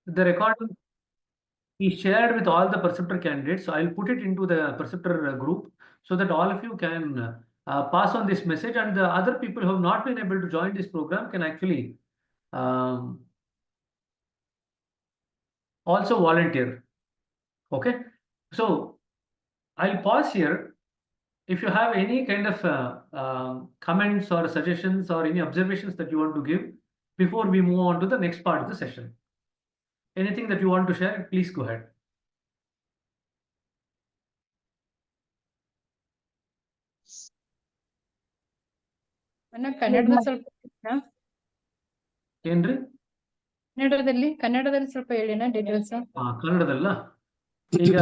The recording is shared with all the preceptor candidates. So I'll put it into the preceptor group so that all of you can pass on this message, and the other people who have not been able to join this program can actually also volunteer. Okay, so I'll pause here. If you have any kind of comments or suggestions or any observations that you want to give before we move on to the next part of the session, anything that you want to share, please go ahead. ಕನ್ನಡದಲ್ಲಿ ಸ್ವಲ್ಪ ಏನ್ರಿ? ಕನ್ನಡದಲ್ಲಿ ಸ್ವಲ್ಪ ಹೇಳಿನ details. ಕನ್ನಡದಲ್ಲ. ಈಗ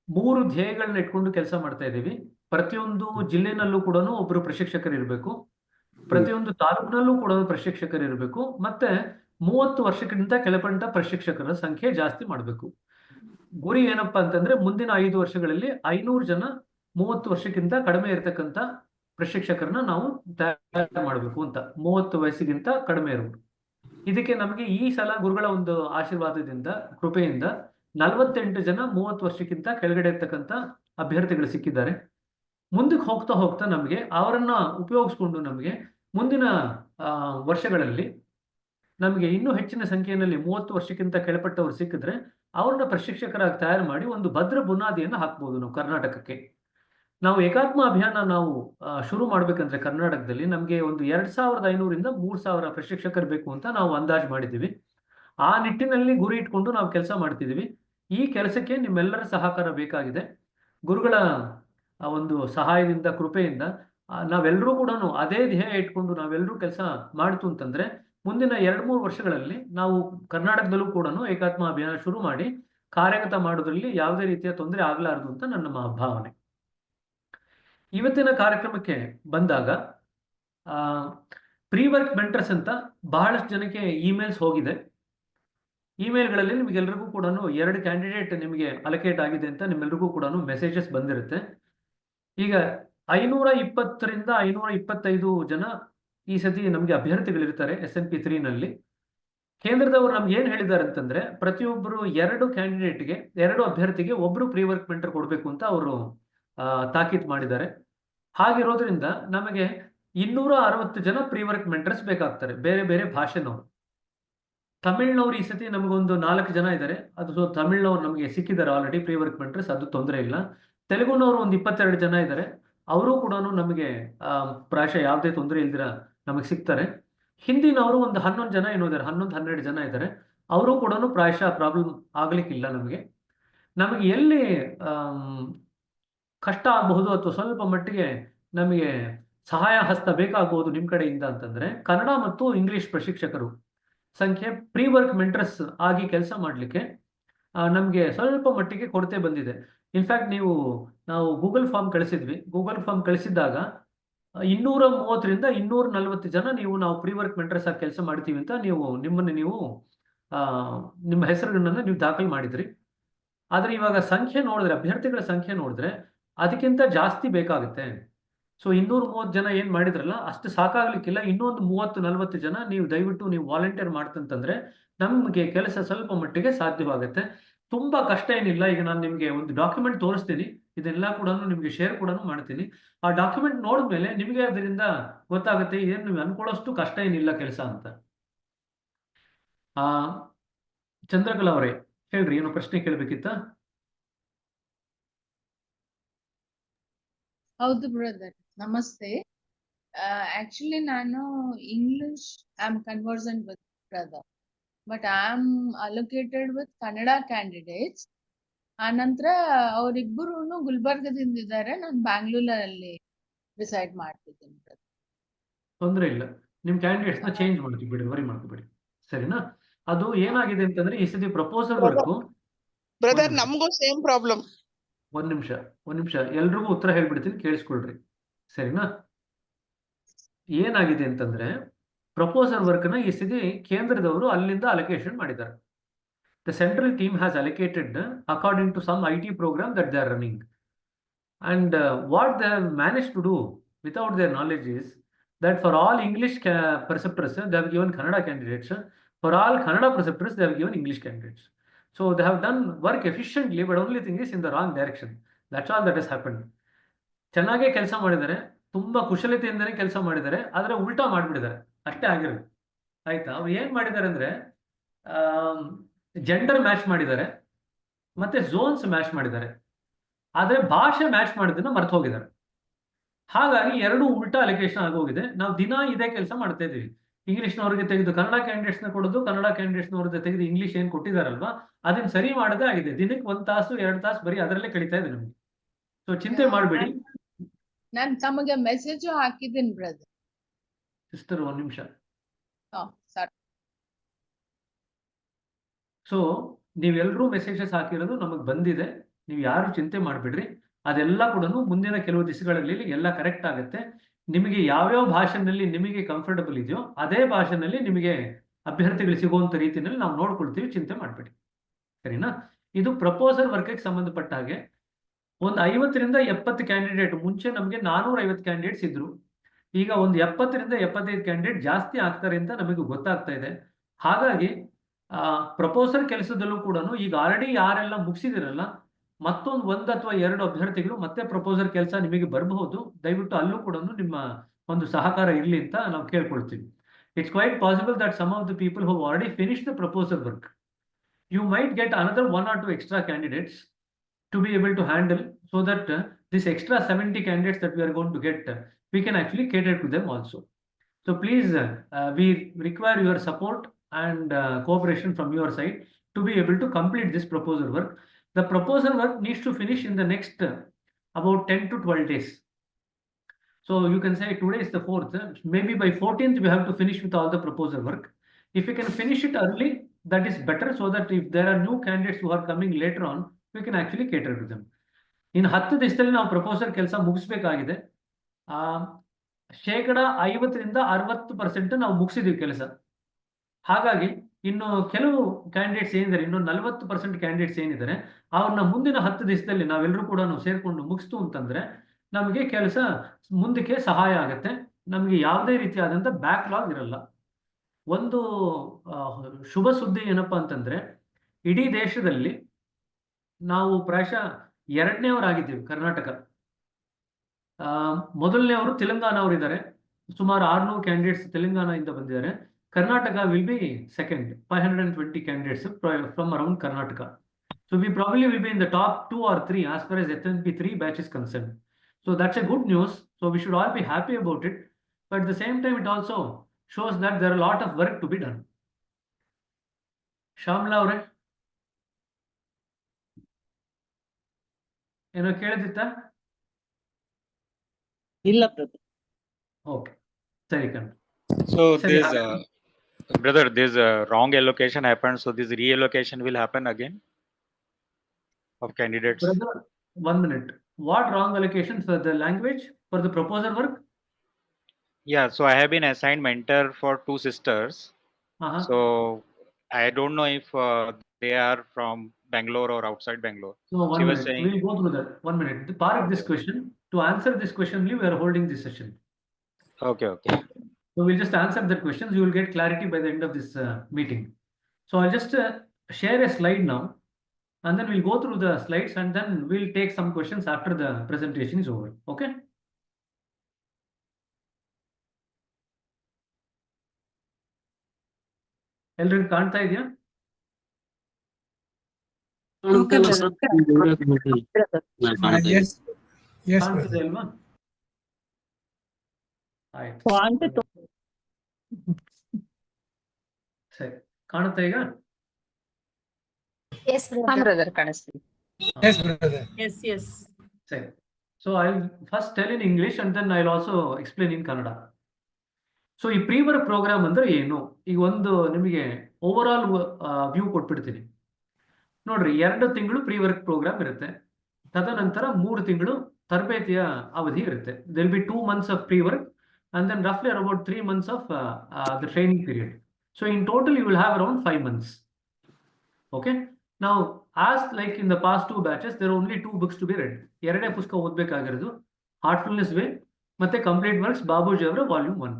3 ಧ್ಯೇಯಗಳನ್ನ ಇಟ್ಕೊಂಡು ಕೆಲಸ ಮಾಡ್ತಾ ಇದ್ದೀವಿ. ಪ್ರತಿಯೊಂದು ಜಿಲ್ಲೆನಲ್ಲೂ ಕೂಡ ಒಬ್ರು ಪ್ರಶಿಕ್ಷಕರು ಇರಬೇಕು. ಪ್ರತಿಯೊಂದು ತಾಲೂಕಿನಲ್ಲೂ ಕೂಡ ಪ್ರಶಿಕ್ಷಕರು ಇರಬೇಕು. ಮತ್ತೆ 30 ವರ್ಷಕ್ಕಿಂತ ಕೆಳಪಟ್ಟ ಪ್ರಶಿಕ್ಷಕರ ಸಂಖ್ಯೆ ಜಾಸ್ತಿ ಮಾಡಬೇಕು. ಗುರಿ ಏನಪ್ಪಾ ಅಂತಂದ್ರೆ ಮುಂದಿನ 5 ವರ್ಷಗಳಲ್ಲಿ 500 ಜನ 30 ವರ್ಷಕ್ಕಿಂತ ಕಡಿಮೆ ಇರತಕ್ಕಂತ ಪ್ರಶಿಕ್ಷಕರನ್ನ ನಾವು ತಯಾರು ಮಾಡಬೇಕು ಅಂತ. 30 ವಯಸ್ಸಿಗಿಂತ ಕಡಿಮೆ ಇರೋರು. ಇದಕ್ಕೆ ನಮಗೆ ಈ ಸಲ ಗುರುಗಳ ಒಂದು ಆಶೀರ್ವಾದದಿಂದ, ಕೃಪೆಯಿಂದ 48 ಜನ 30 ವರ್ಷಕ್ಕಿಂತ ಕೆಳಗಡೆ ಇರ್ತಕ್ಕಂಥ ಅಭ್ಯರ್ಥಿಗಳು ಸಿಕ್ಕಿದ್ದಾರೆ. ಮುಂದಕ್ಕೆ ಹೋಗ್ತಾ ಹೋಗ್ತಾ ನಮಗೆ ಅವರನ್ನ ಉಪಯೋಗಿಸ್ಕೊಂಡು ನಮಗೆ ಮುಂದಿನ ವರ್ಷಗಳಲ್ಲಿ ನಮಗೆ ಇನ್ನೂ ಹೆಚ್ಚಿನ ಸಂಖ್ಯೆಯಲ್ಲಿ 30 ವರ್ಷಕ್ಕಿಂತ ಕೆಳಪಟ್ಟವರು ಸಿಕ್ಕಿದ್ರೆ ಅವ್ರನ್ನ ಪ್ರಶಿಕ್ಷಕರಾಗಿ ತಯಾರು ಮಾಡಿ ಒಂದು ಭದ್ರ ಬುನಾದಿಯನ್ನು ಹಾಕ್ಬೋದು ನಾವು ಕರ್ನಾಟಕಕ್ಕೆ. ನಾವು ಏಕಾತ್ಮ ಅಭಿಯಾನ ನಾವು ಶುರು ಮಾಡ್ಬೇಕಂದ್ರೆ ಕರ್ನಾಟಕದಲ್ಲಿ ನಮಗೆ ಒಂದು 2500ರಿಂದ 3000 ಪ್ರಶಿಕ್ಷಕರು ಬೇಕು ಅಂತ ನಾವು ಅಂದಾಜು ಮಾಡಿದ್ದೀವಿ. ಆ ನಿಟ್ಟಿನಲ್ಲಿ ಗುರಿ ಇಟ್ಕೊಂಡು ನಾವು ಕೆಲಸ ಮಾಡ್ತಿದ್ದೀವಿ. ಈ ಕೆಲಸಕ್ಕೆ ನಿಮ್ಮೆಲ್ಲರ ಸಹಕಾರ ಬೇಕಾಗಿದೆ. ಗುರುಗಳ ಒಂದು ಸಹಾಯದಿಂದ, ಕೃಪೆಯಿಂದ ನಾವೆಲ್ಲರೂ ಕೂಡ ಅದೇ ಧ್ಯೇಯ ಇಟ್ಕೊಂಡು ನಾವೆಲ್ಲರೂ ಕೆಲಸ ಮಾಡ್ತು ಅಂತಂದ್ರೆ ಮುಂದಿನ 2-3 ವರ್ಷಗಳಲ್ಲಿ ನಾವು ಕರ್ನಾಟಕದಲ್ಲೂ ಕೂಡ ಏಕಾತ್ಮ ಅಭಿಯಾನ ಶುರು ಮಾಡಿ ಕಾರ್ಯಗತ ಮಾಡೋದ್ರಲ್ಲಿ ಯಾವುದೇ ರೀತಿಯ ತೊಂದರೆ ಆಗಲಾರದು ಅಂತ ನನ್ನ ಭಾವನೆ. ಇವತ್ತಿನ ಕಾರ್ಯಕ್ರಮಕ್ಕೆ ಬಂದಾಗ ಪ್ರೀ ವರ್ಕ್ ಮೆಂಟರ್ಸ್ ಅಂತ ಬಹಳಷ್ಟು ಜನಕ್ಕೆ ಇಮೇಲ್ಸ್ ಹೋಗಿದೆ. ಇಮೇಲ್ಗಳಲ್ಲಿ ನಿಮಗೆಲ್ಲರಿಗೂ ಕೂಡ 2 ಕ್ಯಾಂಡಿಡೇಟ್ ನಿಮಗೆ ಅಲೋಕೇಟ್ ಆಗಿದೆ ಅಂತ ನಿಮ್ಮೆಲ್ಲರಿಗೂ ಕೂಡ ಮೆಸೇಜಸ್ ಬಂದಿರುತ್ತೆ. ಈಗ 520ರಿಂದ 525 ಜನ ಈ ಸತಿ ನಮಗೆ ಅಭ್ಯರ್ಥಿಗಳಿರ್ತಾರೆ SNP 3 ನಲ್ಲಿ. ಕೇಂದ್ರದವರು ನಮ್ಗೆ ಏನ್ ಹೇಳಿದ್ದಾರೆ ಅಂತಂದ್ರೆ ಪ್ರತಿಯೊಬ್ಬರು 2 ಕ್ಯಾಂಡಿಡೇಟ್ಗೆ 2 ಅಭ್ಯರ್ಥಿಗೆ ಒಬ್ರು ಪ್ರೀ ವರ್ಕ್ ಮೆಂಟರ್ ಕೊಡಬೇಕು ಅಂತ ಅವರು ತಾಕೀತು ಮಾಡಿದ್ದಾರೆ. ಹಾಗಿರೋದ್ರಿಂದ ನಮಗೆ 260 ಜನ ಪ್ರೀ ವರ್ಕ್ ಮೆಂಟರ್ಸ್ ಬೇಕಾಗ್ತಾರೆ, ಬೇರೆ ಬೇರೆ ಭಾಷೆನವರು. ತಮಿಳ್ನವ್ರು ಈ ಸತಿ ನಮಗೊಂದು 4 ಜನ ಇದ್ದಾರೆ. ಅದು ತಮಿಳ್ನವ್ರು ನಮಗೆ ಸಿಕ್ಕಿದ್ದಾರೆ ಆಲ್ರೆಡಿ ಪ್ರೀ ವರ್ಕ್ ಮೆಂಟರ್ಸ್, ಅದು ತೊಂದರೆ ಇಲ್ಲ. ತೆಲುಗುನವರು ಒಂದು 22 ಜನ ಇದ್ದಾರೆ, ಅವರು ಕೂಡ ನಮಗೆ ಪ್ರಾಯಶಃ ಯಾವುದೇ ತೊಂದರೆ ಇಲ್ದಿರ ನಮಗೆ ಸಿಗ್ತಾರೆ. ಹಿಂದಿನವರು ಒಂದು 11 ಜನ ಏನೋ ಇದ್ದಾರೆ, 11-12 ಜನ ಇದ್ದಾರೆ, ಅವರು ಕೂಡ ಪ್ರಾಯಶಃ ಪ್ರಾಬ್ಲಮ್ ಆಗ್ಲಿಕ್ಕಿಲ್ಲ. ನಮಗೆ ಎಲ್ಲಿ ಕಷ್ಟ ಆಗಬಹುದು ಅಥವಾ ಸ್ವಲ್ಪ ಮಟ್ಟಿಗೆ ನಮಗೆ ಸಹಾಯ ಹಸ್ತ ಬೇಕಾಗಬಹುದು ನಿಮ್ಮ ಕಡೆಯಿಂದ ಅಂತಂದ್ರೆ ಕನ್ನಡ ಮತ್ತು ಇಂಗ್ಲಿಷ್ ಪ್ರಶಿಕ್ಷಕರು ಸಂಖ್ಯೆ ಪ್ರೀ ವರ್ಕ್ ಮೆಂಟರ್ಸ್ ಆಗಿ ಕೆಲಸ ಮಾಡಲಿಕ್ಕೆ ನಮಗೆ ಸ್ವಲ್ಪ ಮಟ್ಟಿಗೆ ಕೊರತೆ ಬಂದಿದೆ. ಇನ್ಫ್ಯಾಕ್ಟ್ ನಾವು ಗೂಗಲ್ ಫಾರ್ಮ್ ಕಳಿಸಿದ್ವಿ. ಗೂಗಲ್ ಫಾರ್ಮ್ ಕಳಿಸಿದಾಗ 230ರಿಂದ 240 ಜನ ನಾವು ಪ್ರೀ ವರ್ಕ್ ಮೆಂಟರ್ಸ್ ಆಗಿ ಕೆಲಸ ಮಾಡ್ತೀವಿ ಅಂತ ನಿಮ್ಮ ಹೆಸರುಗಳನ್ನ ನೀವು ದಾಖಲು ಮಾಡಿದ್ರಿ. ಆದ್ರೆ ಇವಾಗ ಸಂಖ್ಯೆ ನೋಡಿದ್ರೆ, ಅಭ್ಯರ್ಥಿಗಳ ಸಂಖ್ಯೆ ನೋಡಿದ್ರೆ ಅದಕ್ಕಿಂತ ಜಾಸ್ತಿ ಬೇಕಾಗುತ್ತೆ. ಸೊ 230 ಜನ ಏನ್ ಮಾಡಿದ್ರಲ್ಲ ಅಷ್ಟು ಸಾಕಾಗ್ಲಿಕ್ಕಿಲ್ಲ. ಇನ್ನೊಂದು 30-40 ಜನ ದಯವಿಟ್ಟು ನೀವು ವಾಲಂಟಿಯರ್ ಮಾಡ್ತಂತಂದ್ರೆ ನಮಗೆ ಕೆಲಸ ಸ್ವಲ್ಪ ಮಟ್ಟಿಗೆ ಸಾಧ್ಯವಾಗುತ್ತೆ. ತುಂಬಾ ಕಷ್ಟ ಏನಿಲ್ಲ. ಈಗ ನಾನು ನಿಮ್ಗೆ ಒಂದು ಡಾಕ್ಯುಮೆಂಟ್ ತೋರಿಸ್ತೀನಿ, ಇದೆಲ್ಲ ಕೂಡ ನಿಮ್ಗೆ ಶೇರ್ ಕೂಡ ಮಾಡ್ತೀನಿ. ಆ ಡಾಕ್ಯುಮೆಂಟ್ ನೋಡಿದ್ಮೇಲೆ ನಿಮಗೆ ಅದರಿಂದ ಗೊತ್ತಾಗುತ್ತೆ ಏನು ನೀವು ಅನ್ಕೊಳ್ಳೋಷ್ಟು ಕಷ್ಟ ಏನಿಲ್ಲ ಕೆಲಸ ಅಂತ. ಚಂದ್ರಕಲಾ ಅವರೇ ಹೇಳ್ರಿ, ಏನೋ ಪ್ರಶ್ನೆ ಕೇಳಬೇಕಿತ್ತ? ಹೌದು ಬ್ರದರ್, ನಮಸ್ತೆ. ಆಕ್ಚುಲಿ ನಾನು English I am conversant with brother, but I am allocated with Kannada candidates. ಆನಂತರ ಅವರಿಬ್ಬರು ಗುಲ್ಬರ್ಗದಿಂದ ಇದ್ದಾರೆ, ನಾನು ಬ್ಯಾಂಗ್ಳೂರಲ್ಲಿ ಡಿಸೈಡ್ ಮಾಡ್ತಿದ್ದೀನಿ ಬ್ರದರ್. ತೊಂದರೆ ಇಲ್ಲ, ನಿಮ್ ಕ್ಯಾಂಡಿಡೇಟ್ಸ್ ನ ಚೇಂಜ್ ಮಾಡ್ತೀವಿ ಬಿಡಿ, ವರಿ ಮಾಡ್ಕೊಬೇಡಿ, ಸರಿನಾ? ಅದು ಏನಾಗಿದೆ ಅಂತಂದ್ರೆ ಈ ಸತಿ ಪ್ರಪೋಸಲ್ ವರ್ಕು ಬ್ರದರ್ ನಮಗೂ ಸೇಮ್ ಪ್ರಾಬ್ಲಮ್. ಒಂದ್ ನಿಮಿಷ ಎಲ್ರಿಗೂ ಉತ್ತರ ಹೇಳ್ಬಿಡ್ತೀನಿ, ಕೇಳಿಸ್ಕೊಳ್ರಿ, ಸರಿನಾ? ಏನಾಗಿದೆ ಅಂತಂದ್ರೆ ಪ್ರಪೋಸಲ್ ವರ್ಕ್ ನ ಈ ಸತಿ ಕೇಂದ್ರದವರು ಅಲ್ಲಿಂದ ಅಲೋಕೇಶನ್ ಮಾಡಿದ್ದಾರೆ. The central team has allocated according to some IT program that they are running, and what they have managed to do without their knowledge is that for all English preceptors they have given Kannada candidates, For all Kannada preceptors, they have given English candidates. So they have done work efficiently, but only thing is in the wrong direction. That's all that has happened. ಚೆನ್ನಾಗೇ ಕೆಲಸ ಮಾಡಿದ್ದಾರೆ, ತುಂಬಾ ಕುಶಲತೆಯಿಂದನೇ ಕೆಲಸ ಮಾಡಿದ್ದಾರೆ, ಆದ್ರೆ ಉಲ್ಟಾ ಮಾಡ್ಬಿಟ್ಟಿದ್ದಾರೆ, ಅಷ್ಟೇ ಆಗಿರೋದು. ಆಯ್ತಾ? ಅವ್ರು ಏನ್ ಮಾಡಿದ್ದಾರೆ ಅಂದ್ರೆ ಜೆಂಡರ್ ಮ್ಯಾಚ್ ಮಾಡಿದ್ದಾರೆ, ಮತ್ತೆ ಝೋನ್ಸ್ ಮ್ಯಾಚ್ ಮಾಡಿದ್ದಾರೆ, ಆದ್ರೆ ಭಾಷೆ ಮ್ಯಾಚ್ ಮಾಡಿದ್ದನ್ನ ಮರ್ತು ಹೋಗಿದ್ದಾರೆ. ಹಾಗಾಗಿ ಎರಡು ಉಲ್ಟಾ ಅಲಿಗೇಷನ್ ಆಗೋಗಿದೆ. ನಾವು ದಿನ ಇದೇ ಕೆಲಸ ಮಾಡ್ತಾ ಇದೀವಿ. ಇಂಗ್ಲಿಷ್ನವ್ರಿಗೆ ತೆಗೆದು ಕನ್ನಡ ಕ್ಯಾಂಡಿಡೇಟ್ಸ್ನ ಕೊಡೋದು, ಕನ್ನಡ ಕ್ಯಾಂಡಿಡೇಟ್ಸ್ನವ್ರದ್ದು ತೆಗೆದು ಇಂಗ್ಲಿಷ್ ಏನ್ ಕೊಟ್ಟಿದಾರಲ್ವಾ ಅದನ್ನ ಸರಿ ಮಾಡದೇ ಆಗಿದೆ. ದಿನಕ್ಕೆ 1 ತಾಸು 2 ತಾಸು ಬರೀ ಅದರಲ್ಲೇ ಕಳೀತಾ ಇದೆ ನಮ್ಗೆ. ಸೊ ಚಿಂತೆ ಮಾಡಬೇಡಿ. ನಾನು ತಮಗೆ ಮೆಸೇಜ್ ಹಾಕಿದ್ದೀನಿ ಬ್ರದರ್. ಸಿಸ್ಟರ್ 1 ನಿಮಿಷ. ಸಾರಿ. ಸೊ ನೀವೆಲ್ಲರೂ ಮೆಸೇಜಸ್ ಹಾಕಿರೋದು ನಮಗೆ ಬಂದಿದೆ, ನೀವು ಯಾರು ಚಿಂತೆ ಮಾಡಿಬಿಡ್ರಿ. ಅದೆಲ್ಲ ಕೂಡ ಮುಂದಿನ ಕೆಲವು ದಿವಸಗಳಲ್ಲಿ ಎಲ್ಲ ಕರೆಕ್ಟ್ ಆಗುತ್ತೆ. ನಿಮಗೆ ಯಾವ್ಯಾವ ಭಾಷೆನಲ್ಲಿ ನಿಮಗೆ ಕಂಫರ್ಟಬಲ್ ಇದೆಯೋ ಅದೇ ಭಾಷೆನಲ್ಲಿ ನಿಮಗೆ ಅಭ್ಯರ್ಥಿಗಳು ಸಿಗುವಂತ ರೀತಿಯಲ್ಲಿ ನಾವು ನೋಡ್ಕೊಳ್ತೀವಿ, ಚಿಂತೆ ಮಾಡಬೇಡಿ. ಸರಿನಾ? ಇದು ಪ್ರಪೋಸಲ್ ವರ್ಕ್ಗೆ ಸಂಬಂಧಪಟ್ಟ ಹಾಗೆ ಒಂದು 50 ರಿಂದ 70 ಕ್ಯಾಂಡಿಡೇಟ್, ಮುಂಚೆ ನಮಗೆ 450 ಕ್ಯಾಂಡಿಡೇಟ್ಸ್ ಇದ್ರು, ಈಗ ಒಂದು 70 ರಿಂದ 75 ಕ್ಯಾಂಡಿಡೇಟ್ ಜಾಸ್ತಿ ಆಗ್ತಾರೆ ಅಂತ ನಮಗೆ ಗೊತ್ತಾಗ್ತಾ ಇದೆ. ಹಾಗಾಗಿ ಪ್ರಪೋಸಲ್ ಕೆಲಸದಲ್ಲೂ ಕೂಡ ಈಗ ಆಲ್ರೆಡಿ ಯಾರೆಲ್ಲ ಮುಗಿಸಿದಿರಲ್ಲ, ಮತ್ತೊಂದು 1 ಅಥವಾ 2 ಅಭ್ಯರ್ಥಿಗಳು ಮತ್ತೆ ಪ್ರಪೋಸಲ್ ಕೆಲಸ ನಿಮಗೆ ಬರಬಹುದು. ದಯವಿಟ್ಟು ಅಲ್ಲೂ ಕೂಡ ನಿಮ್ಮ ಒಂದು ಸಹಕಾರ ಇರಲಿ ಅಂತ ನಾವು ಕೇಳ್ಕೊಳ್ತೀವಿ. It's quite possible that some of the people who already finish the proposal work, you might get another 1 or 2 extra candidates to be able to handle, so that this extra 70 candidates that we are going to get, we can actually cater to them also. So please, we require your support and cooperation from your side to be able to complete this proposal work. The proposal work needs to finish in the next about 10 to 12 days. So you can say today is the 4th, maybe by 14th we have to finish with all the proposal work. If we can finish it early, that is better, so that if there are new candidates who are coming later on, we can actually cater to them. In 10 ದಿವಸದಲ್ಲಿ ನಾವು proposal ಕೆಲಸ ಮುಗಿಸ್ಬೇಕಾಗಿದೆ. 50% ರಿಂದ 60% ನಾವು ಮುಗಿಸಿದೀವಿ ಕೆಲಸ. ಹಾಗಾಗಿ ಇನ್ನು ಕೆಲವು candidates ಏನಿದ್ದಾರೆ, ಇನ್ನು 40% ಕ್ಯಾಂಡಿಡೇಟ್ಸ್ ಏನಿದ್ದಾರೆ, ಅವ್ರನ್ನ ಮುಂದಿನ 10 ದಿವಸದಲ್ಲಿ ನಾವೆಲ್ಲರೂ ಕೂಡ ಸೇರ್ಕೊಂಡು ಮುಗಿಸ್ತು ಅಂತಂದ್ರೆ ನಮಗೆ ಕೆಲಸ ಮುಂದಕ್ಕೆ ಸಹಾಯ ಆಗುತ್ತೆ. ನಮಗೆ ಯಾವುದೇ ರೀತಿಯಾದಂಥ ಬ್ಯಾಕ್ಲಾಗ್ ಇರಲ್ಲ. ಒಂದು ಶುಭ ಸುದ್ದಿ ಏನಪ್ಪಾ ಅಂತಂದ್ರೆ, ಇಡೀ ದೇಶದಲ್ಲಿ ನಾವು ಪ್ರಾಯಶಃ 2ನೇವರಾಗಿದ್ದೀವಿ ಕರ್ನಾಟಕ. ಮೊದಲನೇವರು ತೆಲಂಗಾಣ ಅವರಿದ್ದಾರೆ, ಸುಮಾರು 600 ಕ್ಯಾಂಡಿಡೇಟ್ಸ್ ತೆಲಂಗಾಣದಿಂದ ಬಂದಿದ್ದಾರೆ. Karnataka will be second, 520 candidates from around Karnataka. So we probably will be in the top 2 or 3 as far as FNP3 batch is concerned. So that's a good news. So we should all be happy about it. But at the same time, it also shows that there are a lot of work to be done. Shamla avare ಏನೋ ಕೇಳಿದಿತ್ತಾ? ಇಲ್ಲ brother. Okay, ಸರಿ ಕಣ್. So this brother, this wrong allocation happened, so this reallocation will happen again of candidates. Brother, 1 minute. What wrong allocation for the language, for the proposal work? Yeah, so I have been assigned mentor for 2 sisters. So I don't know if they are from Bangalore or outside Bangalore. So 1 minute, we'll go through that. 1 minute. Park this question. To answer this question, we are holding this session. Okay. So we'll just answer the questions. You will get clarity by the end of this meeting. So I'll just share a slide now, and then we'll go through the slides, and then we'll take some questions after the presentation is over. Okay? ಎಲ್ರಿಗೂ ಕಾಣ್ತಾ ಇದೆಯಾ? ಕಾಣ್ತಿದೆ ಅಲ್ವಾ? ಆಯ್ತು, ಸರಿ. ಕಾಣುತ್ತಾ ಈಗ? Yes brother, ಕಾಣಿಸ್ತಿದೆ. Yes, brother. Yes. ಸರಿ. So I'll first tell in English and then I'll also explain in Kannada. So ಈ ಪ್ರೀ ವರ್ಕ್ ಪ್ರೋಗ್ರಾಮ್ ಅಂದ್ರೆ ಏನು? ಈಗ ಒಂದು ನಿಮಗೆ ಓವರ್ ಆಲ್ ವ್ಯೂ ಕೊಟ್ಬಿಡ್ತೀನಿ ನೋಡ್ರಿ. 2 ತಿಂಗಳು ಪ್ರೀ ವರ್ಕ್ ಪ್ರೋಗ್ರಾಮ್ ಇರುತ್ತೆ, ತದನಂತರ 3 ತಿಂಗಳು ತರಬೇತಿಯ ಅವಧಿ ಇರುತ್ತೆ. ದಿಲ್ B 2 months of pre work and then roughly about 3 months of the training period. So in total you will have around 5 months. Okay, now as like in the past 2 batches, there are only 2 books to be read. 2 ಪುಸ್ತಕ ಓದಬೇಕಾಗಿರೋದು, Heartfulness way ಮತ್ತೆ complete works Babuji ಅವರ volume 1.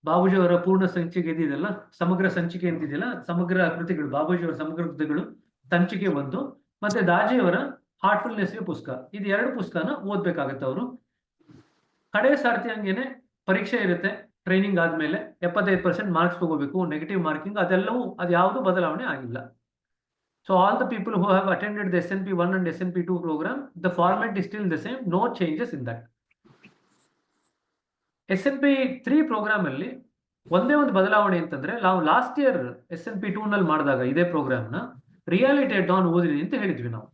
Babuji ಅವರ ಪೂರ್ಣ ಸಂಚಿಕೆ ಇದೆಯಲ್ಲ, ಸಮಗ್ರ ಸಂಚಿಕೆ ಅಂತಿದೆಯಲ್ಲ, ಸಮಗ್ರ ಕೃತಿಗಳು, ಬಾಬೂಜಿ ಅವರ ಸಮಗ್ರ ಕೃತಿಗಳು ಸಂಚಿಕೆ 1, ಮತ್ತೆ ದಾಜಿಯವರ ಹಾರ್ಟ್ಫುಲ್ನೆಸ್ ಪುಸ್ತಕ, ಇದು 2 ಪುಸ್ತಕನ ಓದ್ಬೇಕಾಗತ್ತೆ ಅವರು. ಕಡೆ ಸಾರ್ತಿ ಹಂಗೇನೆ ಪರೀಕ್ಷೆ ಇರುತ್ತೆ, ಟ್ರೈನಿಂಗ್ ಆದ್ಮೇಲೆ 75% ಮಾರ್ಕ್ಸ್ ತಗೋಬೇಕು, ನೆಗೆಟಿವ್ ಮಾರ್ಕಿಂಗ್, ಅದೆಲ್ಲವೂ ಅದು ಯಾವುದು ಬದಲಾವಣೆ ಆಗಿಲ್ಲ. So all the people who have attended the SNP 1 and SNP 2 program, the format is still the same, no changes in that. SNP 3 program ಅಲ್ಲಿ ಒಂದೇ ಒಂದು ಬದಲಾವಣೆ ಅಂತಂದ್ರೆ, ನಾವು ಲಾಸ್ಟ್ ಇಯರ್ SNP 2 ನಲ್ಲಿ ಮಾಡಿದಾಗ ಇದೇ ಪ್ರೋಗ್ರಾಮ್ ನ ರಿಯಾಲಿಟಿ ಅಟ್ ಡಾನ್ ಓದಿರಿ ಅಂತ ಹೇಳಿದ್ವಿ ನಾವು.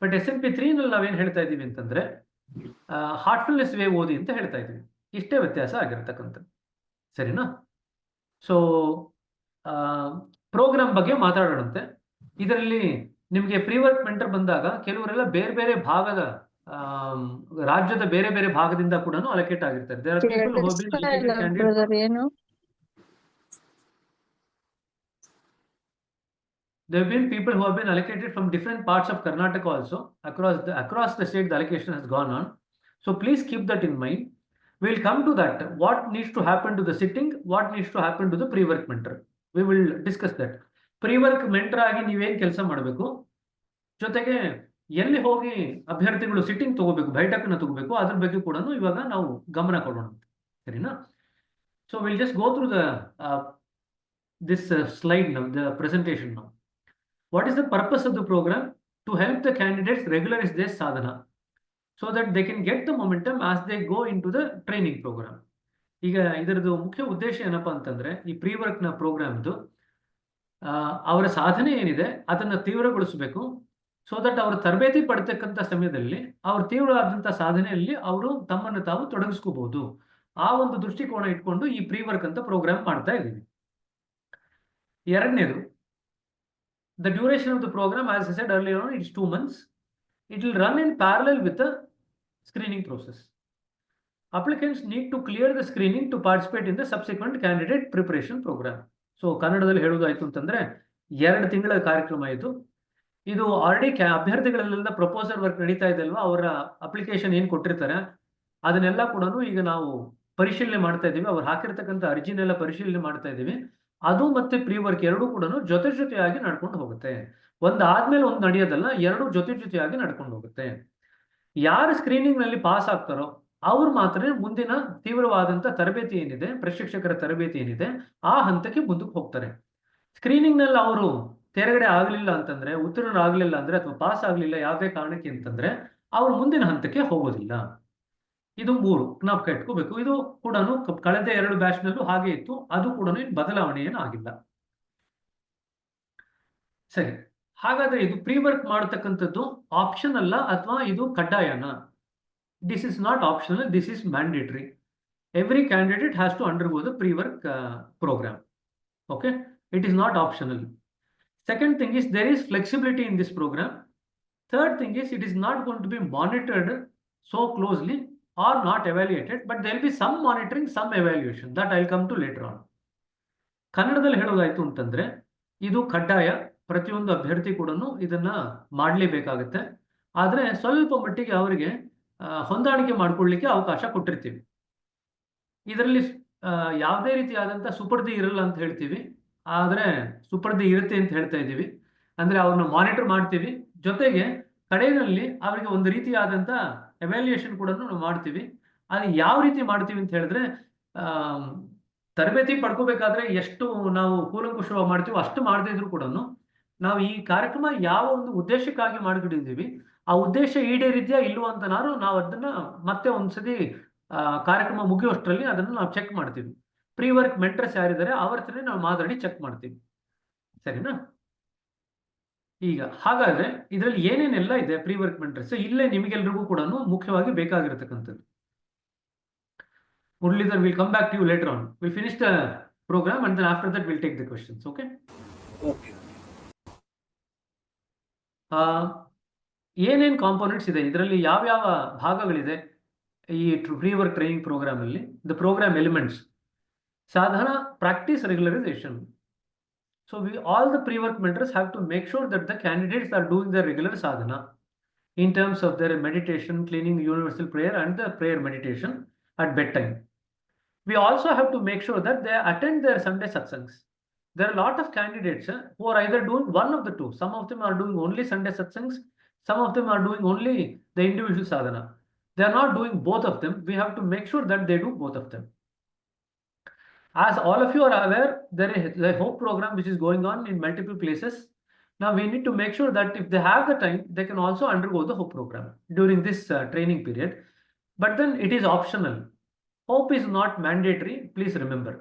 ಬಟ್ SNP 3 ನಲ್ಲಿ ನಾವೇನ್ ಹೇಳ್ತಾ ಇದೀವಿ ಅಂತಂದ್ರೆ ಹಾರ್ಟ್ಫುಲ್ನೆಸ್ ವೇ ಓದಿ ಅಂತ ಹೇಳ್ತಾ ಇದೀವಿ. ಇಷ್ಟೇ ವ್ಯತ್ಯಾಸ ಆಗಿರ್ತಕ್ಕಂಥದ್ದು, ಸರಿನಾ? ಸೊ ಪ್ರೋಗ್ರಾಮ್ ಬಗ್ಗೆ ಮಾತಾಡೋಣಂತೆ. ಇದರಲ್ಲಿ ನಿಮಗೆ ಪ್ರೀ ವರ್ಕ್ ಮೆಂಟರ್ ಬಂದಾಗ ಕೆಲವರೆಲ್ಲ ಬೇರೆ ಬೇರೆ ಭಾಗದ ರಾಜ್ಯದ ಬೇರೆ ಬೇರೆ ಭಾಗದಿಂದ ಕೂಡ ಅಲೋಕೇಟ್ ಆಗಿರ್ತಾರೆ. There are people who have been allocated candidates. ಏನು There have been people who have been allocated from different parts of Karnataka also. Across the state, the allocation has gone on. So please keep that in mind. We'll come to that. What needs to happen to the sitting? What needs to happen to the pre-work mentor? We will discuss that. Pre-work mentor ಆಗಿ ನೀವೇನ್ ಕೆಲಸ ಮಾಡಬೇಕು, ಜೊತೆಗೆ ಎಲ್ಲಿ ಹೋಗಿ ಅಭ್ಯರ್ಥಿಗಳು sitting ತಗೋಬೇಕು, ಬೈಠಕ್ನ ತಗೋಬೇಕು, ಅದ್ರ ಬಗ್ಗೆ ಕೂಡ ಇವಾಗ ನಾವು ಗಮನ ಕೊಡೋಣ, ಸರಿನಾ? So will just go through this slide now, the presentation now. What is the purpose of the program? To help the candidates regularize their sadhana so that they can get the momentum as they go into the training program. ಈಗ ಇದರದ್ದು ಮುಖ್ಯ ಉದ್ದೇಶ ಏನಪ್ಪಾ ಅಂತಂದ್ರೆ, ಈ pre work ನ ಪ್ರೋಗ್ರಾಮ್ದು ಅವರ ಸಾಧನೆ ಏನಿದೆ ಅದನ್ನ ತೀವ್ರಗೊಳಿಸಬೇಕು. ಸೊ ದಟ್ ಅವರು ತರಬೇತಿ ಪಡ್ತಕ್ಕಂಥ ಸಮಯದಲ್ಲಿ ಅವ್ರ ತೀವ್ರವಾದಂಥ ಸಾಧನೆಯಲ್ಲಿ ಅವರು ತಮ್ಮನ್ನು ತಾವು ತೊಡಗಿಸ್ಕೋಬಹುದು. ಆ ಒಂದು ದೃಷ್ಟಿಕೋನ ಇಟ್ಕೊಂಡು ಈ ಪ್ರೀ ವರ್ಕ್ ಅಂತ ಪ್ರೋಗ್ರಾಮ್ ಮಾಡ್ತಾ ಇದ್ದೀವಿ. ಎರಡನೇದು, the duration of the program, as I said earlier on, it's 2 months. It will run in parallel with the screening process. Applicants need to clear the screening to participate in the subsequent candidate preparation program. So ಕನ್ನಡದಲ್ಲಿ ಹೇಳೋದಾಯ್ತು ಅಂತಂದ್ರೆ 2 ತಿಂಗಳ ಕಾರ್ಯಕ್ರಮ ಇದು. ಇದು already ಅಭ್ಯರ್ಥಿಗಳೆಲ್ಲ proposal work ನಡೀತಾ ಇದೆ ಅಲ್ವಾ, ಅವರ ಅಪ್ಲಿಕೇಶನ್ ಏನ್ ಕೊಟ್ಟಿರ್ತಾರೆ ಅದನ್ನೆಲ್ಲ ಕೂಡ ಈಗ ನಾವು ಪರಿಶೀಲನೆ ಮಾಡ್ತಾ ಇದ್ದೀವಿ. ಅವ್ರು ಹಾಕಿರ್ತಕ್ಕಂಥ ಅರ್ಜಿನೆಲ್ಲ ಪರಿಶೀಲನೆ ಮಾಡ್ತಾ ಇದ್ದೀವಿ. ಅದು ಮತ್ತೆ ಪ್ರೀ ವರ್ಕ್ ಎರಡೂ ಕೂಡ ಜೊತೆಯಾಗಿ ನಡ್ಕೊಂಡು ಹೋಗುತ್ತೆ. ಒಂದಾದ್ಮೇಲೆ ಒಂದು ನಡೆಯೋದಲ್ಲ, ಎರಡು ಜೊತೆಯಾಗಿ ನಡ್ಕೊಂಡು ಹೋಗುತ್ತೆ. ಯಾರು ಸ್ಕ್ರೀನಿಂಗ್ ನಲ್ಲಿ ಪಾಸ್ ಆಗ್ತಾರೋ ಅವ್ರು ಮಾತ್ರ ಮುಂದಿನ ತೀವ್ರವಾದಂತ ತರಬೇತಿ ಏನಿದೆ, ಪ್ರಶಿಕ್ಷಕರ ತರಬೇತಿ ಏನಿದೆ, ಆ ಹಂತಕ್ಕೆ ಮುಂದಕ್ಕೆ ಹೋಗ್ತಾರೆ. ಸ್ಕ್ರೀನಿಂಗ್ ನಲ್ಲಿ ಅವರು ತೆರಗಡೆ ಆಗ್ಲಿಲ್ಲ ಅಂತಂದ್ರೆ, ಉತ್ತೀರ್ಣರಾಗ್ಲಿಲ್ಲ ಅಂದ್ರೆ, ಅಥವಾ ಪಾಸ್ ಆಗ್ಲಿಲ್ಲ ಯಾವುದೇ ಕಾರಣಕ್ಕೆ ಅಂತಂದ್ರೆ, ಅವ್ರು ಮುಂದಿನ ಹಂತಕ್ಕೆ ಹೋಗೋದಿಲ್ಲ. ಇದು 3 ಜ್ಞಾಪಕ ಇಟ್ಕೋಬೇಕು. ಇದು ಕೂಡ ಕಳೆದ 2 ಬ್ಯಾಚ್ ನಲ್ಲೂ ಹಾಗೆ ಇತ್ತು, ಅದು ಕೂಡ ಬದಲಾವಣೆ ಏನು ಆಗಿಲ್ಲ. ಸರಿ, ಹಾಗಾದ್ರೆ ಇದು ಪ್ರೀ ವರ್ಕ್ ಮಾಡತಕ್ಕಂಥದ್ದು ಆಪ್ಷನ್ ಅಲ್ಲ ಅಥವಾ ಇದು ಕಡ್ಡಾಯನ? This is not optional, this is mandatory. Every candidate has to undergo the pre work programme. Okay, it is not optional. Second thing is there is flexibility in this program. Third thing is it is not going to be monitored so closely or not evaluated, but there will be some monitoring, some evaluation. That I will come to later on. ಕನ್ನಡದಲ್ಲಿ ಹೇಳೋದಾಯ್ತು ಅಂತಂದ್ರೆ ಇದು ಕಡ್ಡಾಯ, ಪ್ರತಿಯೊಂದು ಅಭ್ಯರ್ಥಿ ಕೂಡ ಇದನ್ನ ಮಾಡಲೇಬೇಕಾಗುತ್ತೆ. ಆದ್ರೆ ಸ್ವಲ್ಪ ಮಟ್ಟಿಗೆ ಅವರಿಗೆ ಹೊಂದಾಣಿಕೆ ಮಾಡ್ಕೊಳ್ಳಿಕ್ಕೆ ಅವಕಾಶ ಕೊಟ್ಟಿರ್ತೀವಿ. ಇದರಲ್ಲಿ ಯಾವುದೇ ರೀತಿಯಾದಂಥ ಸುಪರ್ದಿ ಇರಲ್ಲ ಅಂತ ಹೇಳ್ತೀವಿ, ಆದ್ರೆ ಸುಪರ್ದಿ ಇರುತ್ತೆ ಅಂತ ಹೇಳ್ತಾ ಇದ್ದೀವಿ. ಅಂದ್ರೆ ಅವ್ರನ್ನ ಮಾನಿಟರ್ ಮಾಡ್ತೀವಿ, ಜೊತೆಗೆ ಕಡೆಯಲ್ಲಿ ಅವರಿಗೆ ಒಂದು ರೀತಿಯಾದಂಥ ಎವ್ಯಾಲ್ಯೂಯೇಷನ್ ಕೂಡ ನಾವು ಮಾಡ್ತೀವಿ. ಅದು ಯಾವ ರೀತಿ ಮಾಡ್ತೀವಿ ಅಂತ ಹೇಳಿದ್ರೆ, ತರಬೇತಿ ಪಡ್ಕೋಬೇಕಾದ್ರೆ ಎಷ್ಟು ನಾವು ಕೂಲಂಕುಷವಾಗಿ ಮಾಡ್ತೀವಿ ಅಷ್ಟು ಮಾಡದೇ ಇದ್ರು ಕೂಡ ನಾವು ಈ ಕಾರ್ಯಕ್ರಮ ಯಾವ ಒಂದು ಉದ್ದೇಶಕ್ಕಾಗಿ ಮಾಡಿಕೊಂಡಿದ್ದೀವಿ ಆ ಉದ್ದೇಶ ಈಡೇರಿದ್ಯಾ ಇಲ್ವಾ ಅಂತ ನಾವು ಅದನ್ನ ಮತ್ತೆ ಒಂದ್ಸತಿ ಕಾರ್ಯಕ್ರಮ ಮುಗಿಯುವಷ್ಟರಲ್ಲಿ ಅದನ್ನು ನಾವು ಚೆಕ್ ಮಾಡ್ತೀವಿ. ಪ್ರೀ ವರ್ಕ್ ಮೆಂಟರ್ಸ್ ಯಾರಿದ್ದಾರೆ ಅವ್ರ ಹತ್ರನೇ ನಾವು ಮಾತಾಡಿ ಚೆಕ್ ಮಾಡ್ತೀವಿ, ಸರಿನಾ? ಈಗ ಹಾಗಾದ್ರೆ ಇದರಲ್ಲಿ ಏನೇನೆಲ್ಲ ಇದೆ ಪ್ರೀ ವರ್ಕ್ ಮೆಂಟರ್ಸ್, ಇಲ್ಲೇ ನಿಮಗೆಲ್ರಿಗೂ ಕೂಡ ಮುಖ್ಯವಾಗಿ ಬೇಕಾಗಿರತಕ್ಕಂಥದ್ದು. Muralidhar will come back to you later on. We'll finish the program and then after that we'll take the questions. Okay? Okay. ಏನೇನು ಕಾಂಪೋನೆಂಟ್ಸ್ ಇದೆ ಇದರಲ್ಲಿ, ಯಾವ್ಯಾವ ಭಾಗಗಳಿದೆ ಈ ಪ್ರೀ ವರ್ಕ್ ಟ್ರೈನಿಂಗ್ ಪ್ರೋಗ್ರಾಮ್ ಅಲ್ಲಿ? The programme elements: sadhana, practice, regularization. So all the pre-work mentors have to make sure that the candidates are doing their regular sadhana in terms of their meditation, cleaning, universal prayer and the prayer meditation at bedtime. We also have to make sure that they attend their Sunday satsangs. There are a lot of candidates who are either doing one of the two. Some of them are doing only Sunday satsangs. Some of them are doing only the individual sadhana. They are not doing both of them. We have to make sure that they do both of them. As all of you are aware, there is the Hope program which is going on in multiple places. Now we need to make sure that if they have the time, they can also undergo the Hope program during this training period. But then it is optional. Hope is not mandatory, please remember.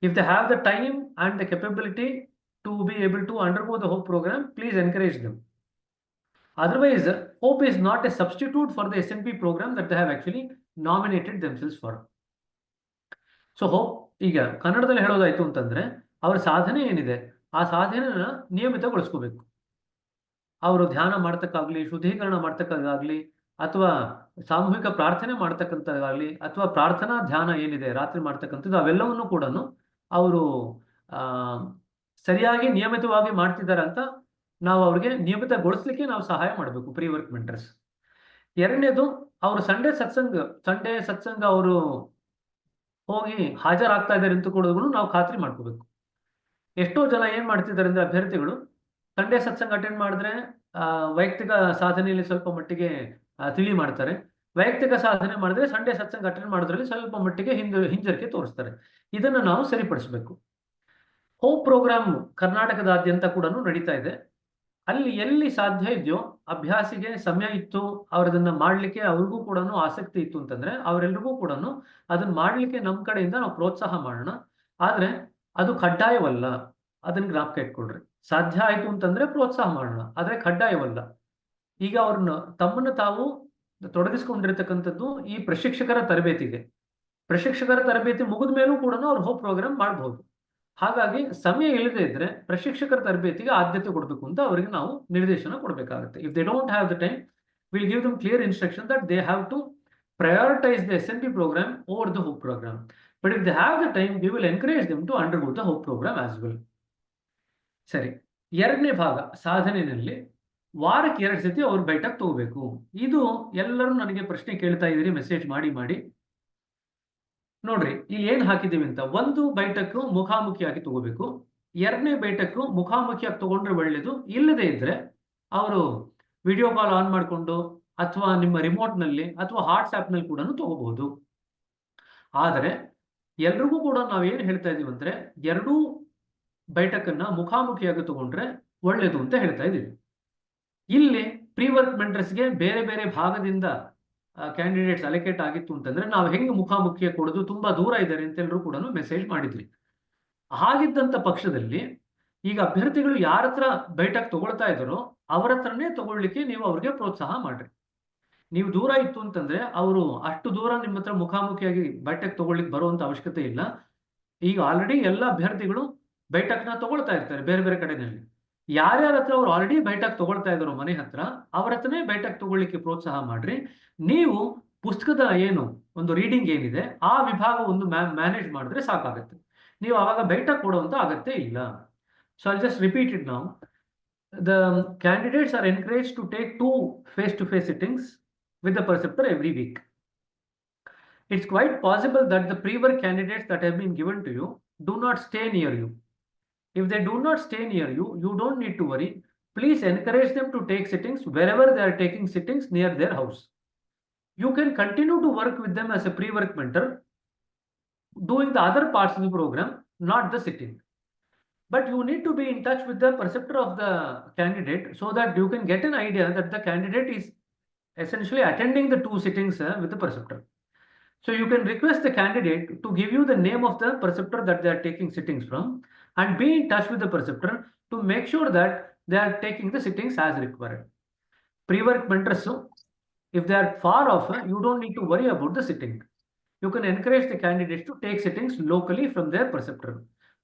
If they have the time and the capability to be able to undergo the Hope program, please encourage them. Otherwise, Hope is not a substitute for the SNP program that they have actually nominated themselves for. So hope ಈಗ ಕನ್ನಡದಲ್ಲಿ ಹೇಳೋದಾಯ್ತು ಅಂತಂದ್ರೆ ಅವರ ಸಾಧನೆ ಏನಿದೆ ಆ ಸಾಧನೆನ ನಿಯಮಿತಗೊಳಿಸ್ಕೋಬೇಕು. ಅವರು ಧ್ಯಾನ ಮಾಡ್ತಕ್ಕಾಗ್ಲಿ, ಶುದ್ಧೀಕರಣ ಮಾಡ್ತಕ್ಕಾಗ್ಲಿ, ಅಥವಾ ಸಾಮೂಹಿಕ ಪ್ರಾರ್ಥನೆ ಮಾಡ್ತಕ್ಕಂಥದ್ದಾಗ್ಲಿ, ಅಥವಾ ಪ್ರಾರ್ಥನಾ ಧ್ಯಾನ ಏನಿದೆ ರಾತ್ರಿ ಮಾಡ್ತಕ್ಕಂಥದ್ದು, ಅವೆಲ್ಲವನ್ನು ಕೂಡ ಅವರು ಸರಿಯಾಗಿ ನಿಯಮಿತವಾಗಿ ಮಾಡ್ತಿದ್ದಾರೆ ಅಂತ ನಾವು ಅವ್ರಿಗೆ ನಿಯಮಿತಗೊಳಿಸ್ಲಿಕ್ಕೆ ನಾವು ಸಹಾಯ ಮಾಡಬೇಕು, ಪ್ರೀ ವರ್ಕ್ ಮೆಂಟರ್ಸ್. ಎರಡನೇದು, ಅವರು ಸಂಡೇ ಸತ್ಸಂಗ ಅವರು ಹೋಗಿ ಹಾಜರಾಗ್ತಾ ಇದ್ದಾರೆ ಅಂತ ಕೂಡ ನಾವು ಖಾತ್ರಿ ಮಾಡ್ಕೋಬೇಕು. ಎಷ್ಟೋ ಜನ ಏನ್ ಮಾಡ್ತಿದ್ದಾರೆ ಅಂದ್ರೆ ಅಭ್ಯರ್ಥಿಗಳು ಸಂಡೇ ಸತ್ಸಂಗ ಅಟೆಂಡ್ ಮಾಡಿದ್ರೆ ವೈಯಕ್ತಿಕ ಸಾಧನೆಯಲ್ಲಿ ಸ್ವಲ್ಪ ಮಟ್ಟಿಗೆ ತಿಳಿ ಮಾಡ್ತಾರೆ, ವೈಯಕ್ತಿಕ ಸಾಧನೆ ಮಾಡಿದ್ರೆ ಸಂಡೇ ಸತ್ಸಂಗ ಅಟೆಂಡ್ ಮಾಡೋದ್ರಲ್ಲಿ ಸ್ವಲ್ಪ ಮಟ್ಟಿಗೆ ಹಿಂಜರಿಕೆ ತೋರಿಸ್ತಾರೆ. ಇದನ್ನ ನಾವು ಸರಿಪಡಿಸಬೇಕು. ಹೋಪ್ ಪ್ರೋಗ್ರಾಮ್ ಕರ್ನಾಟಕದಾದ್ಯಂತ ಕೂಡ ನಡೀತಾ ಇದೆ. ಅಲ್ಲಿ ಎಲ್ಲಿ ಸಾಧ್ಯ ಇದೆಯೋ, ಅಭ್ಯಾಸಿಗೆ ಸಮಯ ಇತ್ತು, ಅವರದನ್ನ ಮಾಡ್ಲಿಕ್ಕೆ ಅವ್ರಿಗೂ ಕೂಡ ಆಸಕ್ತಿ ಇತ್ತು ಅಂತಂದ್ರೆ ಅವರೆಲ್ಲರಿಗೂ ಕೂಡ ಅದನ್ನ ಮಾಡ್ಲಿಕ್ಕೆ ನಮ್ಮ ಕಡೆಯಿಂದ ನಾವು ಪ್ರೋತ್ಸಾಹ ಮಾಡೋಣ. ಆದ್ರೆ ಅದು ಕಡ್ಡಾಯವಲ್ಲ, ಅದನ್ನ ಜ್ಞಾಪಕ ಇಟ್ಕೊಳ್ರಿ. ಸಾಧ್ಯ ಆಯ್ತು ಅಂತಂದ್ರೆ ಪ್ರೋತ್ಸಾಹ ಮಾಡೋಣ, ಆದ್ರೆ ಕಡ್ಡಾಯವಲ್ಲ. ಈಗ ಅವ್ರನ್ನ ತಮ್ಮನ್ನ ತಾವು ತೊಡಗಿಸ್ಕೊಂಡಿರ್ತಕ್ಕಂಥದ್ದು ಈ ಪ್ರಶಿಕ್ಷಕರ ತರಬೇತಿ ಮುಗಿದ ಮೇಲೂ ಕೂಡ ಅವ್ರು ಹೋಪ್ ಪ್ರೋಗ್ರಾಮ್ ಮಾಡಬಹುದು. ಹಾಗಾಗಿ ಸಮಯ ಇಲ್ಲದೆ ಇದ್ರೆ ಪ್ರಶಿಕ್ಷಕರ ತರಬೇತಿಗೆ ಆದ್ಯತೆ ಕೊಡಬೇಕು ಅಂತ ಅವರಿಗೆ ನಾವು ನಿರ್ದೇಶನ ಕೊಡಬೇಕಾಗುತ್ತೆ. If they don't have the time, will give them clear instruction that they have to prioritise the SNP program over the Hope program. But if they have the time, we will encourage them to undergo the Hope program as well. ಸರಿ, ಎರಡನೇ ಭಾಗ ಸಾಧನೆಯಲ್ಲಿ ವಾರಕ್ಕೆ 2 ಸತಿ ಅವ್ರು ಬೈಠಕ್ ತಗೋಬೇಕು. ಇದು ಎಲ್ಲರೂ ನನಗೆ ಪ್ರಶ್ನೆ ಕೇಳ್ತಾ ಇದ್ದೀರಿ ಮೆಸೇಜ್ ಮಾಡಿ. ನೋಡ್ರಿ, ಇಲ್ಲಿ ಏನ್ ಹಾಕಿದೀವಿ ಅಂತ. ಒಂದು ಬೈಠಕ್ ಮುಖಾಮುಖಿಯಾಗಿ ತಗೋಬೇಕು, ಎರಡನೇ ಬೈಠಕ್ ಮುಖಾಮುಖಿಯಾಗಿ ತಗೊಂಡ್ರೆ ಒಳ್ಳೇದು. ಇಲ್ಲದೆ ಇದ್ರೆ ಅವರು ವಿಡಿಯೋ ಕಾಲ್ ಆನ್ ಮಾಡಿಕೊಂಡು ಅಥವಾ ನಿಮ್ಮ ರಿಮೋಟ್ ನಲ್ಲಿ ಅಥವಾ ವಾಟ್ಸ್ಆಪ್ ನಲ್ಲಿ ಕೂಡ ತಗೋಬಹುದು. ಆದರೆ ಎಲ್ರಿಗೂ ಕೂಡ ನಾವೇನ್ ಹೇಳ್ತಾ ಇದೀವಿ ಅಂದ್ರೆ, ಎರಡೂ ಬೈಠಕನ್ನ ಮುಖಾಮುಖಿಯಾಗಿ ತಗೊಂಡ್ರೆ ಒಳ್ಳೇದು ಅಂತ ಹೇಳ್ತಾ ಇದೀವಿ. ಇಲ್ಲಿ ಪ್ರೀ ವರ್ಕ್ ಮೆಂಟರ್ಸ್ಗೆ ಬೇರೆ ಬೇರೆ ಭಾಗದಿಂದ ಕ್ಯಾಂಡಿಡೇಟ್ಸ್ ಅಲೋಕೇಟ್ ಆಗಿತ್ತು ಅಂತಂದ್ರೆ ನಾವು ಹೆಂಗೆ ಮುಖಾಮುಖಿಯ ಕೊಡೋದು, ತುಂಬಾ ದೂರ ಇದ್ದಾರೆ ಅಂತ ಎಲ್ಲರೂ ಕೂಡ ಮೆಸೇಜ್ ಮಾಡಿದ್ರಿ. ಹಾಗಿದ್ದಂತ ಪಕ್ಷದಲ್ಲಿ ಈಗ ಅಭ್ಯರ್ಥಿಗಳು ಯಾರ ಹತ್ರ ಬೈಠಕ್ ತಗೊಳ್ತಾ ಇದ್ದಾರೋ ಅವರ ಹತ್ರನೇ ತಗೊಳ್ಳಿಕ್ಕೆ ನೀವು ಅವ್ರಿಗೆ ಪ್ರೋತ್ಸಾಹ ಮಾಡ್ರಿ. ನೀವು ದೂರ ಇತ್ತು ಅಂತಂದ್ರೆ ಅವರು ಅಷ್ಟು ದೂರ ನಿಮ್ಮ ಹತ್ರ ಮುಖಾಮುಖಿಯಾಗಿ ಬೈಠಕ್ ತಗೊಳ್ಳಿಕ್ಕೆ ಬರುವಂತ ಅವಶ್ಯಕತೆ ಇಲ್ಲ. ಈಗ ಆಲ್ರೆಡಿ ಎಲ್ಲ ಅಭ್ಯರ್ಥಿಗಳು ಬೈಠಕ್ನ ತಗೊಳ್ತಾ ಇರ್ತಾರೆ ಬೇರೆ ಬೇರೆ ಕಡೆನಲ್ಲಿ. ಯಾರ್ಯಾರ ಹತ್ರ ಅವ್ರು ಆಲ್ರೆಡಿ ಬೈಠಕ್ ತಗೊಳ್ತಾ ಇದ್ದಾರೋ ಮನೆ ಹತ್ರ, ಅವ್ರ ಹತ್ರನೇ ಬೈಠಕ್ ತಗೊಳ್ಳಿಕ್ಕೆ ಪ್ರೋತ್ಸಾಹ ಮಾಡ್ರಿ. ನೀವು ಪುಸ್ತಕದ ಏನು ಒಂದು ರೀಡಿಂಗ್ ಏನಿದೆ ಆ ವಿಭಾಗ ಒಂದು ಮ್ಯಾನೇಜ್ ಮಾಡಿದ್ರೆ ಸಾಕಾಗುತ್ತೆ. ನೀವು ಅವಾಗ ಬೈಠಕ್ ಕೊಡುವಂತ ಅಗತ್ಯ ಇಲ್ಲ. So I just repeat it now. The candidates are encouraged to take 2 face-to-face sittings with the preceptor every week. It's quite possible that the pre-work candidates that have been given to you do not stay near you. If they do not stay near you, you don't need to worry. Please encourage them to take sittings wherever they are taking sittings near their house. You can continue to work with them as a pre-work mentor, doing the other parts of the program, not the sitting. But you need to be in touch with the preceptor of the candidate so that you can get an idea that the candidate is essentially attending the 2 sittings with the preceptor. So you can request the candidate to give you the name of the preceptor that they are taking sittings from and be in touch with the preceptor to make sure that they are taking the sittings as required. Pre-work mentors, if they are far off, you don't need to worry about the sitting. You can encourage the candidates to take sittings locally from their preceptor.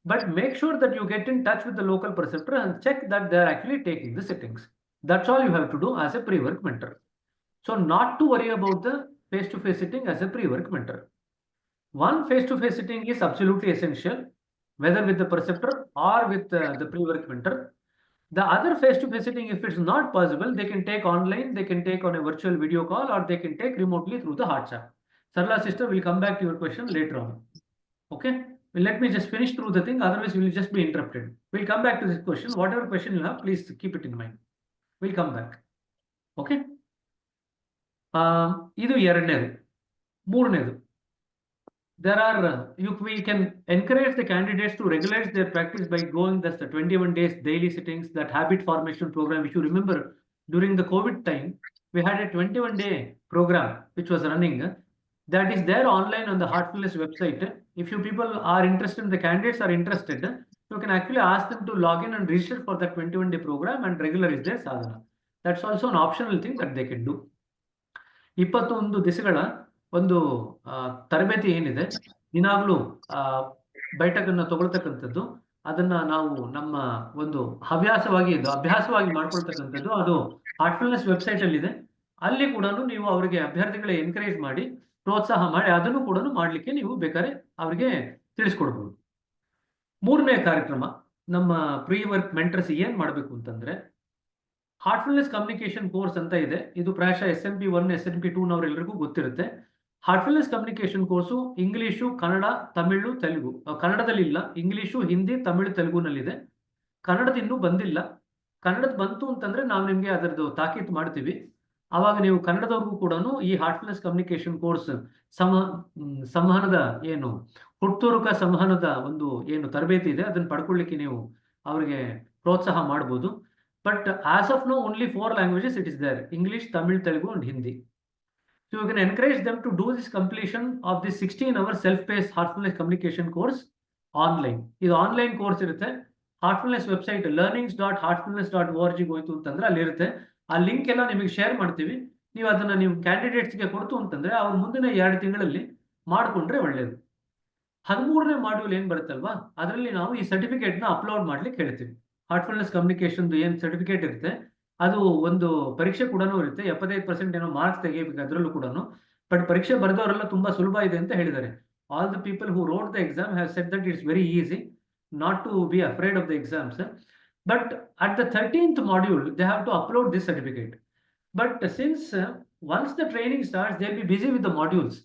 But make sure that you get in touch with the local preceptor and check that they are actually taking the sittings. That's all you have to do as a pre-work mentor. So not to worry about the face-to-face sitting as a pre-work mentor. One face-to-face sitting is absolutely essential, whether with the preceptor or with the pre-work mentor. The other face-to-face sitting, if it's not possible, they can take online, they can take on a virtual video call, or they can take remotely through the WhatsApp. Sarla sister will come back to your question later on. Okay, let me just finish through the thing, otherwise we will just be interrupted. We'll come back to this question. Whatever question you have, please keep it in mind. We'll come back. Okay. ಇದು ಎರಡನೇದು. ಮೂರನೇದು, there are we can encourage the candidates to regularize their practice by going the 21 days daily sittings, that habit formation program. If you remember, during the COVID time, we had a 21-day program which was running. That is there online on the Heartfulness website. If you people are interested, the candidates are interested, you can actually ask them to log in and register for that 21-day program and regularize their sadhana. That's also an optional thing that they can do. 21 ದಿವಸಗಳ ಒಂದು ತರಬೇತಿ ಏನಿದೆ, ದಿನಾಗ್ಲೂ ಬೈಠಕನ್ನ ತಗೊಳ್ತಕ್ಕಂಥದ್ದು, ಅದನ್ನ ನಾವು ನಮ್ಮ ಒಂದು ಅಭ್ಯಾಸವಾಗಿ ಮಾಡ್ಕೊಳ್ತಕ್ಕಂಥದ್ದು, ಅದು Heartfulness website ಅಲ್ಲಿ ಇದೆ. ಅಲ್ಲಿ ಕೂಡ ನೀವು ಅವರಿಗೆ ಅಭ್ಯರ್ಥಿಗಳ ಎನ್ಕರೇಜ್ ಮಾಡಿ, ಪ್ರೋತ್ಸಾಹ ಮಾಡಿ, ಅದನ್ನು ಕೂಡ ಮಾಡ್ಲಿಕ್ಕೆ ನೀವು ಬೇಕಾದ್ರೆ ಅವರಿಗೆ ತಿಳಿಸ್ಕೊಡ್ಬೋದು. ಮೂರನೇ ಕಾರ್ಯಕ್ರಮ, ನಮ್ಮ ಪ್ರೀ ವರ್ಕ್ ಮೆಂಟರ್ಸ್ ಏನ್ ಮಾಡ್ಬೇಕು ಅಂತಂದ್ರೆ, ಹಾರ್ಟ್ಫುಲ್ನೆಸ್ ಕಮ್ಯುನಿಕೇಶನ್ ಕೋರ್ಸ್ ಅಂತ ಇದೆ. ಇದು ಪ್ರಾಯಶಃ SNP 1 SNP 2 ನವರೆಲ್ಲರಿಗೂ ಗೊತ್ತಿರುತ್ತೆ. Heartfulness communication course English, Kannada, Tamil, Telugu. ಕನ್ನಡದಲ್ಲಿ ಇಲ್ಲ, ಇಂಗ್ಲಿಷು, ಹಿಂದಿ, ತಮಿಳು, ತೆಲುಗುನಲ್ಲಿದೆ. ಕನ್ನಡದ ಇನ್ನೂ ಬಂದಿಲ್ಲ. ಕನ್ನಡದ ಬಂತು ಅಂತಂದ್ರೆ ನಾವು ನಿಮ್ಗೆ ಅದರದ್ದು ತಾಕೀತು ಮಾಡ್ತೀವಿ. ಆವಾಗ ನೀವು ಕನ್ನಡದವ್ರಿಗೂ ಕೂಡ ಈ ಹಾರ್ಟ್ಫುಲ್ನೆಸ್ ಕಮ್ಯುನಿಕೇಶನ್ ಕೋರ್ಸ್ ಸಂವಹನದ ಏನು ಹುಟ್ಟೂರುಕ ಸಂವಹನದ ಒಂದು ಏನು ತರಬೇತಿ ಇದೆ, ಅದನ್ನ ಪಡ್ಕೊಳ್ಳಿಕ್ಕೆ ನೀವು ಅವರಿಗೆ ಪ್ರೋತ್ಸಾಹ ಮಾಡ್ಬೋದು. But as of now, only 4 languages it is there: English, Tamil, Telugu and Hindi. So you can encourage them to do this completion of this 16-hour self-paced Heartfulness communication course online. This online course irutte. Heartfulness website learnings.heartfulness.org ಹೋಯ್ತು ಅಂತಂದ್ರೆ ಅಲ್ಲಿ ಇರುತ್ತೆ. ಆ link ಎಲ್ಲ ನಿಮಗೆ share ಮಾಡ್ತೀವಿ. ನೀವು ಅದನ್ನ ನೀವು ಕ್ಯಾಂಡಿಡೇಟ್ಸ್ಗೆ ಕೊಡ್ತು ಅಂತಂದ್ರೆ ಅವ್ರು ಮುಂದಿನ 2 ತಿಂಗಳಲ್ಲಿ ಮಾಡ್ಕೊಂಡ್ರೆ ಒಳ್ಳೇದು. 13ನೇ ಮಾಡ್ಯೂಲ್ ಏನ್ ಬರುತ್ತಲ್ವಾ, ಅದರಲ್ಲಿ ನಾವು ಈ ಸರ್ಟಿಫಿಕೇಟ್ ನ ಅಪ್ಲೋಡ್ ಮಾಡ್ಲಿಕ್ಕೆ ಹೇಳ್ತೀವಿ. ಹಾರ್ಟ್ಫುಲ್ನೆಸ್ ಕಮ್ಯುನಿಕೇಶನ್ ಏನ್ ಸರ್ಟಿಫಿಕೇಟ್ ಇರುತ್ತೆ, ಅದು ಒಂದು ಪರೀಕ್ಷೆ ಕೂಡ ಇರುತ್ತೆ. 75% ಏನೋ ಮಾರ್ಕ್ಸ್ ತೆಗಿಬೇಕು ಅದರಲ್ಲೂ ಕೂಡ. ಬಟ್ ಪರೀಕ್ಷೆ ಬರೆದವರೆಲ್ಲ ತುಂಬಾ ಸುಲಭ ಇದೆ ಅಂತ ಹೇಳಿದ್ದಾರೆ. All the people who wrote the exam have said that it's very easy, not to be afraid of the exams. But at the 13th module they have to upload this certificate. But since once the training starts, they'll be busy with the modules.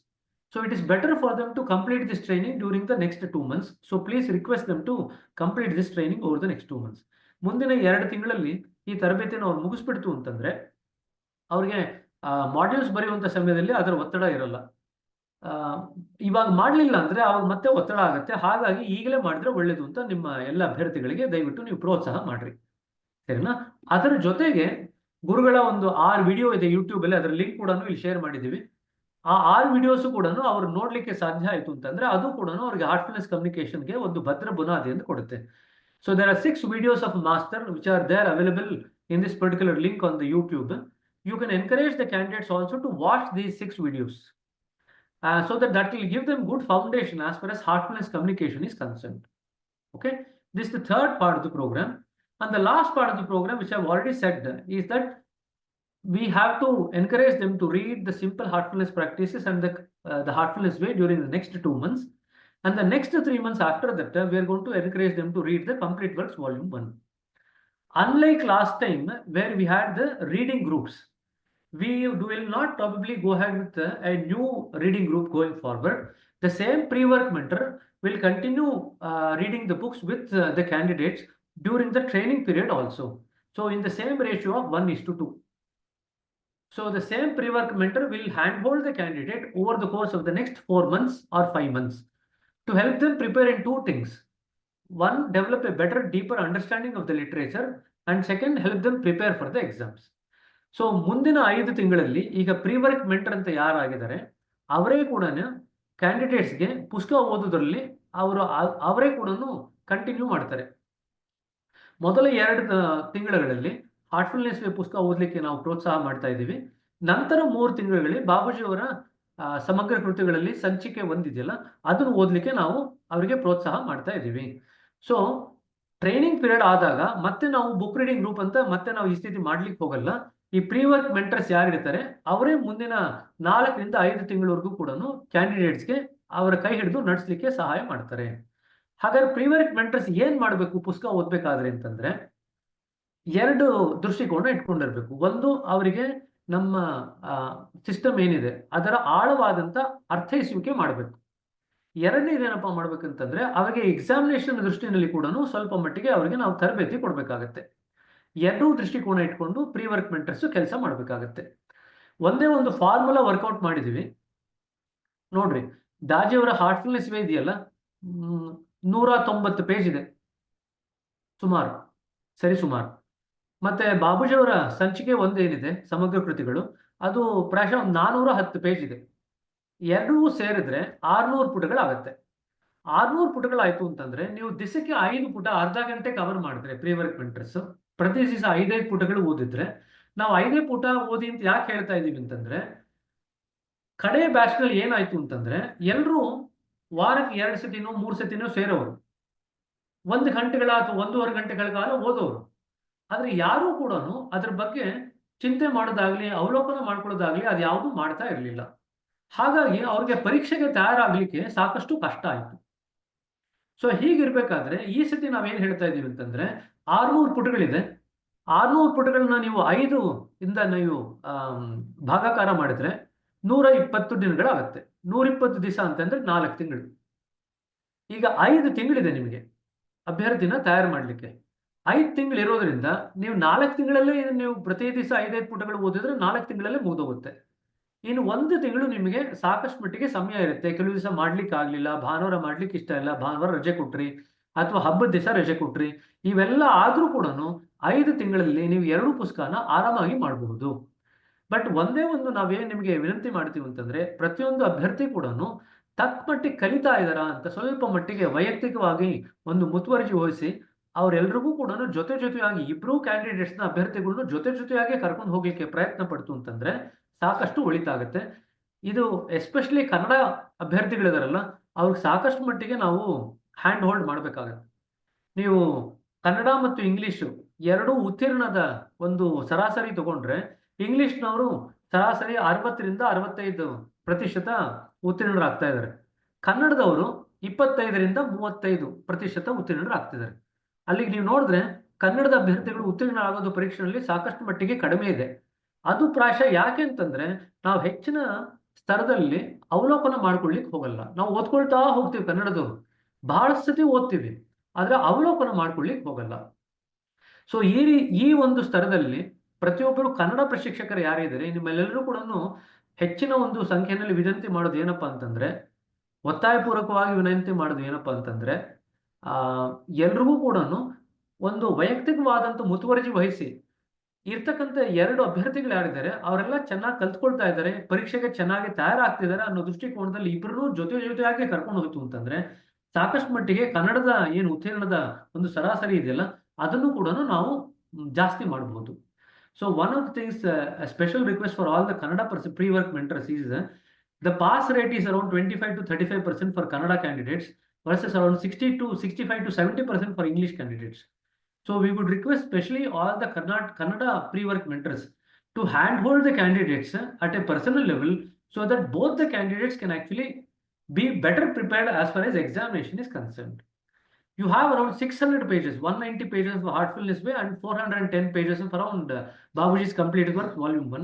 So it is better for them to complete this training during the next 2 months. So please request them to complete this training over the next 2 months. ಮುಂದಿನ 2 ತಿಂಗಳಲ್ಲಿ ಈ ತರಬೇತಿಯನ್ನು ಅವ್ರು ಮುಗಿಸ್ಬಿಡ್ತು ಅಂತಂದ್ರೆ ಅವ್ರಿಗೆ modules ಬರೆಯುವಂತ ಸಮಯದಲ್ಲಿ ಅದರ ಒತ್ತಡ ಇರಲ್ಲ. ಇವಾಗ ಮಾಡ್ಲಿಲ್ಲ ಅಂದ್ರೆ ಅವಾಗ ಮತ್ತೆ ಒತ್ತಡ ಆಗುತ್ತೆ. ಹಾಗಾಗಿ ಈಗಲೇ ಮಾಡಿದ್ರೆ ಒಳ್ಳೇದು ಅಂತ ನಿಮ್ಮ ಎಲ್ಲ ಅಭ್ಯರ್ಥಿಗಳಿಗೆ ದಯವಿಟ್ಟು ನೀವು ಪ್ರೋತ್ಸಾಹ ಮಾಡ್ರಿ, ಸರಿನಾ? ಅದರ ಜೊತೆಗೆ ಗುರುಗಳ ಒಂದು 6 ವಿಡಿಯೋ ಇದೆ ಯೂಟ್ಯೂಬ್ ಅಲ್ಲಿ, ಅದರ ಲಿಂಕ್ ಕೂಡ ಇಲ್ಲಿ ಶೇರ್ ಮಾಡಿದೀವಿ. ಆ 6 ವಿಡಿಯೋಸ್ ಕೂಡ ಅವ್ರು ನೋಡ್ಲಿಕ್ಕೆ ಸಾಧ್ಯ ಆಯ್ತು ಅಂತಂದ್ರೆ ಅದು ಕೂಡ ಅವ್ರಿಗೆ ಹಾರ್ಟ್ಫುಲ್ನೆಸ್ ಕಮ್ಯುನಿಕೇಶನ್ಗೆ ಒಂದು ಭದ್ರ ಬುನಾದಿಯನ್ನು ಕೊಡುತ್ತೆ. So there are 6 videos of master which are there available in this particular link on the YouTube. You can encourage the candidates also to watch these 6 videos so that will give them good foundation as far as heartfulness communication is concerned. Okay, this is the third part of the program. And the last part of the program, which I've already said, is that we have to encourage them to read the simple heartfulness practices and the heartfulness way during the next 2 months. And the next 3 months after that, we are going to encourage them to read the Complete Works Volume 1. Unlike last time, where we had the reading groups, we will not probably go ahead with a new reading group going forward. The same pre-work mentor will continue reading the books with the candidates during the training period also. So in the same ratio of 1:2. So the same pre-work mentor will handhold the candidate over the course of the next 4 months or 5 months to help them prepare in 2 things. One, develop a better, deeper understanding of the literature, and second, help them prepare for the exams. So ಮುಂದಿನ 5 ತಿಂಗಳಲ್ಲಿ ಈಗ ಪ್ರೀವರ್ಕ್ mentor ಅಂತ ಯಾರಾಗಿದ್ದಾರೆ ಅವರೇ ಕೂಡ ಕ್ಯಾಂಡಿಡೇಟ್ಸ್ಗೆ ಪುಸ್ತಕ ಓದೋದ್ರಲ್ಲಿ ಅವರೇ ಕೂಡ continue ಮಾಡ್ತಾರೆ. ಮೊದಲ 2 ತಿಂಗಳಲ್ಲಿ ಹಾರ್ಟ್ಫುಲ್ನೆಸ್ ಪುಸ್ತಕ ಓದಲಿಕ್ಕೆ ನಾವು ಪ್ರೋತ್ಸಾಹ ಮಾಡ್ತಾ ಇದ್ದೀವಿ. ನಂತರ 3 ತಿಂಗಳಲ್ಲಿ ಬಾಬೂಜಿ ಅವರ ಸಮಗ್ರ ಕೃತಿಗಳಲ್ಲಿ ಸಂಚಿಕೆ 1 ಇದೆಯಲ್ಲ ಅದನ್ನು ಓದಲಿಕ್ಕೆ ನಾವು ಅವರಿಗೆ ಪ್ರೋತ್ಸಾಹ ಮಾಡ್ತಾ ಇದ್ದೀವಿ. ಸೊ ಟ್ರೈನಿಂಗ್ ಪೀರಿಯಡ್ ಆದಾಗ ಮತ್ತೆ ನಾವು ಬುಕ್ ರೀಡಿಂಗ್ ಗ್ರೂಪ್ ಅಂತ ಮತ್ತೆ ನಾವು ಈ ಸ್ಥಿತಿ ಮಾಡ್ಲಿಕ್ಕೆ ಹೋಗಲ್ಲ. ಈ ಪ್ರೀವರ್ಕ್ ಮೆಂಟರ್ಸ್ ಯಾರಿರ್ತಾರೆ ಅವರೇ ಮುಂದಿನ 4 ರಿಂದ 5 ತಿಂಗಳವರೆಗೂ ಕೂಡ ಕ್ಯಾಂಡಿಡೇಟ್ಸ್ಗೆ ಅವರ ಕೈ ಹಿಡಿದು ನಡೆಸಲಿಕ್ಕೆ ಸಹಾಯ ಮಾಡ್ತಾರೆ. ಹಾಗಾದ್ರೆ ಪ್ರೀವರ್ಕ್ ಮೆಂಟರ್ಸ್ ಏನ್ ಮಾಡಬೇಕು ಪುಸ್ತಕ ಓದ್ಬೇಕಾದ್ರೆ ಅಂತಂದ್ರೆ 2 ದೃಷ್ಟಿಕೋನ ಇಟ್ಕೊಂಡಿರ್ಬೇಕು. ಒಂದು, ಅವರಿಗೆ ನಮ್ಮ ಸಿಸ್ಟಮ್ ಏನಿದೆ ಅದರ ಆಳವಾದಂತ ಅರ್ಥೈಸುವಿಕೆ ಮಾಡಬೇಕು. ಎರಡನೇದೇನಪ್ಪ ಮಾಡ್ಬೇಕಂತಂದ್ರೆ ಅವರಿಗೆ ಎಕ್ಸಾಮಿನೇಷನ್ ದೃಷ್ಟಿನಲ್ಲಿ ಕೂಡ ಸ್ವಲ್ಪ ಮಟ್ಟಿಗೆ ಅವರಿಗೆ ನಾವು ತರಬೇತಿ ಕೊಡಬೇಕಾಗತ್ತೆ. ಎರಡೂ ದೃಷ್ಟಿಕೋನ ಇಟ್ಕೊಂಡು ಪ್ರೀ ವರ್ಕ್ ಮೆಂಟರ್ಸ್ ಕೆಲಸ ಮಾಡಬೇಕಾಗತ್ತೆ. ಒಂದೇ ಒಂದು ಫಾರ್ಮುಲಾ ವರ್ಕೌಟ್ ಮಾಡಿದೀವಿ ನೋಡ್ರಿ. ದಾಜಿಯವರ ಹಾರ್ಟ್ಫುಲ್ನೆಸ್ ವೇ ಇದೆಯಲ್ಲ, 190 ಪೇಜ್ ಇದೆ ಸುಮಾರು, ಸರಿ ಸುಮಾರು. ಮತ್ತೆ ಬಾಬುಜಿಯವರ ಸಂಚಿಕೆ ಒಂದೇನಿದೆ ಸಮಗ್ರ ಕೃತಿಗಳು, ಅದು ಪ್ರಾಯಶಃ 410 ಪೇಜ್ ಇದೆ. ಎರಡೂ ಸೇರಿದ್ರೆ 600 ಪುಟಗಳಾಗತ್ತೆ. 600 ಪುಟಗಳಾಯ್ತು ಅಂತಂದ್ರೆ ನೀವು ದಿವಸಕ್ಕೆ 5 ಪುಟ ಅರ್ಧ ಗಂಟೆ ಕವರ್ ಮಾಡಿದ್ರೆ ಪ್ರೀ ವರ್ಕ್ ಮೆಂಟರ್ಸ್, ಪ್ರತಿ ದಿವಸ 5 ಪುಟಗಳು ಓದಿದ್ರೆ, ನಾವು 5 ಪುಟ ಓದಿ ಅಂತ ಯಾಕೆ ಹೇಳ್ತಾ ಇದೀವಿ ಅಂತಂದ್ರೆ, ಕಡೆ ಬ್ಯಾಚ್ ನಲ್ಲಿ ಏನಾಯ್ತು ಅಂತಂದ್ರೆ ಎಲ್ಲರೂ ವಾರಕ್ಕೆ 2 ಸತಿನೋ 3 ಸತಿನೋ ಸೇರೋರು, 1 ಗಂಟೆಗಳ ಅಥವಾ 1.5 ಗಂಟೆಗಳ ಕಾಲ ಓದೋರು. ಆದ್ರೆ ಯಾರೂ ಕೂಡ ಅದ್ರ ಬಗ್ಗೆ ಚಿಂತೆ ಮಾಡೋದಾಗ್ಲಿ ಅವಲೋಕನ ಮಾಡ್ಕೊಳ್ಳೋದಾಗ್ಲಿ ಅದು ಯಾವುದು ಮಾಡ್ತಾ ಇರಲಿಲ್ಲ. ಹಾಗಾಗಿ ಅವ್ರಿಗೆ ಪರೀಕ್ಷೆಗೆ ತಯಾರಾಗ್ಲಿಕ್ಕೆ ಸಾಕಷ್ಟು ಕಷ್ಟ ಆಯ್ತು. ಸೊ ಹೀಗಿರ್ಬೇಕಾದ್ರೆ ಈ ಸತಿ ನಾವೇನ್ ಹೇಳ್ತಾ ಇದೀವಿ ಅಂತಂದ್ರೆ 600 ಪುಟಗಳಿದೆ. 600 ಪುಟಗಳನ್ನ ನೀವು 5 ಇಂದ ನೀವು ಭಾಗಾಕಾರ ಮಾಡಿದ್ರೆ 120 ದಿನಗಳಾಗತ್ತೆ. 120 ದಿವಸ ಅಂತಂದ್ರೆ 4 ತಿಂಗಳು. ಈಗ 5 ತಿಂಗಳಿದೆ ನಿಮಗೆ ಅಭ್ಯರ್ಥಿನ ತಯಾರು ಮಾಡ್ಲಿಕ್ಕೆ. 5 ತಿಂಗಳು ಇರೋದ್ರಿಂದ ನೀವು 4 ತಿಂಗಳಲ್ಲೇ ನೀವು ಪ್ರತಿ ದಿವಸ 5 ಪುಟಗಳು ಓದಿದ್ರೆ 4 ತಿಂಗಳಲ್ಲೇ ಮುಗಿದೋಗುತ್ತೆ. ಇನ್ನು 1 ತಿಂಗಳು ನಿಮಗೆ ಸಾಕಷ್ಟು ಮಟ್ಟಿಗೆ ಸಮಯ ಇರುತ್ತೆ. ಕೆಲವು ದಿವಸ ಮಾಡ್ಲಿಕ್ಕೆ ಆಗ್ಲಿಲ್ಲ, ಭಾನುವಾರ ಮಾಡ್ಲಿಕ್ಕೆ ಇಷ್ಟ ಇಲ್ಲ, ಭಾನುವಾರ ರಜೆ ಕೊಟ್ರಿ ಅಥವಾ ಹಬ್ಬದ ದಿವಸ ರಜೆ ಕೊಟ್ರಿ, ಇವೆಲ್ಲ ಆದ್ರೂ ಕೂಡ 5 ತಿಂಗಳಲ್ಲಿ ನೀವು 2 ಪುಸ್ತಕನ ಆರಾಮಾಗಿ ಮಾಡಬಹುದು. ಬಟ್ ಒಂದೇ ಒಂದು ನಾವೇನ್ ನಿಮಗೆ ವಿನಂತಿ ಮಾಡ್ತೀವಿ ಅಂತಂದ್ರೆ, ಪ್ರತಿಯೊಂದು ಅಭ್ಯರ್ಥಿ ಕೂಡ ತಕ್ಕ ಮಟ್ಟಿಗೆ ಕಲಿತಾ ಇದ್ದಾರಾ ಅಂತ ಸ್ವಲ್ಪ ಮಟ್ಟಿಗೆ ವೈಯಕ್ತಿಕವಾಗಿ ಒಂದು ಮುತುವರ್ಜಿ ವಹಿಸಿ ಅವರೆಲ್ರಿಗೂ ಕೂಡ ಜೊತೆಯಾಗಿ ಇಬ್ರು ಕ್ಯಾಂಡಿಡೇಟ್ಸ್ ನ ಅಭ್ಯರ್ಥಿಗಳನ್ನು ಜೊತೆಯಾಗಿ ಕರ್ಕೊಂಡು ಹೋಗ್ಲಿಕ್ಕೆ ಪ್ರಯತ್ನ ಪಡ್ತು ಅಂತಂದ್ರೆ ಸಾಕಷ್ಟು ಒಳಿತಾಗತ್ತೆ. ಇದು ಎಸ್ಪೆಷಲಿ ಕನ್ನಡ ಅಭ್ಯರ್ಥಿಗಳಿದಾರಲ್ಲ, ಅವ್ರಿಗೆ ಸಾಕಷ್ಟು ಮಟ್ಟಿಗೆ ನಾವು ಹ್ಯಾಂಡ್ ಹೋಲ್ಡ್ ಮಾಡ್ಬೇಕಾಗತ್ತೆ. ನೀವು ಕನ್ನಡ ಮತ್ತು ಇಂಗ್ಲಿಷ್ ಎರಡೂ ಉತ್ತೀರ್ಣದ ಒಂದು ಸರಾಸರಿ ತಗೊಂಡ್ರೆ, ಇಂಗ್ಲಿಷ್ನವರು ಸರಾಸರಿ 60ರಿಂದ 65% ಉತ್ತೀರ್ಣರಾಗ್ತಾ ಇದ್ದಾರೆ. ಕನ್ನಡದವರು 25ರಿಂದ 35% ಉತ್ತೀರ್ಣರಾಗ್ತಿದ್ದಾರೆ. ಅಲ್ಲಿಗೆ ನೀವು ನೋಡಿದ್ರೆ ಕನ್ನಡದ ಅಭ್ಯರ್ಥಿಗಳು ಉತ್ತೀರ್ಣ ಆಗೋದು ಪರೀಕ್ಷೆಯಲ್ಲಿ ಸಾಕಷ್ಟು ಮಟ್ಟಿಗೆ ಕಡಿಮೆ ಇದೆ. ಅದು ಪ್ರಾಯಶಃ ಯಾಕೆ ಅಂತಂದ್ರೆ ನಾವು ಹೆಚ್ಚಿನ ಸ್ತರದಲ್ಲಿ ಅವಲೋಕನ ಮಾಡ್ಕೊಳ್ಲಿಕ್ಕೆ ಹೋಗಲ್ಲ. ನಾವು ಓದ್ಕೊಳ್ತಾ ಹೋಗ್ತೀವಿ, ಕನ್ನಡದವರು ಬಹಳಷ್ಟು ಸತಿ ಓದ್ತೀವಿ, ಆದ್ರೆ ಅವಲೋಕನ ಮಾಡ್ಕೊಳ್ಲಿಕ್ಕೆ ಹೋಗಲ್ಲ. ಸೊ ಈ ಒಂದು ಸ್ತರದಲ್ಲಿ ಪ್ರತಿಯೊಬ್ಬರು ಕನ್ನಡ ಪ್ರಶಿಕ್ಷಕರು ಯಾರಿದ್ದಾರೆ ನಿಮ್ಮೆಲ್ಲರೂ ಕೂಡ ಹೆಚ್ಚಿನ ಒಂದು ಸಂಖ್ಯೆಯಲ್ಲಿ ವಿನಂತಿ ಮಾಡೋದು ಏನಪ್ಪಾ ಅಂತಂದ್ರೆ, ಒತ್ತಾಯಪೂರ್ವಕವಾಗಿ ವಿನಂತಿ ಮಾಡೋದು ಏನಪ್ಪಾ ಅಂತಂದ್ರೆ, ಎಲ್ರಿಗೂ ಕೂಡ ಒಂದು ವೈಯಕ್ತಿಕವಾದಂತ ಮುತುವರ್ಜಿ ವಹಿಸಿ ಇರ್ತಕ್ಕಂಥ 2 ಅಭ್ಯರ್ಥಿಗಳು ಯಾರಿದ್ದಾರೆ ಅವರೆಲ್ಲ ಚೆನ್ನಾಗಿ ಕಲ್ತ್ಕೊಳ್ತಾ ಇದ್ದಾರೆ, ಪರೀಕ್ಷೆಗೆ ಚೆನ್ನಾಗಿ ತಯಾರಾಗ್ತಿದ್ದಾರೆ ಅನ್ನೋ ದೃಷ್ಟಿಕೋನದಲ್ಲಿ ಇಬ್ಬರನ್ನೂ ಜೊತೆಯಾಗಿ ಕರ್ಕೊಂಡು ಹೋಯ್ತು ಅಂತಂದ್ರೆ ಸಾಕಷ್ಟು ಮಟ್ಟಿಗೆ ಕನ್ನಡದ ಏನು ಉತ್ತೀರ್ಣದ ಒಂದು ಸರಾಸರಿ ಇದೆಯಲ್ಲ ಅದನ್ನು ಕೂಡ ನಾವು ಜಾಸ್ತಿ ಮಾಡಬಹುದು. So one of the things, special request for all the Kannada pre-work mentors is the pass rate is around 25 to 35% for Kannada candidates versus around 65 to 70% for English candidates. So we would request especially all the Kannada pre-work mentors to handhold the candidates at a personal level so that both the candidates can actually be better prepared as far as examination is concerned. You have around 600 pages, 190 pages of Heartfulness Way and 410 pages of around Babuji's Completed Work Volume 1.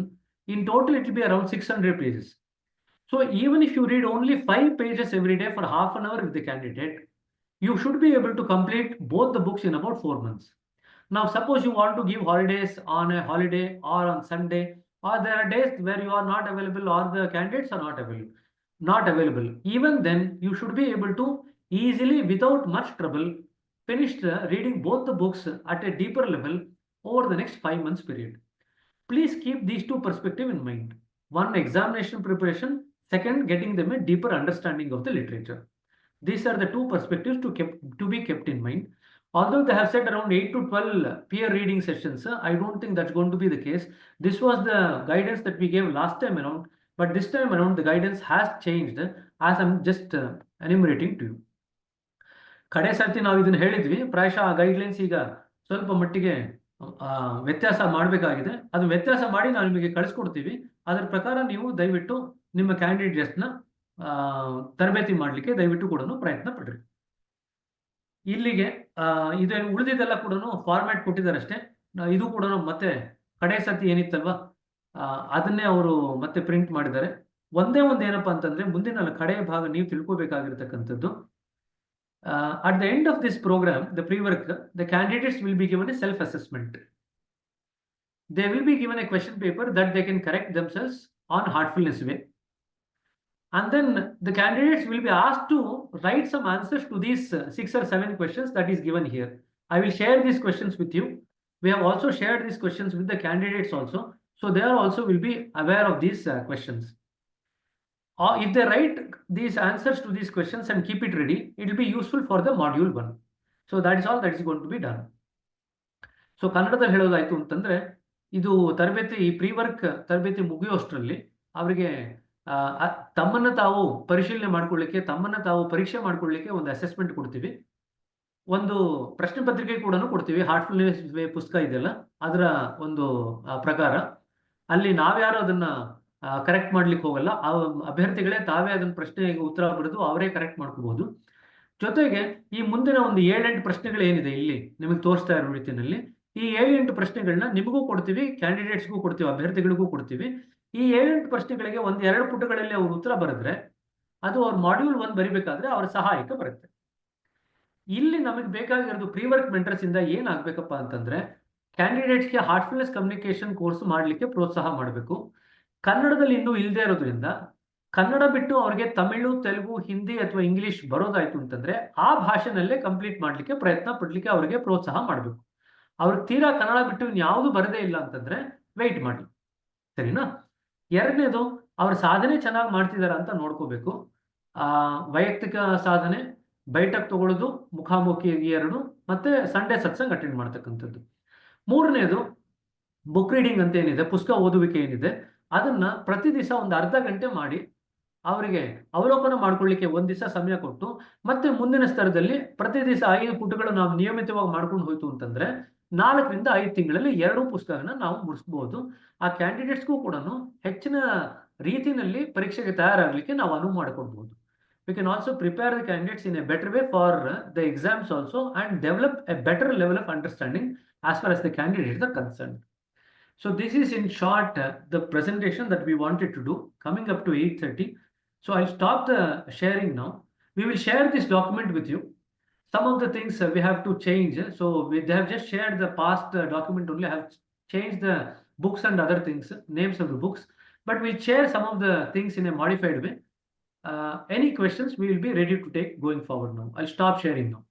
In total, it will be around 600 pages. So even if you read only 5 pages every day for half an hour with the candidate, you should be able to complete both the books in about 4 months. Now, suppose you want to give holidays on a holiday or on Sunday, or there are days where you are not available or the candidates are not available. Even then, you should be able to easily, without much trouble, finish reading both the books at a deeper level over the next 5 months period. Please keep these 2 perspectives in mind. One, examination preparation. Second, getting them a deeper understanding of the literature. These are the 2 perspectives to be kept in mind. Although they have said around 8 to 12 peer reading sessions, I don't think that's going to be the case. This was the guidance that we gave last time around, but this time around the guidance has changed as I'm just enumerating to you. ಕಡೆ ಸರ್ತಿ ನಾವು ಇದನ್ನ ಹೇಳಿದ್ವಿ, ಪ್ರಾಯಶಃ ಆ guidelines ಈಗ ಸ್ವಲ್ಪ ಮಟ್ಟಿಗೆ ವ್ಯತ್ಯಾಸ ಮಾಡಬೇಕಾಗಿದೆ. ಅದು ವ್ಯತ್ಯಾಸ ಮಾಡಿ ನಾವು ನಿಮಗೆ ಕಳಿಸ್ಕೊಡ್ತೀವಿ. ಅದರ ಪ್ರಕಾರ ನೀವು ದಯವಿಟ್ಟು ನಿಮ್ಮ ಕ್ಯಾಂಡಿಡೇಟ್ಸ್ನ ತರಬೇತಿ ಮಾಡಲಿಕ್ಕೆ ದಯವಿಟ್ಟು ಕೂಡ ಪ್ರಯತ್ನ ಪಡ್ರಿ. ಇಲ್ಲಿಗೆ ಇದು ಉಳಿದಿದ್ದೆಲ್ಲ ಕೂಡ ಫಾರ್ಮ್ಯಾಟ್ ಕೊಟ್ಟಿದ್ದಾರೆ ಅಷ್ಟೇ. ಇದು ಕೂಡ ಮತ್ತೆ ಕಡೆ ಸರ್ತಿ ಏನಿತ್ತಲ್ವಾ ಅದನ್ನೇ ಅವರು ಮತ್ತೆ ಪ್ರಿಂಟ್ ಮಾಡಿದ್ದಾರೆ. ಒಂದೇ ಒಂದು ಏನಪ್ಪಾ ಅಂತಂದ್ರೆ ಮುಂದಿನ ಕಡೆಯ ಭಾಗ ನೀವು ತಿಳ್ಕೊಬೇಕಾಗಿರ್ತಕ್ಕಂಥದ್ದು. At the end of this program, the pre-work, the candidates will be given a self-assessment. They will be given a question paper that they can correct themselves on heartfulness way. And then the candidates will be asked to write some answers to these 6 or 7 questions that is given here. I will share these questions with you. We have also shared these questions with the candidates also. So they are also will be aware of these questions. Or if they write these answers to these questions and keep it ready, it will be useful for the module 1. So that is all that is going to be done. So ಕನ್ನಡದಲ್ಲಿ ಹೇಳೋದಾಯ್ತು ಅಂತಂದ್ರೆ ಇದು ತರಬೇತಿ, ಈ pre work ತರಬೇತಿ ಮುಗಿಯೋಷ್ಟರಲ್ಲಿ ಅವರಿಗೆ ತಮ್ಮನ್ನ ತಾವು ಪರಿಶೀಲನೆ ಮಾಡ್ಕೊಳ್ಳಿಕ್ಕೆ, ತಮ್ಮನ್ನ ತಾವು ಪರೀಕ್ಷೆ ಮಾಡ್ಕೊಳ್ಳಿಕ್ಕೆ ಒಂದು ಅಸೆಸ್ಮೆಂಟ್ ಕೊಡ್ತೀವಿ. ಒಂದು ಪ್ರಶ್ನೆ ಪತ್ರಿಕೆ ಕೂಡ ಕೊಡ್ತೀವಿ. ಹಾರ್ಟ್ಫುಲ್ನೆಸ್ ವೇ ಪುಸ್ತಕ ಇದೆಯಲ್ಲ, ಅದರ ಒಂದು ಪ್ರಕಾರ ಅಲ್ಲಿ ನಾವ್ಯಾರು ಅದನ್ನ ಕರೆಕ್ಟ್ ಮಾಡ್ಲಿಕ್ಕೆ ಹೋಗಲ್ಲ. ಆ ಅಭ್ಯರ್ಥಿಗಳೇ ತಾವೇ ಅದನ್ನ ಪ್ರಶ್ನೆಗೆ ಉತ್ತರ ಬರೆದು ಅವರೇ ಕರೆಕ್ಟ್ ಮಾಡ್ಕೋಬಹುದು. ಜೊತೆಗೆ ಈ ಮುಂದಿನ ಒಂದು 7-8 ಪ್ರಶ್ನೆಗಳು ಏನಿದೆ ಇಲ್ಲಿ ನಿಮಗೆ ತೋರಿಸ್ತಾ ಇರೋ ರೀತಿಯಲ್ಲಿ, ಈ 7-8 ಪ್ರಶ್ನೆಗಳನ್ನ ನಿಮಗೂ ಕೊಡ್ತೀವಿ, ಕ್ಯಾಂಡಿಡೇಟ್ಸ್ಗೂ ಕೊಡ್ತೀವಿ, ಅಭ್ಯರ್ಥಿಗಳಿಗೂ ಕೊಡ್ತೀವಿ. ಈ 7-8 ಪ್ರಶ್ನೆಗಳಿಗೆ 1-2 ಪುಟಗಳಲ್ಲಿ ಅವರು ಉತ್ತರ ಬರೆದ್ರೆ ಅದು ಅವ್ರ ಮಾಡ್ಯೂಲ್ 1 ಬರಿಬೇಕಾದ್ರೆ ಅವರ ಸಹಾಯಕ ಬರುತ್ತೆ. ಇಲ್ಲಿ ನಮಗೆ ಬೇಕಾಗಿರೋದು ಪ್ರೀ ವರ್ಕ್ ಮೆಂಟರ್ಸ್ ಇಂದ ಏನಾಗಬೇಕಪ್ಪ ಅಂತಂದ್ರೆ, ಕ್ಯಾಂಡಿಡೇಟ್ಸ್ಗೆ ಹಾರ್ಟ್ಫುಲ್ನೆಸ್ ಕಮ್ಯುನಿಕೇಶನ್ ಕೋರ್ಸ್ ಮಾಡಲಿಕ್ಕೆ ಪ್ರೋತ್ಸಾಹ ಮಾಡಬೇಕು. ಕನ್ನಡದಲ್ಲಿ ಇನ್ನೂ ಇಲ್ಲದೆ ಇರೋದ್ರಿಂದ ಕನ್ನಡ ಬಿಟ್ಟು ಅವ್ರಿಗೆ ತಮಿಳು, ತೆಲುಗು, ಹಿಂದಿ ಅಥವಾ ಇಂಗ್ಲಿಷ್ ಬರೋದಾಯ್ತು ಅಂತಂದ್ರೆ ಆ ಭಾಷೆನಲ್ಲೇ ಕಂಪ್ಲೀಟ್ ಮಾಡಲಿಕ್ಕೆ ಪ್ರಯತ್ನ ಪಡ್ಲಿಕ್ಕೆ ಅವರಿಗೆ ಪ್ರೋತ್ಸಾಹ ಮಾಡಬೇಕು. ಅವ್ರಿಗೆ ತೀರಾ ಕನ್ನಡ ಬಿಟ್ಟು ಇನ್ಯಾವುದು ಬರದೇ ಇಲ್ಲ ಅಂತಂದ್ರೆ ವೆಯ್ಟ್ ಮಾಡಿ, ಸರಿನಾ? ಎರಡನೇದು, ಅವ್ರ ಸಾಧನೆ ಚೆನ್ನಾಗಿ ಮಾಡ್ತಿದಾರ ಅಂತ ನೋಡ್ಕೋಬೇಕು. ವೈಯಕ್ತಿಕ ಸಾಧನೆ, ಬೈಟಕ್ ತಗೊಳ್ಳೋದು, ಮುಖಾಮುಖಿ 2, ಮತ್ತೆ ಸಂಡೇ ಸತ್ಸಂಗ್ ಅಟೆಂಡ್ ಮಾಡ್ತಕ್ಕಂಥದ್ದು. ಮೂರನೇದು, ಬುಕ್ ರೀಡಿಂಗ್ ಅಂತ ಏನಿದೆ, ಪುಸ್ತಕ ಓದುವಿಕೆ ಏನಿದೆ, ಅದನ್ನ ಪ್ರತಿ ದಿವಸ ಒಂದು ಅರ್ಧ ಗಂಟೆ ಮಾಡಿ ಅವರಿಗೆ ಅವಲೋಕನ ಮಾಡ್ಕೊಳ್ಳಿಕ್ಕೆ ಒಂದು ದಿವಸ ಸಮಯ ಕೊಟ್ಟು, ಮತ್ತೆ ಮುಂದಿನ ಸ್ತರದಲ್ಲಿ ಪ್ರತಿ ದಿವಸ 5 ಪುಟಗಳು ನಾವು ನಿಯಮಿತವಾಗಿ ಮಾಡ್ಕೊಂಡು ಹೋಯ್ತು ಅಂತಂದ್ರೆ 4ರಿಂದ 5 ತಿಂಗಳಲ್ಲಿ 2 ಪುಸ್ತಕಗಳನ್ನ ನಾವು ಮುಗಿಸ್ಬೋದು. ಆ ಕ್ಯಾಂಡಿಡೇಟ್ಸ್ಗೂ ಕೂಡ ಹೆಚ್ಚಿನ ರೀತಿಯಲ್ಲಿ ಪರೀಕ್ಷೆಗೆ ತಯಾರಾಗಲಿಕ್ಕೆ ನಾವು ಅನುವು ಮಾಡಿಕೊಡ್ಬೋದು. We can also prepare the candidates in a better way for the exams also and develop a better level of understanding as far as the candidates are concerned. So this is in short the presentation that we wanted to do, coming up to 8:30. So I'll stop the sharing now. We will share this document with you. Some of the things we have to change. So they have just shared the past document only. I have changed the books and other things, names of the books, but we'll share some of the things in a modified way. Any questions we will be ready to take going forward now. I'll stop sharing now.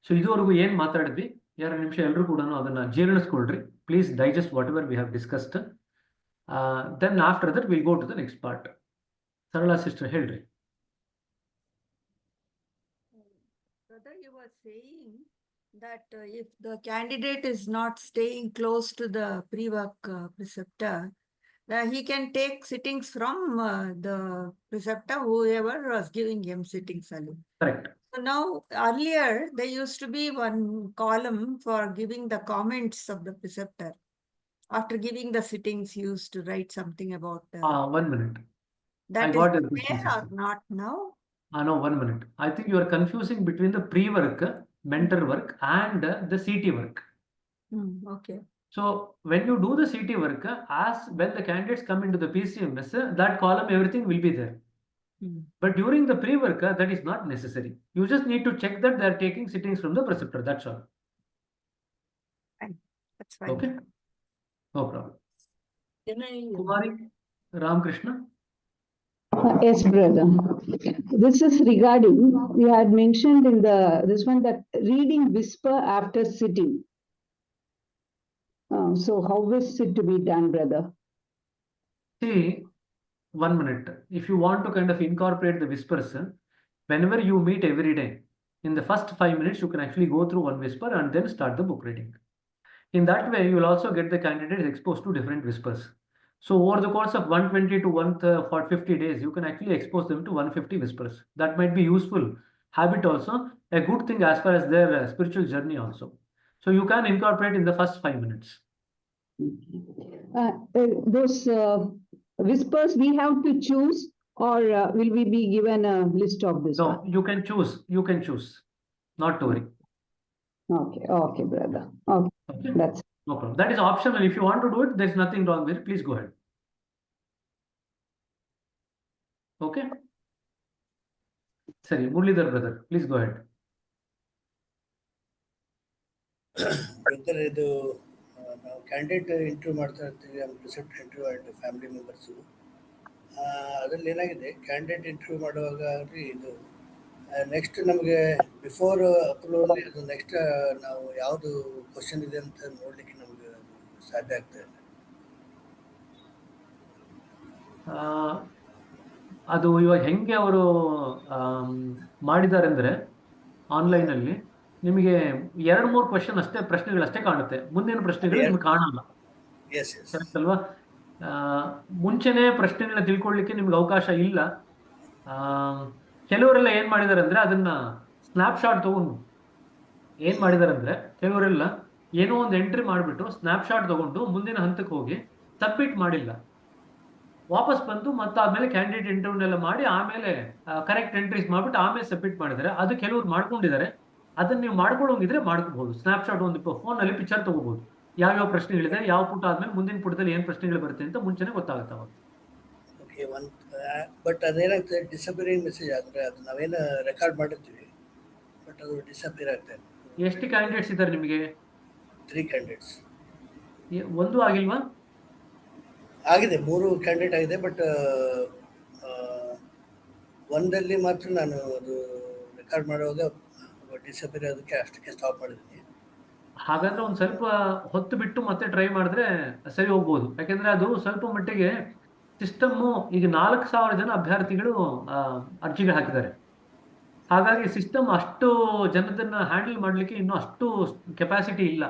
So ಇದುವರೆಗೂ ಏನು ಮಾತಾಡಿದ್ವಿ 2 ನಿಮಿಷ ಎಲ್ಲರೂ ಕೂಡ ಅದನ್ನ ಜೀರ್ಣಿಸ್ಕೊಳ್ರಿ. Please digest whatever we have discussed. Then after that will go to the next part. Sarala sister ಹೇಳ್ರಿ. Brother, you were saying that if the candidate is not staying close to the pre-work preceptor, he can take sittings from the preceptor, whoever was giving him sittings. Correct. So now, earlier, there used to be one column for giving the comments of the preceptor. After giving the sittings, he used to write something about... 1 minute. That I got is it. there or not now? No, 1 minute. I think you are confusing between the pre-work, mentor work and the CT work. Okay. So when you do the CT work, as when the candidates come into the PCMS, that column, everything will be there. But during the pre-work, that is not necessary. You just need to check that they are taking sittings from the preceptor. That's all. Fine. That's fine. Okay. No problem. Can I... Kumari Ramakrishna. Yes, brother. This is regarding, we had mentioned in this one that reading whisper after sitting. So how is it to be done, brother? See, 1 minute. If you want to kind of incorporate the whispers, whenever you meet every day, in the first 5 minutes, you can actually go through one whisper and then start the book reading. In that way, you will also get the candidates exposed to different whispers. So over the course of 120 to 150 days, you can actually expose them to 150 whispers. That might be useful habit also, a good thing as far as their spiritual journey also. So you can incorporate in the first 5 minutes. Those whispers we have to choose, or will we be given a list of this? No, one? you can choose. You can choose. Not to worry. Okay, brother. Okay, Okay. that's No problem. That is optional. If you want to do it, there's nothing wrong with it. Please go ahead. Okay, ಸರಿ. Muralidhar brother, please go ahead. Brother, ಇದು ನಾವು candidate interview ಮಾಡ್ತಾ ಇರ್ತೀವಿ, precept interview and family members. ಅದರಲ್ಲಿ ಏನಾಗಿದೆ, candidate interview ಮಾಡುವಾಗ ಇದು next ನಮಗೆ ಬಿಫೋರ್ ಅಪ್ರೂವಲ್ ಅದು ನೆಕ್ಸ್ಟ್ ನಾವು ಯಾವುದು ಕ್ವಶನ್ ಇದೆ ಅಂತ ನೋಡಲಿಕ್ಕೆ ನಮಗೆ ಸಾಧ್ಯ ಆಗ್ತಾ ಇಲ್ಲ. ಅದು ಇವಾಗ ಹೆಂಗೆ ಅವರು ಮಾಡಿದ್ದಾರೆ ಅಂದರೆ, ಆನ್ಲೈನಲ್ಲಿ ನಿಮಗೆ 2-3 ಕ್ವಶನ್ ಅಷ್ಟೇ, ಪ್ರಶ್ನೆಗಳಷ್ಟೇ ಕಾಣುತ್ತೆ. ಮುಂದಿನ ಪ್ರಶ್ನೆಗಳು ನಿಮ್ಗೆ ಕಾಣಲ್ಲ. ಎಸ್ ಎಸ್ ಕರೆಕ್ಟ್ ಅಲ್ವಾ? ಮುಂಚೆನೇ ಪ್ರಶ್ನೆಗಳನ್ನ ತಿಳ್ಕೊಳ್ಳಿಕ್ಕೆ ನಿಮ್ಗೆ ಅವಕಾಶ ಇಲ್ಲ. ಕೆಲವರೆಲ್ಲ ಏನು ಮಾಡಿದ್ದಾರೆ ಅಂದರೆ, ಅದನ್ನ ಸ್ನ್ಯಾಪ್ಶಾಟ್ ತಗೊಂಡು ಏನು ಮಾಡಿದ್ದಾರೆ ಅಂದರೆ, ಕೆಲವರೆಲ್ಲ ಏನೋ ಒಂದು ಎಂಟ್ರಿ ಮಾಡಿಬಿಟ್ಟು ಸ್ನ್ಯಾಪ್ಶಾಟ್ ತಗೊಂಡು ಮುಂದಿನ ಹಂತಕ್ಕೆ ಹೋಗಿ ಸಬ್ಮಿಟ್ ಮಾಡಿಲ್ಲ, ವಾಪಸ್ ಬಂದು ಮತ್ತೆ ಆಮೇಲೆ ಕ್ಯಾಂಡಿಡೇಟ್ ಇಂಟರ್ವ್ಯೂನೆಲ್ಲ ಮಾಡಿ ಆಮೇಲೆ ಕರೆಕ್ಟ್ ಎಂಟ್ರೀಸ್ ಮಾಡ್ಬಿಟ್ಟು ಆಮೇಲೆ ಸಬ್ಮಿಟ್ ಮಾಡಿದ್ದಾರೆ. ಅದು ಕೆಲವ್ರು ಮಾಡ್ಕೊಂಡಿದ್ದಾರೆ. ಅದನ್ನ ನೀವು ಮಾಡ್ಕೊಳ್ಳೋಂಗಿದ್ರೆ ಮಾಡ್ಕೋಬಹುದು. ಸ್ನ್ಯಾಪ್ಶಾಟ್ ಒಂದು ಫೋನಲ್ಲಿ ಪಿಕ್ಚರ್ ತಗೋಬಹುದು, ಯಾವ್ಯಾವ ಪ್ರಶ್ನೆಗಳಿದೆ, ಯಾವ ಪುಟ ಆದ್ಮೇಲೆ ಮುಂದಿನ ಪುಟದಲ್ಲಿ ಏನು ಪ್ರಶ್ನೆಗಳು ಬರುತ್ತೆ ಅಂತ ಮುಂಚೆನೆ ಗೊತ್ತಾಗುತ್ತೆ ಅವಾಗ. ಓಕೆ, ಬಟ್ ಅದೇನಾಗ್ತದೆ, ಡಿಸಪಿಯರಿಂಗ್ ಮೆಸೇಜ್ ಆದರೆ ಅದು ನಾವೇನು ರೆಕಾರ್ಡ್ ಮಾಡಿರ್ತೀವಿ, ಬಟ್ ಅದು ಡಿಸಪಿಯರ್ ಆಗ್ತಾ ಇದೆ. ಎಷ್ಟು ಕ್ಯಾಂಡಿಡೇಟ್ಸ್ ಇದ್ದಾರೆ ನಿಮಗೆ? 3 ಕ್ಯಾಂಡಿಡೇಟ್ಸ್. ಒಂದು ಆಗಿಲ್ವಾ? ಆಗಿದೆ, 3 ಕ್ಯಾಂಡಿಡೇಟ್ ಆಗಿದೆ, ಬಟ್ ಒಂದಲ್ಲಿ ಮಾತ್ರ ನಾನು ಅದು ರೆಕಾರ್ಡ್ ಮಾಡುವಾಗ ಡಿಸಪಿಯರ್ ಅದಕ್ಕೆ ಅಷ್ಟಕ್ಕೆ ಸ್ಟಾಪ್ ಮಾಡಿದ್ದೀನಿ. ಹಾಗಾದ್ರೆ ಒಂದು ಸ್ವಲ್ಪ ಹೊತ್ತು ಬಿಟ್ಟು ಮತ್ತೆ ಟ್ರೈ ಮಾಡಿದ್ರೆ ಸರಿ ಹೋಗ್ಬೋದು. ಯಾಕೆಂದ್ರೆ ಅದು ಸ್ವಲ್ಪ ಮಟ್ಟಿಗೆ ಸಿಸ್ಟಮ್ಮು, ಈಗ 4,000 ಜನ ಅಭ್ಯರ್ಥಿಗಳು ಅರ್ಜಿಗಳು ಹಾಕಿದ್ದಾರೆ. ಹಾಗಾಗಿ ಸಿಸ್ಟಮ್ ಅಷ್ಟು ಜನದನ್ನ ಹ್ಯಾಂಡಲ್ ಮಾಡಲಿಕ್ಕೆ ಇನ್ನೂ ಅಷ್ಟು ಕೆಪಾಸಿಟಿ ಇಲ್ಲ.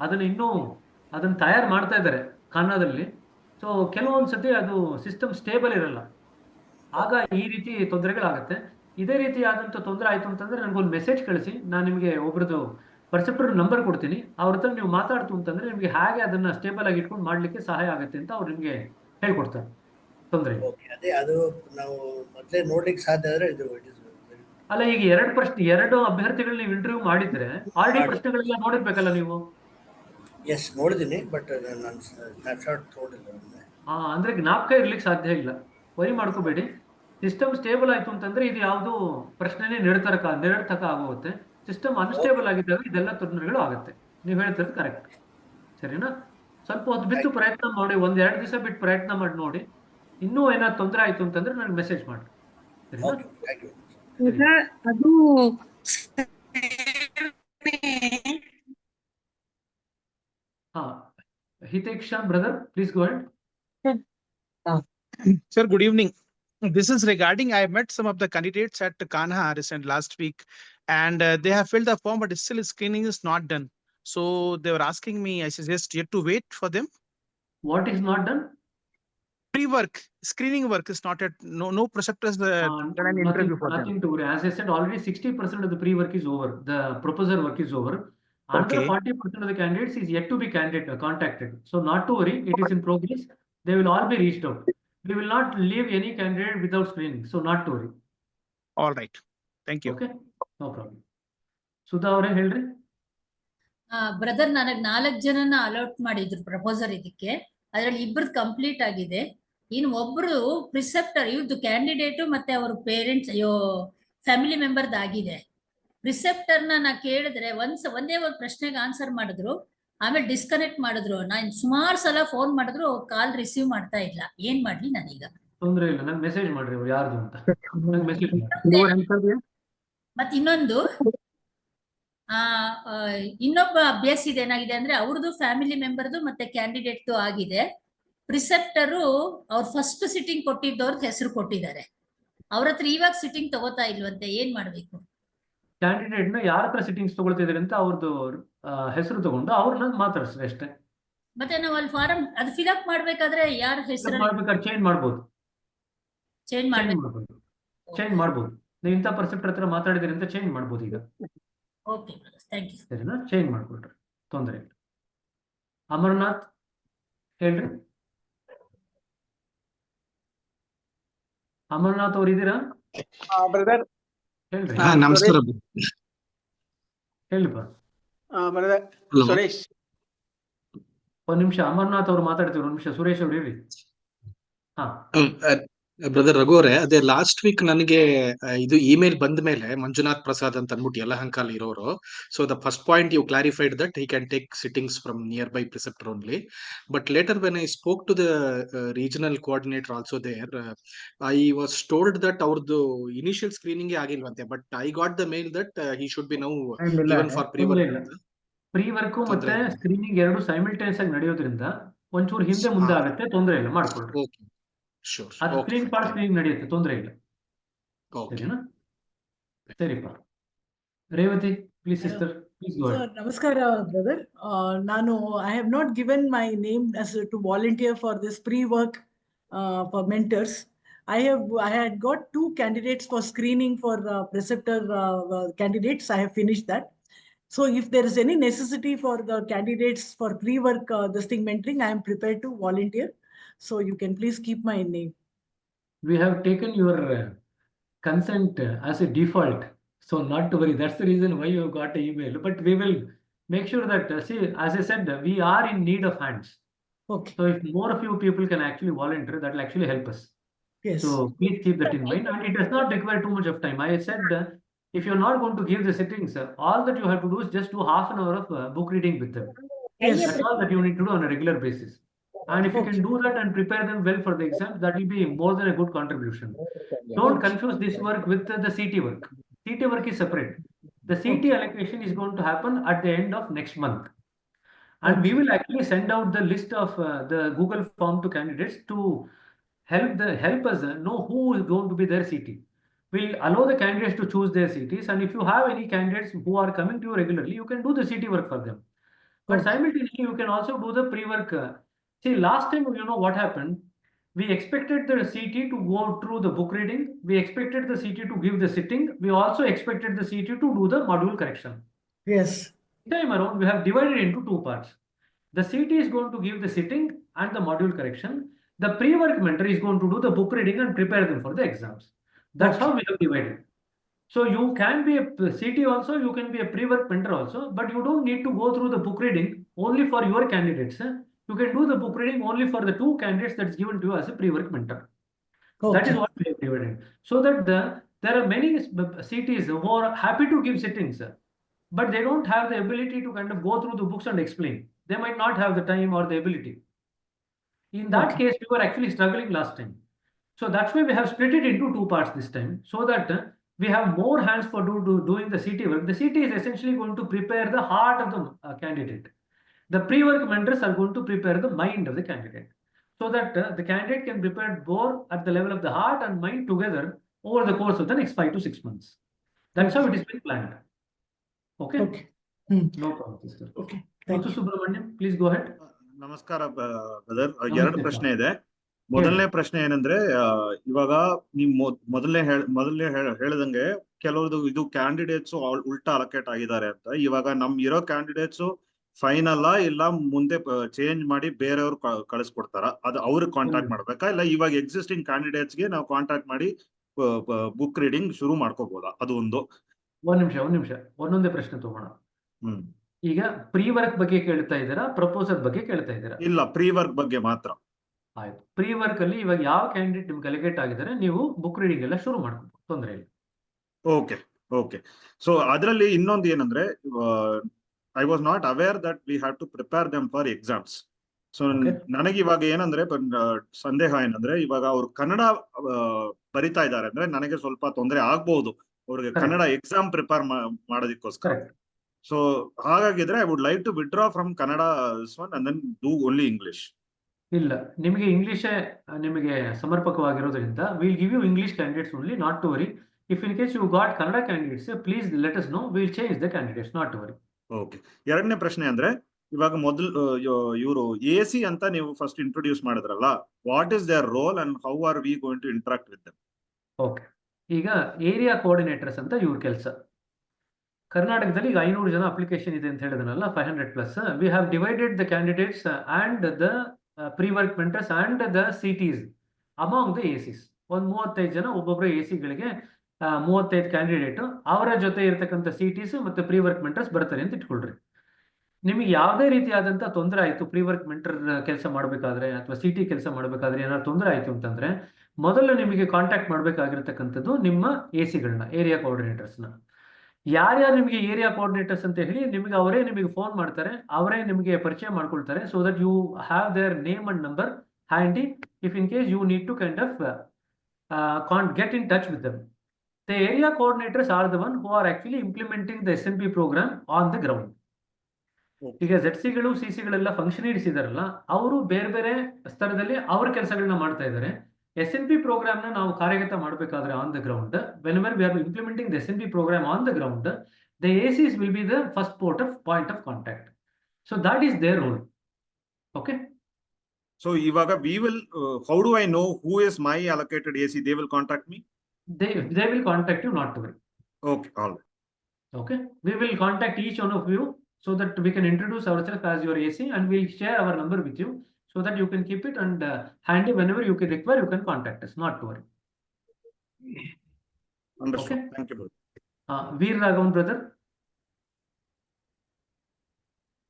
ಅದನ್ನು ತಯಾರು ಮಾಡ್ತಾ ಇದ್ದಾರೆ ಕನ್ನಡದಲ್ಲಿ. ಸೊ ಕೆಲವೊಂದು ಸತಿ ಅದು ಸಿಸ್ಟಮ್ ಸ್ಟೇಬಲ್ ಇರಲ್ಲ, ಆಗ ಈ ರೀತಿ ತೊಂದರೆಗಳಾಗುತ್ತೆ. ಇದೇ ರೀತಿ ಆದಂಥ ತೊಂದರೆ ಆಯಿತು ಅಂತಂದರೆ ನನಗೊಂದು ಮೆಸೇಜ್ ಕಳಿಸಿ, ನಾನು ನಿಮಗೆ ಒಬ್ರದ್ದು ಪರ್ಸೆಪ್ಟರ್ ನಂಬರ್ ಕೊಡ್ತೀನಿ. ಅವ್ರ ಹತ್ರ ನೀವು ಮಾತಾಡ್ತು ಅಂತಂದರೆ ನಿಮಗೆ ಹೇಗೆ ಅದನ್ನು ಸ್ಟೇಬಲ್ ಆಗಿ ಇಟ್ಕೊಂಡು ಮಾಡಲಿಕ್ಕೆ ಸಹಾಯ ಆಗುತ್ತೆ ಅಂತ ಅವ್ರು ನಿಮಗೆ ಹೇಳ್ಕೊಡ್ತಾರೆ. ತೊಂದರೆ ಇಲ್ಲ. ಓಕೆ, ಅದೇ ಅದು ನಾವು ಮೊದಲೇ ನೋಡ್ಲಿಕ್ಕೆ ಸಾಧ್ಯ ಆದರೆ ಇದು ಅಲ್ಲ, ಈಗ 2 ಅಭ್ಯರ್ಥಿಗಳು ನೀವು ಇಂಟರ್ವ್ಯೂ ಮಾಡಿದ್ರೆ ಆಲ್ರೆಡಿ ಪ್ರಶ್ನೆಗಳೆಲ್ಲ ನೋಡಿರ್ಬೇಕಲ್ಲ ನೀವು? ಎಸ್, ನೋಡಿದ್ದೀನಿ, ಬಟ್ ನಾನು ಸ್ನ್ಯಾಪ್ಶಾಟ್ ನೋಡಿಲ್ಲ. ಅಂದರೆ ಜ್ಞಾಪಕ ಇರ್ಲಿಕ್ಕೆ ಸಾಧ್ಯ ಇಲ್ಲ. ವರಿ ಮಾಡ್ಕೋಬೇಡಿ. ಸಿಸ್ಟಮ್ ಸ್ಟೇಬಲ್ ಆಯಿತು ಅಂತಂದರೆ ಇದು ಯಾವುದು ಪ್ರಶ್ನೆನೇ ನಿರರ್ಥಕ ಆಗೋಗುತ್ತೆ. ಸಿಸ್ಟಮ್ ಅನ್ಸ್ಟೇಬಲ್ ಆಗಿದ್ದಾಗ ಇದೆಲ್ಲ ತೊಂದರೆಗಳು ಆಗುತ್ತೆ. ನೀವು ಹೇಳ್ತಿರೋದು ಕರೆಕ್ಟ್, ಸರಿನಾ? ಸ್ವಲ್ಪ ಹೊತ್ತು ಬಿಟ್ಟು ಪ್ರಯತ್ನ ಮಾಡಿ, 1-2 ದಿವಸ ಬಿಟ್ಟು ಪ್ರಯತ್ನ ಮಾಡಿ ನೋಡಿ. ಇನ್ನೂ ಏನಾದ್ರು ತೊಂದರೆ ಆಯಿತು ಅಂತಂದರೆ ನನಗೆ ಮೆಸೇಜ್ ಮಾಡಿ, ಸರಿನಾ? ಅದು Hitekshan brother, please go ahead. Sir, good evening. This is regarding, I met some of the candidates at Kanha last week, and they have filled the form, but still screening is not done. So they were asking me, I suggest you to wait for them. What is not done? Pre-work, screening work is not yet, no preceptors done an interview for them. Nothing to worry. As I said, already 60% of the pre-work is over. The proposer work is over. Another 40% of the candidates is yet to be contacted. So not to worry, it is in progress. They will all be reached out. We will not leave any candidate without screening. So not to worry. All right. Thank you. Okay, no problem. Sudha ಅವರೇ ಹೇಳ್ರಿ. Brother, ನನಗೆ 4 ಜನನ ಅಲೌಟ್ ಮಾಡಿದ್ರು propose her ಇದಕ್ಕೆ. ಅದರಲ್ಲಿ 2 complete ಆಗಿದೆ. ಇನ್ನು ಒಬ್ರು ಪ್ರಿಸೆಪ್ಟರ್, ಇವ್ರದ್ದು ಕ್ಯಾಂಡಿಡೇಟು ಮತ್ತೆ ಅವ್ರ ಪೇರೆಂಟ್ಸ್ ಫ್ಯಾಮಿಲಿ ಮೆಂಬರ್ದು ಆಗಿದೆ. ಪ್ರಿಸೆಪ್ಟರ್ನ ನಾ ಕೇಳಿದ್ರೆ ಒಂದೇ ಒಂದು ಪ್ರಶ್ನೆಗೆ ಆನ್ಸರ್ ಮಾಡಿದ್ರು, ಆಮೇಲೆ ಡಿಸ್ಕನೆಕ್ಟ್ ಮಾಡಿದ್ರು. ನಾನು ಸುಮಾರು ಸಲ ಫೋನ್ ಮಾಡಿದ್ರು, ಕಾಲ್ ರಿಸೀವ್ ಮಾಡ್ತಾ ಇಲ್ಲ. ಏನ್ ಮಾಡ್ಲಿ ನಾನೀಗ? ತೊಂದರೆ ಇಲ್ಲ, ನಂಗೆ ಮೆಸೇಜ್ ಮಾಡ್ರಿ ಅವ್ರು ಯಾರ್ದು ಅಂತ. ನಂಗೆ ಮೆಸೇಜ್ ಮಾಡಿ. ಮತ್ತೆ ಇನ್ನೊಂದು ಇನ್ನೊಬ್ಬ ಅಭ್ಯಾಸಿದ ಏನಾಗಿದೆ ಅಂದ್ರೆ, ಅವ್ರದ್ದು ಫ್ಯಾಮಿಲಿ ಮೆಂಬರ್ದು ಮತ್ತೆ ಕ್ಯಾಂಡಿಡೇಟ್ದು ಆಗಿದೆ. ಪ್ರಿಸೆಪ್ಟರು ಅವ್ರ ಫಸ್ಟ್ ಸಿಟ್ಟಿಂಗ್ ಕೊಟ್ಟಿದ್ದವ್ರದ್ದು ಹೆಸರು ಕೊಟ್ಟಿದ್ದಾರೆ. ಅವ್ರ ಹತ್ರ ಇವಾಗ ಸಿಟ್ಟಿಂಗ್ ತಗೋತಾ ಇಲ್ವಂತೆ. ಏನ್ ಮಾಡ್ಬೇಕು? ಕ್ಯಾಂಡಿಡೇಟ್ ನ ಯಾರ ಹತ್ರ ಸಿಟ್ಟಿಂಗ್ಸ್ ತಗೊಳ್ತಿದ್ರೆ ಅಂತ ಅವ್ರದ್ದು ಹೆಸರು ತಗೊಂಡು ಅವ್ರನ್ನ ಮಾತಾಡ್ಸ್ರಿ ಅಷ್ಟೇ. ಮತ್ತೆ ನಾವು ಅಲ್ಲಿ ಫಾರಂ ಅದು ಫಿಲ್ ಅಪ್ ಮಾಡ್ಬೇಕಾದ್ರೆ ಯಾರ ಹೆಸರು ಮಾಡ್ಬೇಕಾದ್ರೆ ಚೇಂಜ್ ಮಾಡ್ಬೋದು. ಚೇಂಜ್ ಮಾಡ್ಬೋದು. ನೀವು ಇಂಥ ಪರ್ಸೆಪ್ಟರ್ ಹತ್ರ ಮಾತಾಡಿದ್ರಿ ಅಂತ ಚೇಂಜ್ ಮಾಡ್ಬೋದು ಈಗ. Okay, thank you. ಸರಿನಾ? ಚೇಂಜ್ ಮಾಡ್ಕೊಳ್ರಿ, ತೊಂದರೆ ಇಲ್ಲ. ಅಮರನಾಥ್ ಹೇಳ್ರಿ. ಅಮರನಾಥ್ ಅವ್ರು ಇದ್ದೀರಾ? ಬ್ರದರ್ ಹೇಳ್ರಿ. ನಮಸ್ಕಾರ. ಹೇಳಿಪ್ಪ. ಬ್ರದರ್ ಸುರೇಶ್. ಒಂದ್ ನಿಮಿಷ, ಅಮರನಾಥ್ ಅವ್ರು ಮಾತಾಡ್ತೀವಿ. ಒಂದ್ ನಿಮಿಷ, ಸುರೇಶ್ ಅವ್ರು ಇರ್ರಿ. ಹಾ, ಬ್ರದರ್ ರಘು ಅವರೇ, ಅದೇ ಲಾಸ್ಟ್ ವೀಕ್ ನನಗೆ ಇದು ಇಮೇಲ್ ಬಂದ ಮೇಲೆ ಮಂಜುನಾಥ್ ಪ್ರಸಾದ್ ಅಂತ ಅಂದ್ಬಿಟ್ಟು ಯಲಹಂಕಲ್ಲಿ ಇರೋರು. So the first point you clarified that he can take sittings from nearby preceptor only. But later when I spoke to the regional coordinator also there, I was told that ಅವ್ರದ್ದು initial screening ಆಗಿಲ್ವಂತೆ. But I got the mail that he should be now given for pre ತೊಂದ್ರೆ work ಇಲ್ಲ. ಅಂತ. Pre work ಮತ್ತೆ ತೊಂದ್ರೆ ಇಲ್ಲ. Screening ಎರಡು simultaneous ಆಗಿ ನಡೆಯೋದ್ರಿಂದ ಒಂಚೂರು ಹಿಂದೆ ಮುಂದೆ ಆಗುತ್ತೆ, ತೊಂದರೆ ಇಲ್ಲ, ಮಾಡ್ಕೊಳ್ರಿ. Okay, sure. ಅದು okay screen fine, part thank screening ನಡೆಯುತ್ತೆ, ತೊಂದರೆ ಇಲ್ಲ. ಓಕೆ. ಸರಿನಾ? ಸರಿಪ್ಪ. Revathi, please sister, please go So, ahead. Namaskara, brother. Nanu, I have not given my name as to volunteer for this pre-work for mentors. I had got 2 candidates for screening for preceptor candidates. I have finished that. So if there is any necessity for the candidates for pre-work this thing mentoring, I am prepared to volunteer. So you can please keep my name. We have taken your consent as a default, so not to worry. That's the reason why you have got an email. But we will make sure that, see, as I said, we are in need of hands. Okay. So if more of you people can actually volunteer, that will actually help us. Yes. So please keep that in mind, and it does not require too much of time. I said, if you're not going to give the sittings, all that you have to do is just do half an hour of book reading with them. Yes. That's all that you need to do on a regular basis. And if you can do that and prepare them well for the exam, that will be more than a good contribution. Don't confuse this work with the CT work. CT work is separate. The CT allocation is going to happen at the end of next month. And we will actually send out the list of the Google form to candidates to help us know who is going to be their CT. We'll allow the candidates to choose their CTs, and if you have any candidates who are coming to you regularly, you can do the CT work for them. But simultaneously, you can also do the pre-work. See, last time, you know what happened? We expected the CT to go through the book reading. We expected the CT to give the sitting. We also expected the CT to do the module correction. Yes. This time around, we have divided into 2 parts. The CT is going to give the sitting and the module correction. The pre-work mentor is going to do the book reading and prepare them for the exams. That's how we have divided. So you can be a CT also, you can be a pre-work mentor also, but you don't need to go through the book reading only for your candidates. You can do the book reading only for the 2 candidates that's given to you as a pre-work mentor. That is what we have divided. So that there are many CTs who are happy to give sittings, but they don't have the ability to kind of go through the books and explain. They might not have the time or the ability. In that case, we were actually struggling last time. So that's why we have split it into 2 parts this time, so that we have more hands for doing the CT work. The CT is essentially going to prepare the heart of the candidate. The pre-work mentors are going to prepare the mind of the candidate, so that the candidate can prepare more at the level of the heart and mind together over the course of the next 5 to 6 months. That's how it is been planned. Okay? Okay. No problem, sister. Okay. Muthu Subramaniam, please go ahead. ನಮಸ್ಕಾರ brother. ನಮಸ್ತೆ 2 ಪ್ರಶ್ನೆ ಇದೆ. ಮೊದಲನೇ ಪ್ರಶ್ನೆ ಏನಂದ್ರೆ, ಇವಾಗ ನೀವು ಮೊದಲನೇ ಹೇಳಿದಂಗೆ ಕೆಲವ್ರದ್ದು ಇದು ಕ್ಯಾಂಡಿಡೇಟ್ಸ್ ಉಲ್ಟಾ ಅಲೋಕೇಟ್ ಆಗಿದ್ದಾರೆ ಅಂತ. ಇವಾಗ ನಮ್ ಇರೋ ಕ್ಯಾಂಡಿಡೇಟ್ಸ್ ಫೈನಲ್ ಇಲ್ಲ ಮುಂದೆ ಚೇಂಜ್ ಮಾಡಿ ಬೇರೆಯವ್ರು ಕಳಿಸ್ಕೊಡ್ತಾರ? ಅದು ಅವ್ರಿಗೆ ಕಾಂಟ್ಯಾಕ್ಟ್ ಮಾಡ್ಬೇಕಾ, ಇಲ್ಲ ಇವಾಗ ಎಕ್ಸಿಸ್ಟಿಂಗ್ ಕ್ಯಾಂಡಿಡೇಟ್ಸ್ಗೆ ನಾವು ಕಾಂಟ್ಯಾಕ್ಟ್ ಮಾಡಿ ಬುಕ್ ರೀಡಿಂಗ್ ಶುರು ಮಾಡ್ಕೋಬಹುದಾ? ಅದು ಒಂದು. ಒಂದ್ ನಿಮಿಷ ಒಂದೊಂದೇ ಪ್ರಶ್ನೆ ತಗೋಣ. ಈಗ ಪ್ರೀ ವರ್ಕ್ ಬಗ್ಗೆ ಕೇಳ್ತಾ ಇದ್ದೀರಾ, ಪ್ರಪೋಸಲ್ ಬಗ್ಗೆ ಕೇಳ್ತಾ ಇದ್ದೀರಾ? ಇಲ್ಲ, ಪ್ರೀ ವರ್ಕ್ ಬಗ್ಗೆ ಮಾತ್ರ. ಆಯ್ತು. ಪ್ರೀ ವರ್ಕ್ ಅಲ್ಲಿ ಇವಾಗ ಯಾವ ಕ್ಯಾಂಡಿಡೇಟ್ ನಿಮ್ಗೆ ಅಲಿಗೇಟ್ ಆಗಿದ್ದಾರೆ, ನೀವು ಬುಕ್ ರೀಡಿಂಗ್ ಎಲ್ಲ ಶುರು ಮಾಡ್ಬೋದು, ತೊಂದರೆ ಇಲ್ಲ. ಓಕೆ. ಸೊ ಅದರಲ್ಲಿ ಇನ್ನೊಂದು ಏನಂದ್ರೆ, I was not aware that we have to prepare them for exams. So ನನಗೆ ಇವಾಗ ಏನಂದ್ರೆ ಸಂದೇಹ ಏನಂದ್ರೆ, ಇವಾಗ ಅವ್ರು ಕನ್ನಡ ಬರಿತಾ ಇದ್ದಾರೆ ಅಂದ್ರೆ ನನಗೆ ಸ್ವಲ್ಪ ತೊಂದರೆ ಆಗ್ಬಹುದು ಅವ್ರಿಗೆ ಕನ್ನಡ ಎಕ್ಸಾಮ್ ಪ್ರಿಪೇರ್ ಮಾಡೋದಕ್ಕೋಸ್ಕರ. ಸೊ ಹಾಗಾಗಿದ್ರೆ I would like to withdraw from Kannada one and then do only English. ಇಲ್ಲ, ನಿಮಗೆ ಇಂಗ್ಲಿಷೇ ನಿಮಗೆ ಸಮರ್ಪಕವಾಗಿರೋದ್ರಿಂದ will give you English candidates only, not to worry. If in case you got Kannada candidates, please let us know, will change the candidates, not to worry. Okay. 2ನೇ ಪ್ರಶ್ನೆ ಅಂದ್ರೆ, ಇವಾಗ ಮೊದಲು ಇವರು AC ಅಂತ ನೀವು ಫಸ್ಟ್ ಇಂಟ್ರೊಡ್ಯೂಸ್ ಮಾಡಿದ್ರಲ್ಲ, what is there role and how are we going to interact with them? Okay. ಈಗ ಏರಿಯಾ ಕೋಆರ್ಡಿನೇಟರ್ಸ್ ಅಂತ ಇವ್ರ ಕೆಲಸ. ಕರ್ನಾಟಕದಲ್ಲಿ ಈಗ 500 ಜನ ಅಪ್ಲಿಕೇಶನ್ ಇದೆ ಅಂತ ಹೇಳಿದ್ನಲ್ಲ, 500+. We have divided the candidates and the pre-work mentors and the CTs among the ACs. ಒಂದು 35 ಜನ ಒಬ್ಬೊಬ್ಬರು ACಗಳಿಗೆ 35 ಕ್ಯಾಂಡಿಡೇಟ್, ಅವರ ಜೊತೆ ಇರತಕ್ಕಂಥ CTs ಮತ್ತು ಪ್ರೀ-ವರ್ಕ್ ಮೆಂಟರ್ಸ್ ಬರ್ತಾರೆ ಅಂತ ಇಟ್ಕೊಳ್ರಿ. ನಿಮಗೆ ಯಾವುದೇ ರೀತಿಯಾದಂಥ ತೊಂದರೆ ಆಯಿತು, ಪ್ರೀ-ವರ್ಕ್ ಮೆಂಟರ್ ಕೆಲಸ ಮಾಡಬೇಕಾದ್ರೆ ಅಥವಾ CT ಕೆಲಸ ಮಾಡಬೇಕಾದ್ರೆ ಏನಾದ್ರು ತೊಂದರೆ ಆಯಿತು ಅಂತಂದ್ರೆ, ಮೊದಲು ನಿಮಗೆ ಕಾಂಟ್ಯಾಕ್ಟ್ ಮಾಡಬೇಕಾಗಿರ್ತಕ್ಕಂಥದ್ದು ನಿಮ್ಮ ಎಸಿಗಳನ್ನ, ಏರಿಯಾ ಕೋಆರ್ಡಿನೇಟರ್ಸ್ನ. ಯಾರ್ಯಾರು ನಿಮಗೆ ಏರಿಯಾ ಕೋಆರ್ಡಿನೇಟರ್ಸ್ ಅಂತ ಹೇಳಿ ನಿಮಗೆ ಅವರೇ ನಿಮಗೆ ಫೋನ್ ಮಾಡ್ತಾರೆ, ಅವರೇ ನಿಮಗೆ ಪರಿಚಯ ಮಾಡ್ಕೊಳ್ತಾರೆ. So that you have their name and number handy if in case you need to kind of get in touch with them. The area coordinators are the one who are actually implementing the SNP program on the ground. ಈಗ ZC-ಗಳು CC-ಗಳೆಲ್ಲ function ಇಡಿಸಿದಾರಲ್ಲ, ಅವರು ಬೇರೆ ಬೇರೆ ಸ್ತರದಲ್ಲಿ ಅವ್ರ ಕೆಲಸಗಳನ್ನ ಮಾಡ್ತಾ ಇದ್ದಾರೆ. SNP program ನ ನಾವು ಕಾರ್ಯಗತ ಮಾಡಬೇಕಾದ್ರೆ on the ground, whenever we are implementing the SNP program on the ground, the ACs will be the first point of contact. So that is their role. Okay. So ivaga we will how do I know who is my allocated AC? They will contact me? They will contact you, not to worry. Okay, all right. Okay, we will contact each one of you so that we can introduce ourselves as your AC, and we'll share our number with you so that you can keep it and handy whenever you can require, you can contact us, not to worry. Understood. Okay. Thank you, brother. Veer Raghavan, brother.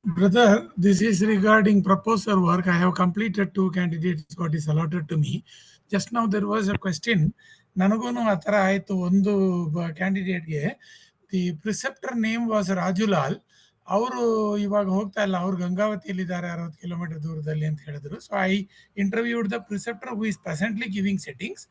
Brother, this is regarding proposal work. I have completed 2 candidates what is allotted to me. Just now there was a question. Nanagunu atara aitu ondu candidate ge the preceptor name was Rajulal. ಅವರು ಇವಾಗ ಹೋಗ್ತಾ ಇಲ್ಲ, ಅವ್ರು ಗಂಗಾವತಿಯಲ್ಲಿದ್ದಾರೆ 60 kilometre ದೂರದಲ್ಲಿ ಅಂತ ಹೇಳಿದ್ರು. So I interviewed the preceptor who is presently giving settings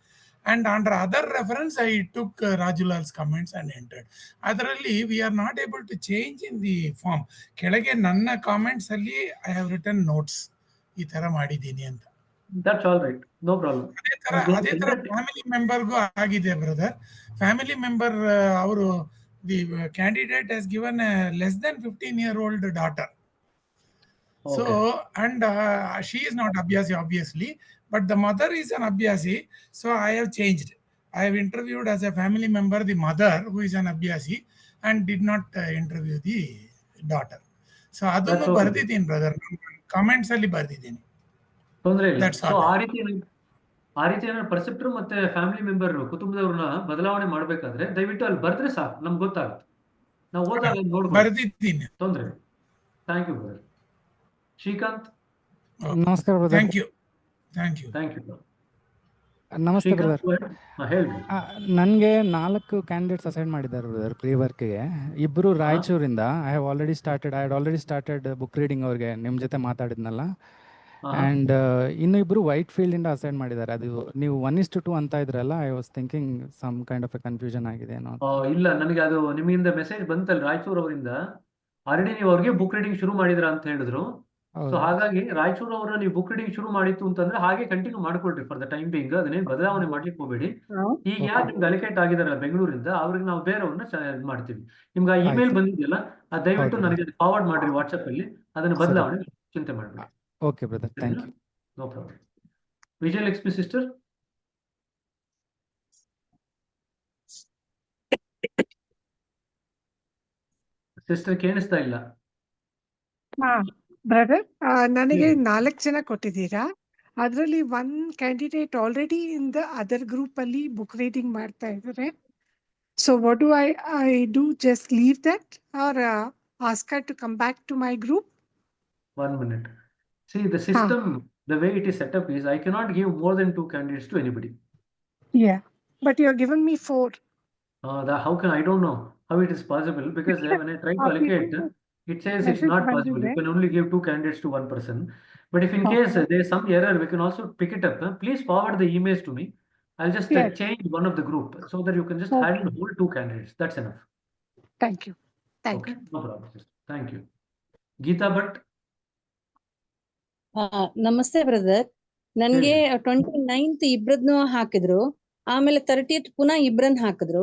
and under other reference I took Rajulal's comments and entered. Adರಲ್ಲಿ we are not able to change in the form. ಕೆಳಗೆ ನನ್ನ comments ಅಲ್ಲಿ I have written notes ಈ ತರ ಮಾಡಿದ್ದೀನಿ ಅಂತ. That's all right, no problem. ಅದೇ ತರ family ಮೆಂಬರ್ಗೂ ಆಗಿದೆ ಬ್ರದರ್. ಫ್ಯಾಮಿಲಿ ಮೆಂಬರ್ ಅವರು the candidate has given a less than 15-year-old daughter. Okay. So and she is not Abhyasi obviously, but the mother is an Abhyasi. So I have changed. I have interviewed as a family member the mother who is an Abhyasi and did not interview the daughter. So adunu bardidini brother, comments alli bardidini. ತೊಂದರೆ ಇಲ್ಲ. So ಆ ರೀತಿ ಏನಾದ್ರು ಪರ್ಸೆಪ್ಟರ್ ಮತ್ತೆ family member ಕುಟುಂಬದವ್ರನ್ನ ಬದಲಾವಣೆ ಮಾಡ್ಬೇಕಾದ್ರೆ ದಯವಿಟ್ಟು ಅಲ್ಲಿ ಬರ್ದ್ರೆ ಸಾಕು, ನಮ್ಗೆ ಗೊತ್ತಾಗುತ್ತೆ. ನಾವು ಓದಾಗ ನೋಡ್ಬೋದು. ಬರ್ದಿದ್ದೀನಿ. ತೊಂದರೆ. Thank you brother. ಶ್ರೀಕಾಂತ್. ನಮಸ್ಕಾರ ಬ್ರದರ್. Thank you. ನಮಸ್ತೆ ಬ್ರದರ್. ಹೇಳಿ. ನನಗೆ 4 ಕ್ಯಾಂಡಿಡೇಟ್ಸ್ ಅಸೈನ್ ಮಾಡಿದ್ದಾರೆ ಬ್ರದರ್ ಪ್ರೀ ವರ್ಕ್ಗೆ. ಇಬ್ಬರು ರಾಯಚೂರಿಂದ. I have already started book reading ಅವ್ರಿಗೆ ನಿಮ್ಮ ಜೊತೆ ಮಾತಾಡಿದ್ನಲ್ಲ. ಅಂಡ್ ಇನ್ನು ಇಬ್ರು ವೈಟ್ ಫೀಲ್ಡ್ ಇಂದ ಅಸೈನ್ ಮಾಡಿದ್ದಾರೆ. ಅದು ನೀವು 1:2 ಅಂತ ಇದ್ರಲ್ಲ, I was thinking some kind of a confusion ಆಗಿದೆ ಏನೋ. ಇಲ್ಲ, ನನಗೆ ಅದು ನಿಮ್ಮಿಂದ ಮೆಸೇಜ್ ಬಂತಲ್ಲ ರಾಯಚೂರ್ ಅವರಿಂದ, ಆಲ್ರೆಡಿ ನೀವು ಅವ್ರಿಗೆ ಬುಕ್ ರೀಡಿಂಗ್ ಶುರು ಮಾಡಿದ್ರ ಅಂತ ಹೇಳಿದ್ರು. ಸೊ ಹಾಗಾಗಿ ರಾಯಚೂರು ಅವರ ನೀವು ಬುಕ್ ರೀಡಿಂಗ್ ಶುರು ಮಾಡಿತ್ತು ಅಂತಂದ್ರೆ ಹಾಗೆ ಕಂಟಿನ್ಯೂ ಮಾಡ್ಕೊಳ್ರಿ ಫಾರ್ ದ ಟೈಮ್ ಬಿಂಗ್. ಅದನ್ನೇನು ಬದಲಾವಣೆ ಮಾಡ್ಲಿಕ್ಕೆ ಹೋಗ್ಬೇಡಿ. ಈಗ ಯಾರು ನಿಮ್ಗೆ ಅಲಿಕೇಟ್ ಆಗಿದಾರಲ್ಲ ಬೆಂಗಳೂರಿಂದ, ಅವ್ರಿಗೆ ನಾವು ಬೇರೆಯವ್ರನ್ನ ಇದು ಮಾಡ್ತೀವಿ. ನಿಮ್ಗೆ ಆ ಇಮೇಲ್ ಬಂದಿದೆಯಲ್ಲ, ದಯವಿಟ್ಟು ನನಗೆ ಫಾರ್ವರ್ಡ್ ಮಾಡ್ರಿ ವಾಟ್ಸ್ಆಪ್ ಅಲ್ಲಿ. ಅದನ್ನ ಬದಲಾವಣೆ ಚಿಂತೆ ಮಾಡ್ಬೇಡಿ. Okay brother, thank you. No problem. Vijayalakshmi sister. Sister ಕೇಳಿಸ್ತಾ ಇಲ್ಲ. ಬ್ರದರ್, ನನಗೆ 4 ಜನ ಕೊಟ್ಟಿದ್ದೀರಾ. ಅದರಲ್ಲಿ 1 candidate already in the other group ಅಲ್ಲಿ ಬುಕ್ ರೀಡಿಂಗ್ ಮಾಡ್ತಾ ಇದ್ದಾರೆ. So what do I do? Just leave that or ask her to come back to my group? 1 minute. See, the system, the way it is set up is I cannot give more than 2 candidates to anybody. Yeah, but you have given me 4. How can I don't know how it is possible, because when I try to allocate, it says it's not possible. You can only give 2 candidates to 1 person. But if in case there is some error, we can also pick it up. Please forward the emails to me. I'll just change one of the group so that you can just handle the whole 2 candidates. That's enough. Thank you. Thank you. No problem. Thank you. Geeta Bhatt. ನಮಸ್ತೆ brother. ನನ್ಗೆ 29th ಇಬ್ರದ್ನು ಹಾಕಿದ್ರು, ಆಮೇಲೆ 30th ಪುನಃ ಇಬ್ರನ್ನ ಹಾಕಿದ್ರು,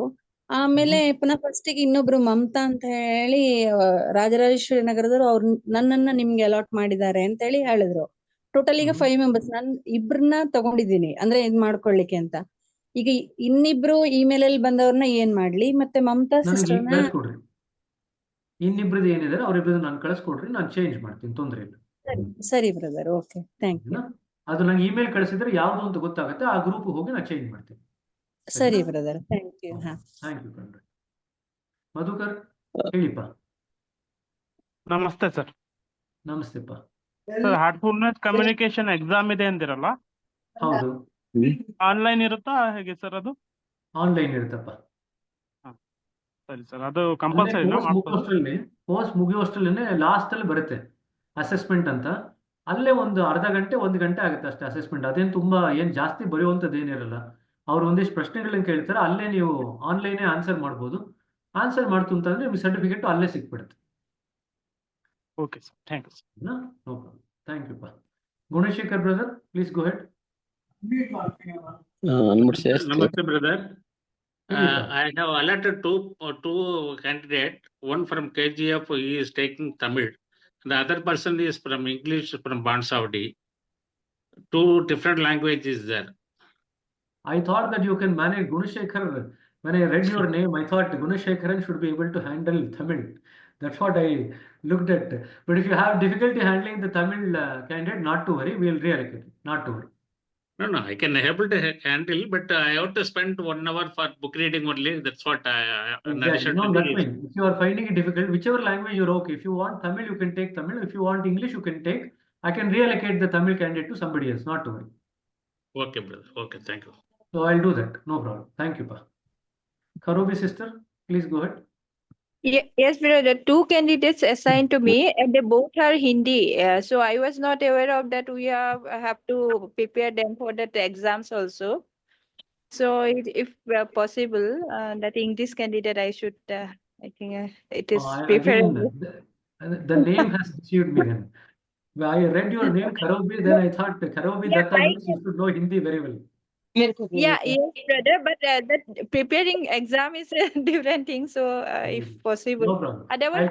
ಆಮೇಲೆ ಪುನಃ ಫಸ್ಟಿಗೆ ಇನ್ನೊಬ್ರು ಮಮತಾ ಅಂತ ಹೇಳಿ ರಾಜರಾಜೇಶ್ವರಿ ನಗರದವರು ಅವ್ರು ನನ್ನನ್ನ ನಿಮ್ಗೆ ಅಲಾಟ್ ಮಾಡಿದ್ದಾರೆ ಅಂತ ಹೇಳಿ ಹೇಳಿದ್ರು. ಟೋಟಲ್ ಈಗ 5 ಮೆಂಬರ್ಸ್. ನಾನು ಇಬ್ರನ್ನ ತಗೊಂಡಿದ್ದೀನಿ ಅಂದ್ರೆ ಇದ್ ಮಾಡ್ಕೊಳ್ಳಿಕ್ಕೆ ಅಂತ. ಈಗ ಇನ್ನಿಬ್ರು ಇಮೇಲ್ ಅಲ್ಲಿ ಬಂದವ್ರನ್ನ ಏನ್ ಮಾಡ್ಲಿ? ಮತ್ತೆ ಮಮತಾ ಸಿಸ್ಟರ್ನ ಇನ್ನಿಬ್ರದ್ದು ಏನಿದೆ ಅವ್ರಿಬ್ರದ್ದು ನಾನು ಕಳಿಸ್ಕೊಡ್ರಿ, ನಾನು ಚೇಂಜ್ ಮಾಡ್ತೀನಿ, ತೊಂದರೆ ಇಲ್ಲ. ಸರಿ ಬ್ರದರ್, ಓಕೆ, ಥ್ಯಾಂಕ್ ಯು. ಅದು ನಂಗೆ ಇಮೇಲ್ ಕಳಿಸಿದ್ರೆ ಯಾವ್ದು ಅಂತ ಗೊತ್ತಾಗುತ್ತೆ, ಆ ಗ್ರೂಪ್ ಹೋಗಿ ನಾನು ಚೇಂಜ್ ಮಾಡ್ತೀನಿ. ಸರಿ brother, thank you. Thank you. Madhukar ಹೇಳಿಪ್ಪ. ನಮಸ್ತೆ ಸರ್. ನಮಸ್ತೆಪ್ಪ. ಸರ್, ಹಾರ್ಟ್ಫುಲ್ನೆಸ್ ಕಮ್ಯುನಿಕೇಶನ್ ಎಕ್ಸಾಮ್ ಇದೆ ಅಂದಿರಲ್ಲ? ಹೌದು. ಆನ್ಲೈನ್ ಇರುತ್ತಾ ಹೇಗೆ ಸರ್ ಅದು? ಆನ್ಲೈನ್ ಇರುತ್ತಪ್ಪ. ಸರಿ ಸರ್, ಅದು ಕಂಪಲ್ಸರಿ ಕೋರ್ಸ್ ಮುಗಿಯುವಷ್ಟರಲ್ಲೇ ಲಾಸ್ಟ್ ಅಲ್ಲಿ ಬರುತ್ತೆ ಅಸೆಸ್ಮೆಂಟ್ ಅಂತ. ಅಲ್ಲೇ ಒಂದು ಅರ್ಧ ಗಂಟೆ 1 ಗಂಟೆ ಆಗುತ್ತೆ ಅಷ್ಟೇ ಅಸೆಸ್ಮೆಂಟ್. ಅದೇನು ತುಂಬಾ ಏನ್ ಜಾಸ್ತಿ ಬರೆಯುವಂಥದ್ದು ಏನಿರಲ್ಲ. ಅವ್ರು ಒಂದಿಷ್ಟು ಪ್ರಶ್ನೆಗಳನ್ನ ಕೇಳ್ತಾರೆ, ಅಲ್ಲೇ ನೀವು ಆನ್ಲೈನೇ ಆನ್ಸರ್ ಮಾಡ್ಬೋದು. ಆನ್ಸರ್ ಮಾಡ್ತು ಅಂತಂದ್ರೆ ನಿಮ್ಗೆ ಸರ್ಟಿಫಿಕೇಟ್ ಅಲ್ಲೇ ಸಿಕ್ಬಿಡುತ್ತೆ. Okay sir, thank you. No problem. Thank you. Gunashekar brother, please go ahead. Namaste, brother. I have allotted two candidates. One from KGF, he is taking Tamil. The other person is from English, from Bansavadi. 2 different languages there. I thought that you can manage Gunashekhar. When I read your name, I thought Gunashekharan should be able to handle Tamil. That's what I looked at. But if you have difficulty handling the Tamil candidate, not to worry, we will reallocate. Not to worry. No, I can able to handle, but I have to spend 1 hour for book reading only. That's what Exactly. No, that's fine. If you are finding it difficult, whichever language you're okay. If you want Tamil, you can take Tamil. If you want English, you can take. I can reallocate the Tamil candidate to somebody else. Not to worry. Okay, brother. Okay, thank you. So I'll do that. No problem. Thank you, Pa. Karobi sister, please go ahead. Yes, brother. 2 candidates assigned to me, and they both are Hindi. So I was not aware of that. We have to prepare them for that exams also. So if possible, that English candidate I should. I think it is preferable. The name has deceived me then. I read your name Karobi, then I thought Karobi Datta means you should know Hindi very well. Yeah, yes, brother. But that preparing exam is a different thing. So if possible, No problem. otherwise.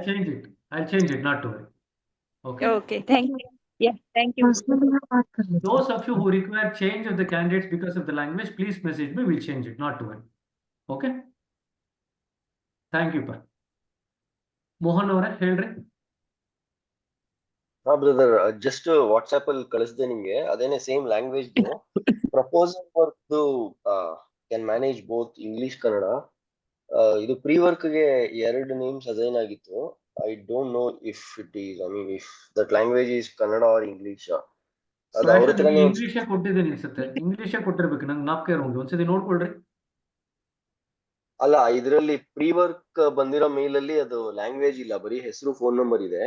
I'll change it. Not to worry. Okay. Okay. Thank you. Yeah. Thank you. Those of you who require change of the candidates because of the language, please message me. We'll change it. Not to worry. Okay. Thank you, Pa. Mohan ಅವರೇ ಹೇಳ್ರಿ. Brother just WhatsApp ಅಲ್ಲಿ ಕಳಿಸ್ದೆ ನಿಮ್ಗೆ, ಅದೇನೆ same language proposal work can manage both English Kannada. ಇದು pre work ಗೆ 2 names assign ಆಗಿತ್ತು. I don't know if it is, I mean if that language is Kannada or English. ಅದು ಅವ್ರ ಹತ್ರನೇ ಇಂಗ್ಲಿಷೇ ಕೊಟ್ಟಿದ್ದೀನಿ ಅನ್ಸುತ್ತೆ. ಇಂಗ್ಲಿಷೇ ಕೊಟ್ಟಿರ್ಬೇಕು, ನಂಗೆ ಜ್ಞಾಪಕ ಇರೋದು. ಒಂದ್ಸತಿ ನೋಡ್ಕೊಳ್ರಿ. ಅಲ್ಲ, ಇದರಲ್ಲಿ ಪ್ರೀ ವರ್ಕ್ ಬಂದಿರೋ ಮೇಲ್ ಅಲ್ಲಿ ಅದು ಲ್ಯಾಂಗ್ವೇಜ್ ಇಲ್ಲ, ಬರೀ ಹೆಸರು ಫೋನ್ ನಂಬರ್ ಇದೆ.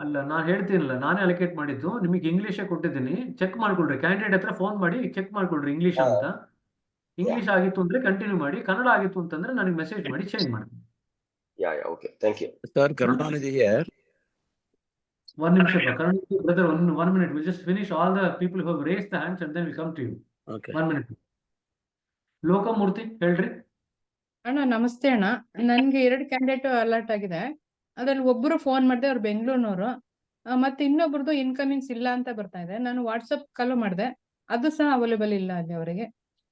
ಅಲ್ಲ, ನಾನು ಹೇಳ್ತೀನಲ್ಲ, ನಾನೇ ಅಲೋಕೇಟ್ ಮಾಡಿದ್ದು. ನಿಮಗೆ ಇಂಗ್ಲಿಷೇ ಕೊಟ್ಟಿದ್ದೀನಿ. ಚೆಕ್ ಮಾಡ್ಕೊಳ್ರಿ. ಕ್ಯಾಂಡಿಡೇಟ್ ಹತ್ರ ಫೋನ್ ಮಾಡಿ ಚೆಕ್ ಮಾಡ್ಕೊಳ್ರಿ ಇಂಗ್ಲಿಷ್ ಅಂತ. ಇಂಗ್ಲಿಷ್ ಆಗಿತ್ತು ಅಂದ್ರೆ ಕಂಟಿನ್ಯೂ ಮಾಡಿ, ಕನ್ನಡ ಆಗಿತ್ತು ಅಂತಂದ್ರೆ ನನಗೆ ಮೆಸೇಜ್ ಮಾಡಿ ಚೇಂಜ್ ಮಾಡ್ತೀನಿ. Okay, thank you sir. Karunanidhi here. One ನಿಮಿಷ Karunanidhi brother, one minute. We'll just finish all the people who have raised the hands and then we'll come to you. Okay. 1 minute. ಲೋಕಮೂರ್ತಿ ಹೇಳ್ರಿ. ಅಣ್ಣ ನಮಸ್ತೆ ಅಣ್ಣ. ನನ್ಗೆ 2 ಕ್ಯಾಂಡಿಡೇಟ್ ಅಲರ್ಟ್ ಆಗಿದೆ. ಅದ್ರಲ್ಲಿ ಒಬ್ರು ಫೋನ್ ಮಾಡಿದೆ, ಅವ್ರು ಬೆಂಗಳೂರಿನವರು. ಮತ್ತೆ ಇನ್ನೊಬ್ರದ್ದು ಇನ್ಕಮಿಂಗ್ಸ್ ಇಲ್ಲ ಅಂತ ಬರ್ತಾ ಇದೆ. ನಾನು ವಾಟ್ಸಪ್ ಕಾಲ್ ಮಾಡಿದೆ, ಅದು ಸಹ ಅವೈಲೇಬಲ್ ಇಲ್ಲ ಅಲ್ಲಿ ಅವರಿಗೆ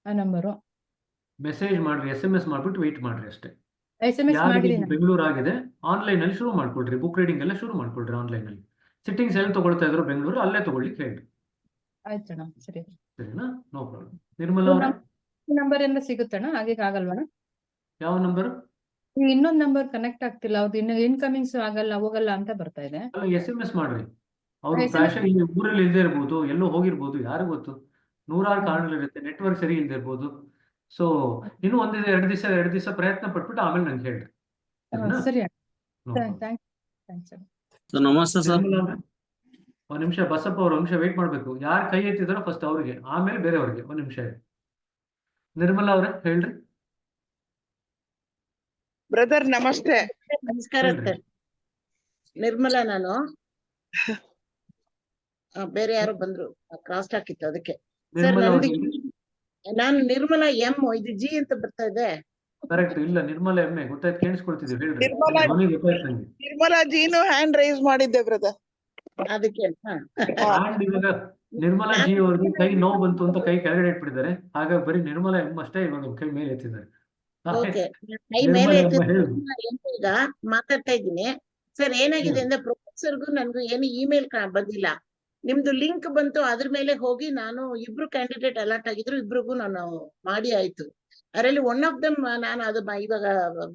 ಆ ನಂಬರು. ಮೆಸೇಜ್ ಮಾಡ್ರಿ, SMS ಮಾಡ್ಬಿಟ್ಟು ವೇಟ್ ಮಾಡ್ರಿ ಅಷ್ಟೇ. SMS ಮಾಡಿದೀನಿ. ಬೆಂಗಳೂರು ಆಗಿದೆ, ಆನ್ಲೈನ್ ಅಲ್ಲಿ ಶುರು ಮಾಡ್ಕೊಳ್ರಿ. ಬುಕ್ ರೀಡಿಂಗ್ ಎಲ್ಲ ಶುರು ಮಾಡ್ಕೊಳ್ರಿ ಆನ್ಲೈನ್ ಅಲ್ಲಿ. ಸಿಟ್ಟಿಂಗ್ಸ್ ಎಲ್ಲಿ ತಗೊಳ್ತಾ ಇದ್ರು ಬೆಂಗಳೂರು, ಅಲ್ಲೇ ತಗೊಳ್ಳಿಕ್ಕೆ ಹೇಳಿ. ಆಯ್ತಣ್ಣ, ಸರಿ. ಸರಿನಾ? No problem. ನಿರ್ಮಲಾ ಅವರೇ, ನಂಬರ್ ಇಂದ ಸಿಗುತ್ತಣ್ಣ? ಹಾಗೆ ಆಗಲ್ವಣ? ಯಾವ ನಂಬರ್? ಇನ್ನೊಂದು ನಂಬರ್ ಕನೆಕ್ಟ್ ಆಗ್ತಿಲ್ಲ, ಅವ್ರದ್ದು ಇನ್ನು ಇನ್ಕಮಿಂಗ್ಸ್ ಆಗಲ್ಲ ಹೋಗಲ್ಲ ಅಂತ ಬರ್ತಾ ಇದೆ. ಅಲ್ಲ, SMS ಮಾಡ್ರಿ. ಅವ್ರು ಪ್ರಾಯಶಃ ಇಲ್ಲಿ ಊರಲ್ಲಿ ಇಲ್ಲದೆ ಇರ್ಬೋದು, ಎಲ್ಲೋ ಹೋಗಿರ್ಬೋದು, ಯಾರು ಗೊತ್ತು. 100 ಕಾರಣಗಳಿರುತ್ತೆ, ನೆಟ್ವರ್ಕ್ ಸರಿ ಇಲ್ಲದೆ ಇರ್ಬೋದು. ಸೊ ಇನ್ನು 1-2 ದಿವಸ ಪ್ರಯತ್ನ ಪಟ್ಬಿಟ್ಟು ಆಮೇಲೆ ನಂಗೆ ಹೇಳ್ರಿ. ಸರಿ. ನಮಸ್ತೆ ಸರ್. ಒಂದ್ ನಿಮಿಷ ಬಸಪ್ಪ ಅವ್ರು, 1 ನಿಮಿಷ ವೇಟ್ ಮಾಡ್ಬೇಕು. ಯಾರು ಕೈ ಎತ್ತಿದಾರೋ ಫಸ್ಟ್ ಅವ್ರಿಗೆ, ಆಮೇಲೆ ಬೇರೆಯವ್ರಿಗೆ. 1 ನಿಮಿಷ. ನಿರ್ಮಲಾ ಅವ್ರೆ ಹೇಳ್ರಿ. ಬ್ರದರ್ ನಮಸ್ತೆ. ನಮಸ್ಕಾರ ಸರ್. ನಿರ್ಮಲಾ, ನಾನು ಬೇರೆ ಯಾರು ಬಂದ್ರು, ಕ್ರಾಸ್ ಹಾಕಿತ್ತು ಅದಕ್ಕೆ. ಸರ್ ನಾನು ನಿರ್ಮಲಾ ಎಂ, ಇದು ಜಿ ಅಂತ ಬರ್ತಾ ಇದೆ. ಕರೆಕ್ಟ್. ಇಲ್ಲ, ನಿರ್ಮಲಾ ಎಮ್ಮೆ ಗೊತ್ತಾಯ್ತು, ಕೇಳಿಸ್ಕೊಳ್ತಿದ್ದೀವಿ ಹೇಳ್ರಿ. ನಿರ್ಮಲಾ ಜಿನು ಹ್ಯಾಂಡ್ ರೈಸ್ ಮಾಡಿದ್ದೆ ಬ್ರದರ್, ಅದಕ್ಕೆ. ಇವಾಗ ನಿರ್ಮಲಾ ಜಿ ಅವ್ರಿಗೆ ಕೈ ನೋವು ಬಂತು ಅಂತ ಕೈ ಕೆಳಗಡೆ ಇಟ್ಬಿಟ್ಟಿದ್ದಾರೆ. ಹಾಗಾಗಿ ಬರೀ ನಿರ್ಮಲಾ ಎಂ ಅಷ್ಟೇ ಇವಾಗ ಕೈ ಮೇಲೆ ಎತ್ತಿದ್ದಾರೆ. ಕೈ ಮೇಲೆ ಈಗ ಮಾತಾಡ್ತಾ ಇದ್ದೀನಿ. ಸರ್ ಏನಾಗಿದೆ ಅಂದ್ರೆ ಪ್ರೊಫೆಸರ್ಗೂ ನನ್ಗೂ ಏನು ಇಮೇಲ್ ಬಂದಿಲ್ಲ. ನಿಮ್ದು ಲಿಂಕ್ ಬಂತು, ಅದ್ರ ಮೇಲೆ ಹೋಗಿ ನಾನು 2 ಕ್ಯಾಂಡಿಡೇಟ್ ಅಲರ್ಟ್ ಆಗಿದ್ರು, 2ಗೂ ನಾನು ಮಾಡಿ ಆಯ್ತು. ಅದರಲ್ಲಿ ಒನ್ ಆಫ್ ದಮ್ ನಾನು ಅದು ಇವಾಗ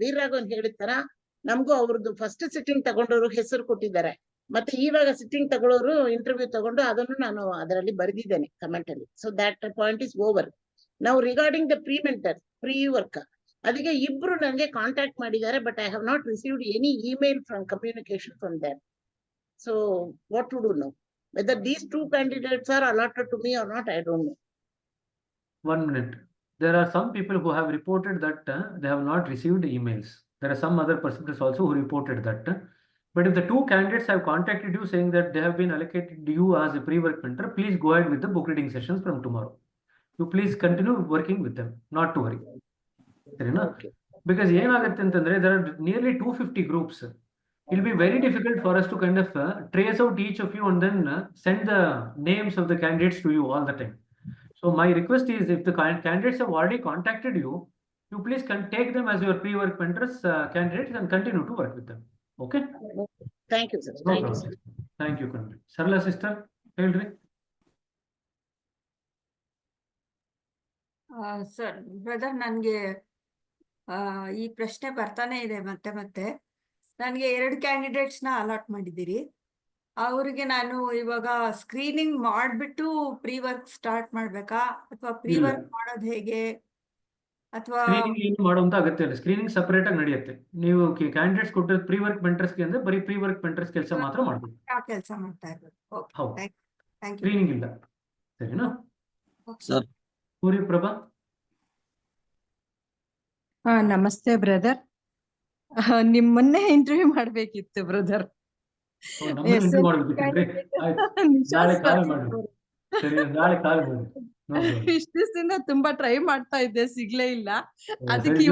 ವೀರರಾಘವನ್ ಹೇಳಿದ ತರ ನಮಗೂ ಅವ್ರದ್ದು ಫಸ್ಟ್ ಸಿಟ್ಟಿಂಗ್ ತಗೊಂಡವ್ರು ಹೆಸರು ಕೊಟ್ಟಿದ್ದಾರೆ. ಮತ್ತೆ ಇವಾಗ ಸಿಟ್ಟಿಂಗ್ ತಗೊಳ್ಳೋರು ಇಂಟರ್ವ್ಯೂ ತಗೊಂಡು ಅದನ್ನು ನಾನು ಅದರಲ್ಲಿ ಬರೆದಿದ್ದೇನೆ ಕಮೆಂಟ್ ಅಲ್ಲಿ. So that point is over. ನಾವು ರಿಗಾರ್ಡಿಂಗ್ ದ ಪ್ರೀ ವರ್ಕ್ ಅದಕ್ಕೆ ಇಬ್ರು ನನಗೆ ಕಾಂಟ್ಯಾಕ್ಟ್ ಮಾಡಿದ್ದಾರೆ, but I have not received any email from communication from there. So what to do now? Whether these 2 candidates are allotted to me or not, I don't know. 1 minute. There are some people who have reported that they have not received emails. There are some other persons also who reported that. But if the 2 candidates have contacted you saying that they have been allocated you as a pre-work mentor, please go ahead with the book reading sessions from tomorrow. You please continue working with them, not to worry. Because there are nearly 250 groups. It will be very difficult for us to kind of trace out each of you and then send the names of the candidates to you all the time. So my request is, if the candidates have already contacted you, you please take them as your pre-work mentors candidates and continue to work with them. Okay? Thank you, sir. No problem. Thank you, Kanvi. Sarla sister, ಹೇಳ್ರಿ. Sir brother, ನನಗೆ ಈ ಪ್ರಶ್ನೆ ಬರ್ತಾನೆ ಇದೆ ಮತ್ತೆ ಮತ್ತೆ. ನನಗೆ 2 ಕ್ಯಾಂಡಿಡೇಟ್ಸ್ನ allot ಮಾಡಿದ್ದೀರಿ. ಅವ್ರಿಗೆ ನಾನು ಇವಾಗ ಸ್ಕ್ರೀನಿಂಗ್ ಮಾಡಿಬಿಟ್ಟು ಪ್ರೀ ವರ್ಕ್ ಸ್ಟಾರ್ಟ್ ಮಾಡ್ಬೇಕಾ, ಅಥವಾ ಪ್ರೀ ವರ್ಕ್ ಮಾಡೋದು ಹೇಗೆ, ಅಥವಾ ಸ್ಕ್ರೀನಿಂಗ್ ಏನು ಮಾಡುವಂತ ಅಗತ್ಯ ಇಲ್ಲ. ಸ್ಕ್ರೀನಿಂಗ್ ಸಪರೇಟ್ ಆಗಿ ನಡೆಯುತ್ತೆ. ನೀವು ಕ್ಯಾಂಡಿಡೇಟ್ಸ್ ಕೊಟ್ಟಿರೋ ಪ್ರೀ ವರ್ಕ್ ಮೆಂಟರ್ಸ್ಗೆ ಅಂದ್ರೆ ಬರೀ ಪ್ರೀ ವರ್ಕ್ ಮೆಂಟರ್ಸ್ ಕೆಲಸ ಮಾತ್ರ ಮಾಡಬೇಕು. ಕೆಲಸ ಮಾಡ್ತಾ ಇರ್ಬೇಕು? ಹೌದು, ಥ್ಯಾಂಕ್ ಯು. ಸ್ಕ್ರೀನಿಂಗ್ ಇಲ್ಲ. ಸರಿನಾ ಸರ್? ಸೂರ್ಯಪ್ರಭಾ. ನಮಸ್ತೆ ಬ್ರದರ್. ನಿಮ್ಮನ್ನೇ ಇಂಟರ್ವ್ಯೂ ಮಾಡ್ಬೇಕಿತ್ತು ಬ್ರದರ್. ಇಷ್ಟು ದಿವಸದಿಂದ ತುಂಬಾ ಟ್ರೈ ಮಾಡ್ತಾ ಇದ್ದೆ, ಸಿಗ್ಲೇ ಇಲ್ಲ. ಅದಕ್ಕೆ